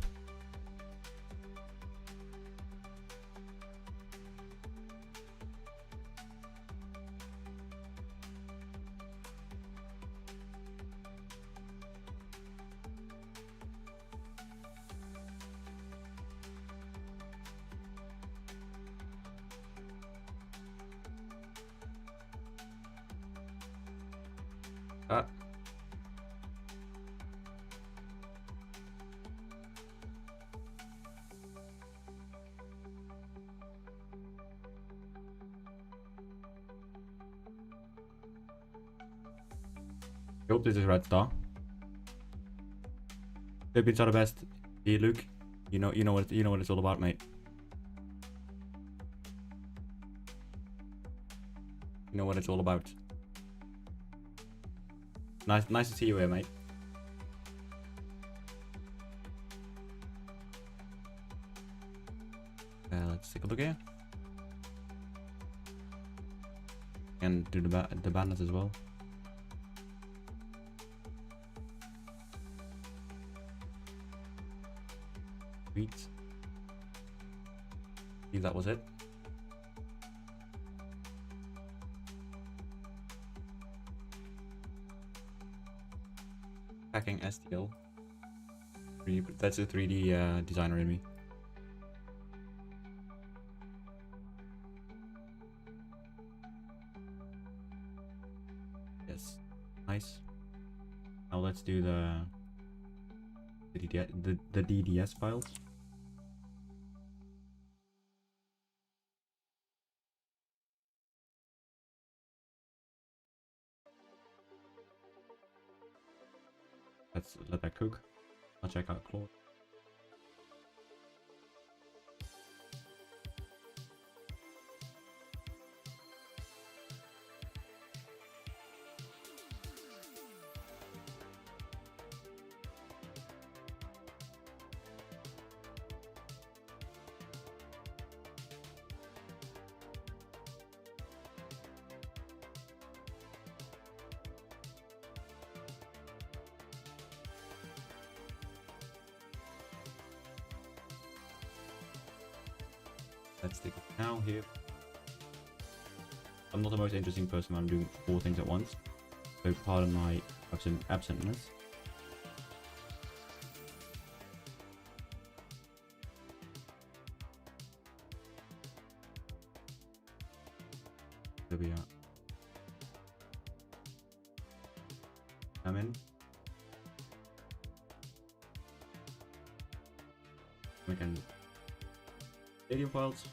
I hope this is Red Star. Philippines are the best. Hey Luke, you know what it's all about, mate. You know what it's all about. Nice to see you here, mate. Let's take a look here. And do the banners as well. Sweet. I think that was it. Packing STL. That's a 3D designer in me. Yes, nice. Now let's do the DDS files. Let's let that cook. I'll check out Claude. Let's take it now here. I'm not the most interesting person when I'm doing 4 things at once, so pardon my absentness. There we are. I'm in. We can stadium files.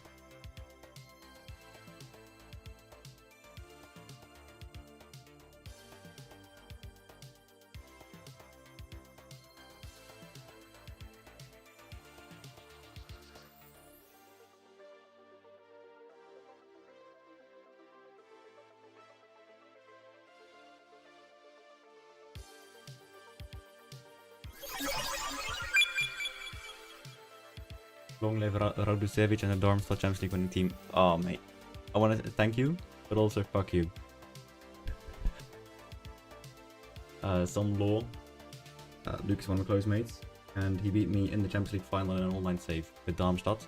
Long live Radusevic and the Darmstadt Champions League winning team. Oh, mate. I want to thank you, but also fuck you. Some law. Luke is one of my close mates, and he beat me in the Champions League final in an online save with Darmstadt.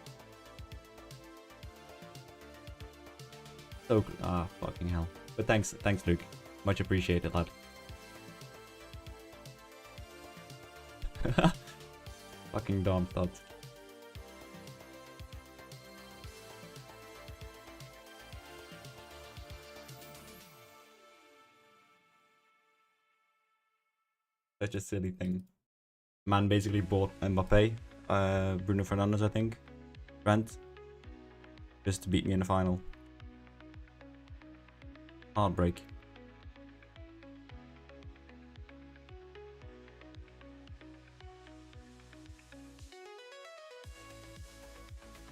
So, fucking hell. But thanks, Luke. Much appreciated, lad. Fucking Darmstadt. Such a silly thing. Man basically bought Mbappe, Bruno Fernandes, I think, Trent, just to beat me in the final. Heartbreak.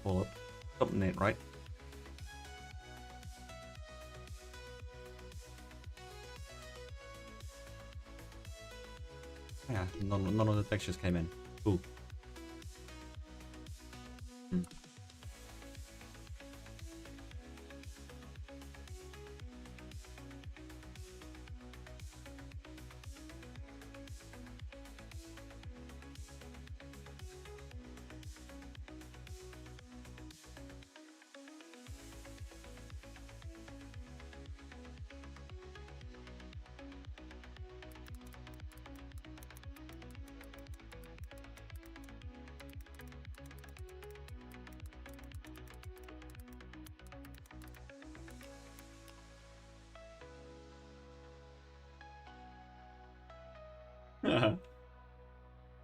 Hold up. Something ain't right. Yeah, none of the textures came in. Cool.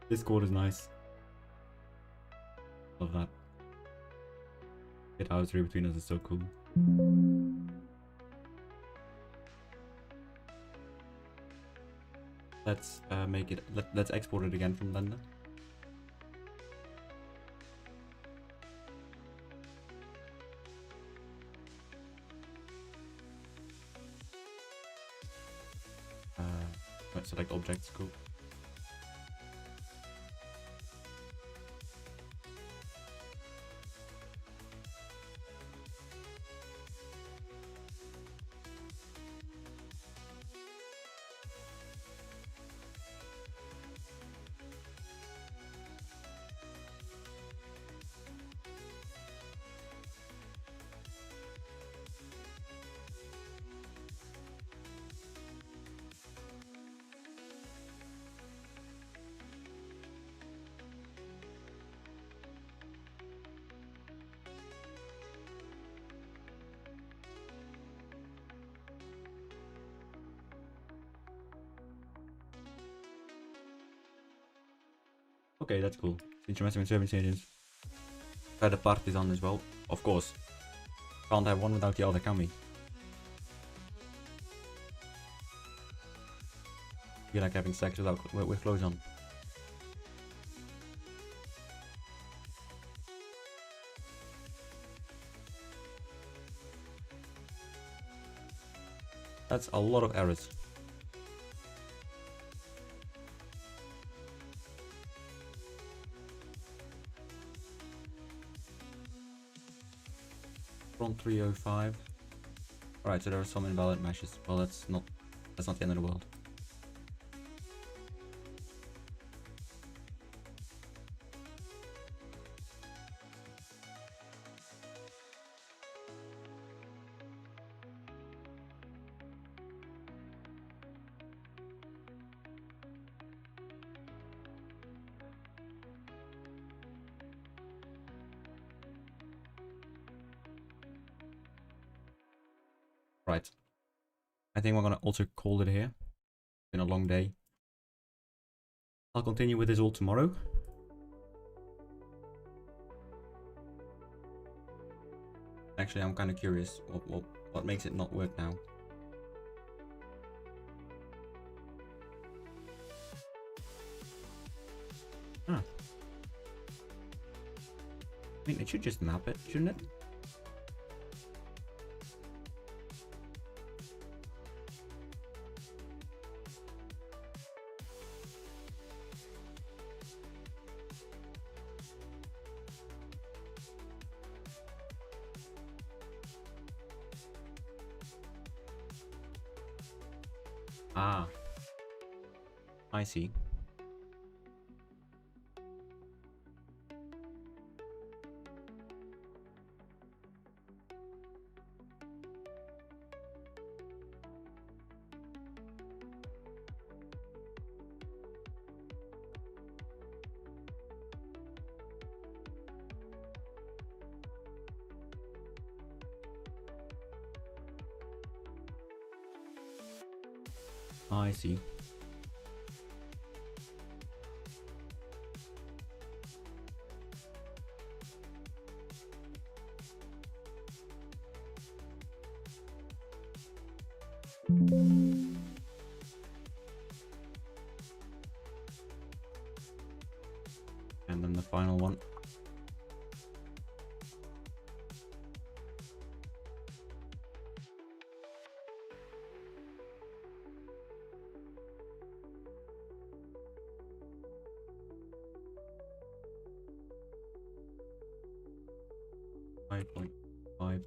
Discord is nice. Love that. The chemistry between us is so cool. Let's make it. Let's export it again from Blender. Let's select objects. Cool. Okay, that's cool. Since you're messing with service agents. Try the partisan as well. Of course. Can't have one without the other, can we? Feel like having sex with clothes on. That's a lot of errors. Front 305. Alright, so there are some invalid meshes. Well, that's not the end of the world. Right. I think we're gonna also call it here. It's been a long day. I'll continue with this all tomorrow. Actually, I'm kind of curious. What makes it not work now? Huh. I mean, it should just map it, shouldn't it? Ah, I see. I see. And then the final one. Five point five.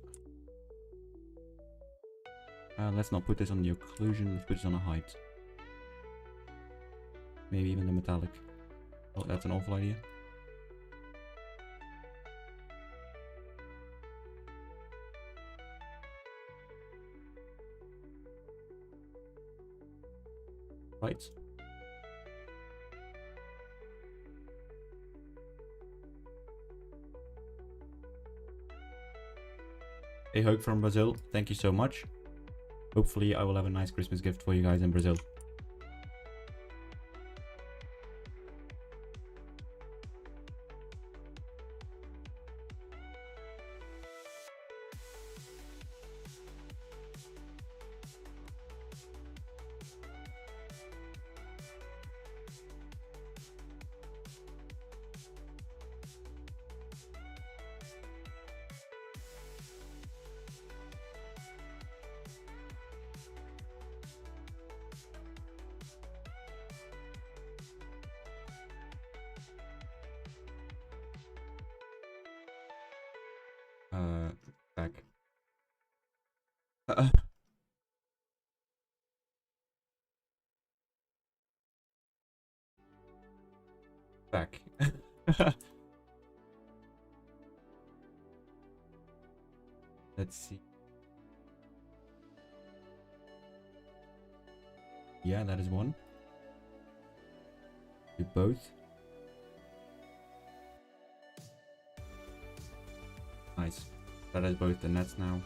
Let's not put this on the occlusion. Let's put this on a height. Maybe even the metallic. Oh, that's an awful idea. Right. Hey, Hope from Brazil. Thank you so much. Hopefully, I will have a nice Christmas gift for you guys in Brazil. Back. Back. Let's see. Yeah, that is one. Do both. Nice. That is both the nets now.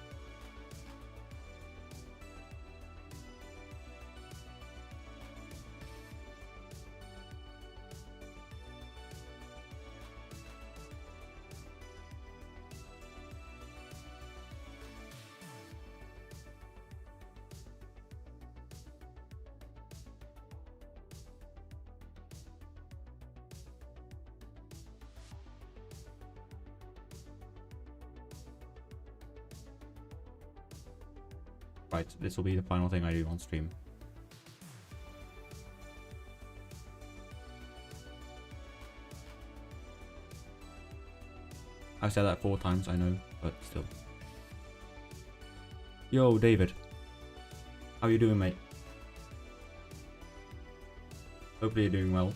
Right, this will be the final thing I do on stream. I've said that 4 times, I know, but still. Yo, David. How you doing, mate? Hopefully you're doing well.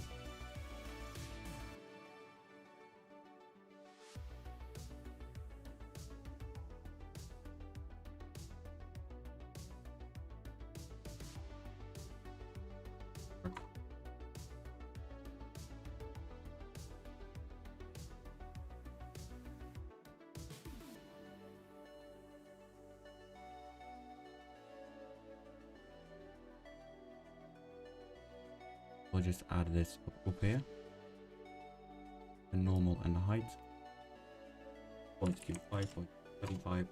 I'll just add this up here. The normal and the height. Longitude 5.75.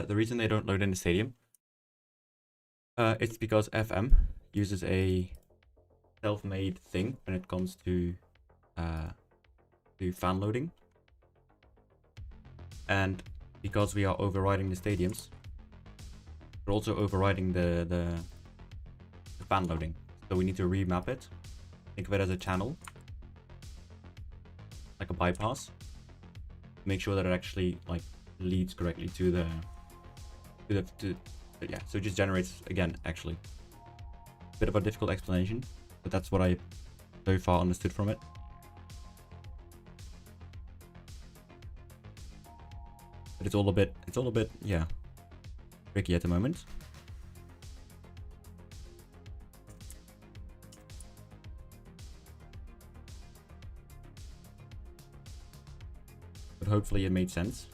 The reason they don't load in the stadium, it's because FM uses a self-made thing when it comes to fan loading, and because we are overriding the stadiums, we're also overriding the fan loading. So we need to remap it. Think of it as a channel, like a bypass. Make sure that it actually like leads correctly to the yeah. So it just generates again. Actually, bit of a difficult explanation, but that's what I so far understood from it. But it's all a bit yeah, tricky at the moment. But hopefully it made sense.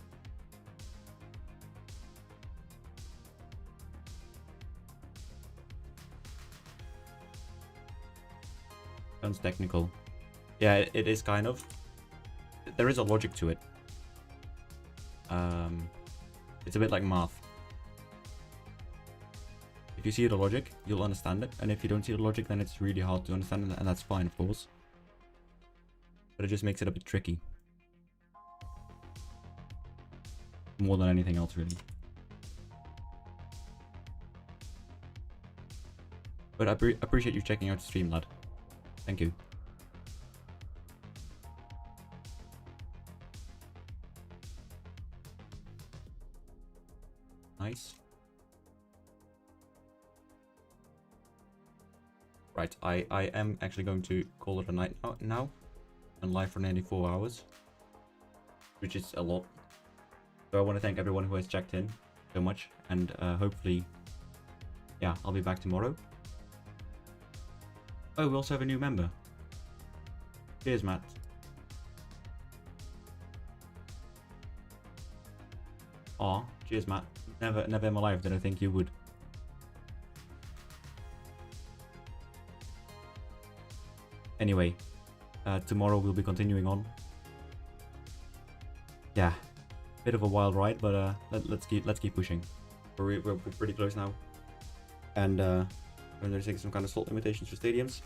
Sounds technical. Yeah, it is kind of. There is a logic to it. It's a bit like math. If you see the logic, you'll understand it, and if you don't see the logic, then it's really hard to understand, and that's fine, of course. But it just makes it a bit tricky. More than anything else, really. But I appreciate you checking out the stream, lad. Thank you. Nice. Right, I am actually going to call it a night now and live for nearly 4 hours, which is a lot. So I want to thank everyone who has checked in so much, and hopefully, yeah, I'll be back tomorrow. Oh, we also have a new member. Cheers, Matt. Aw, cheers, Matt. Never in my life did I think you would. Anyway, tomorrow we'll be continuing on. Yeah, bit of a wild ride, but let's keep pushing. We're pretty close now, and I'm gonna take some kind of slot limitations for stadiums.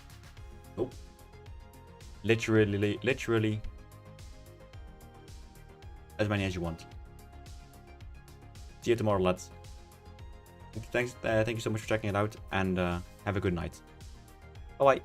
Nope. Literally as many as you want. See you tomorrow, lads. Thank you so much for checking it out, and have a good night. Bye bye.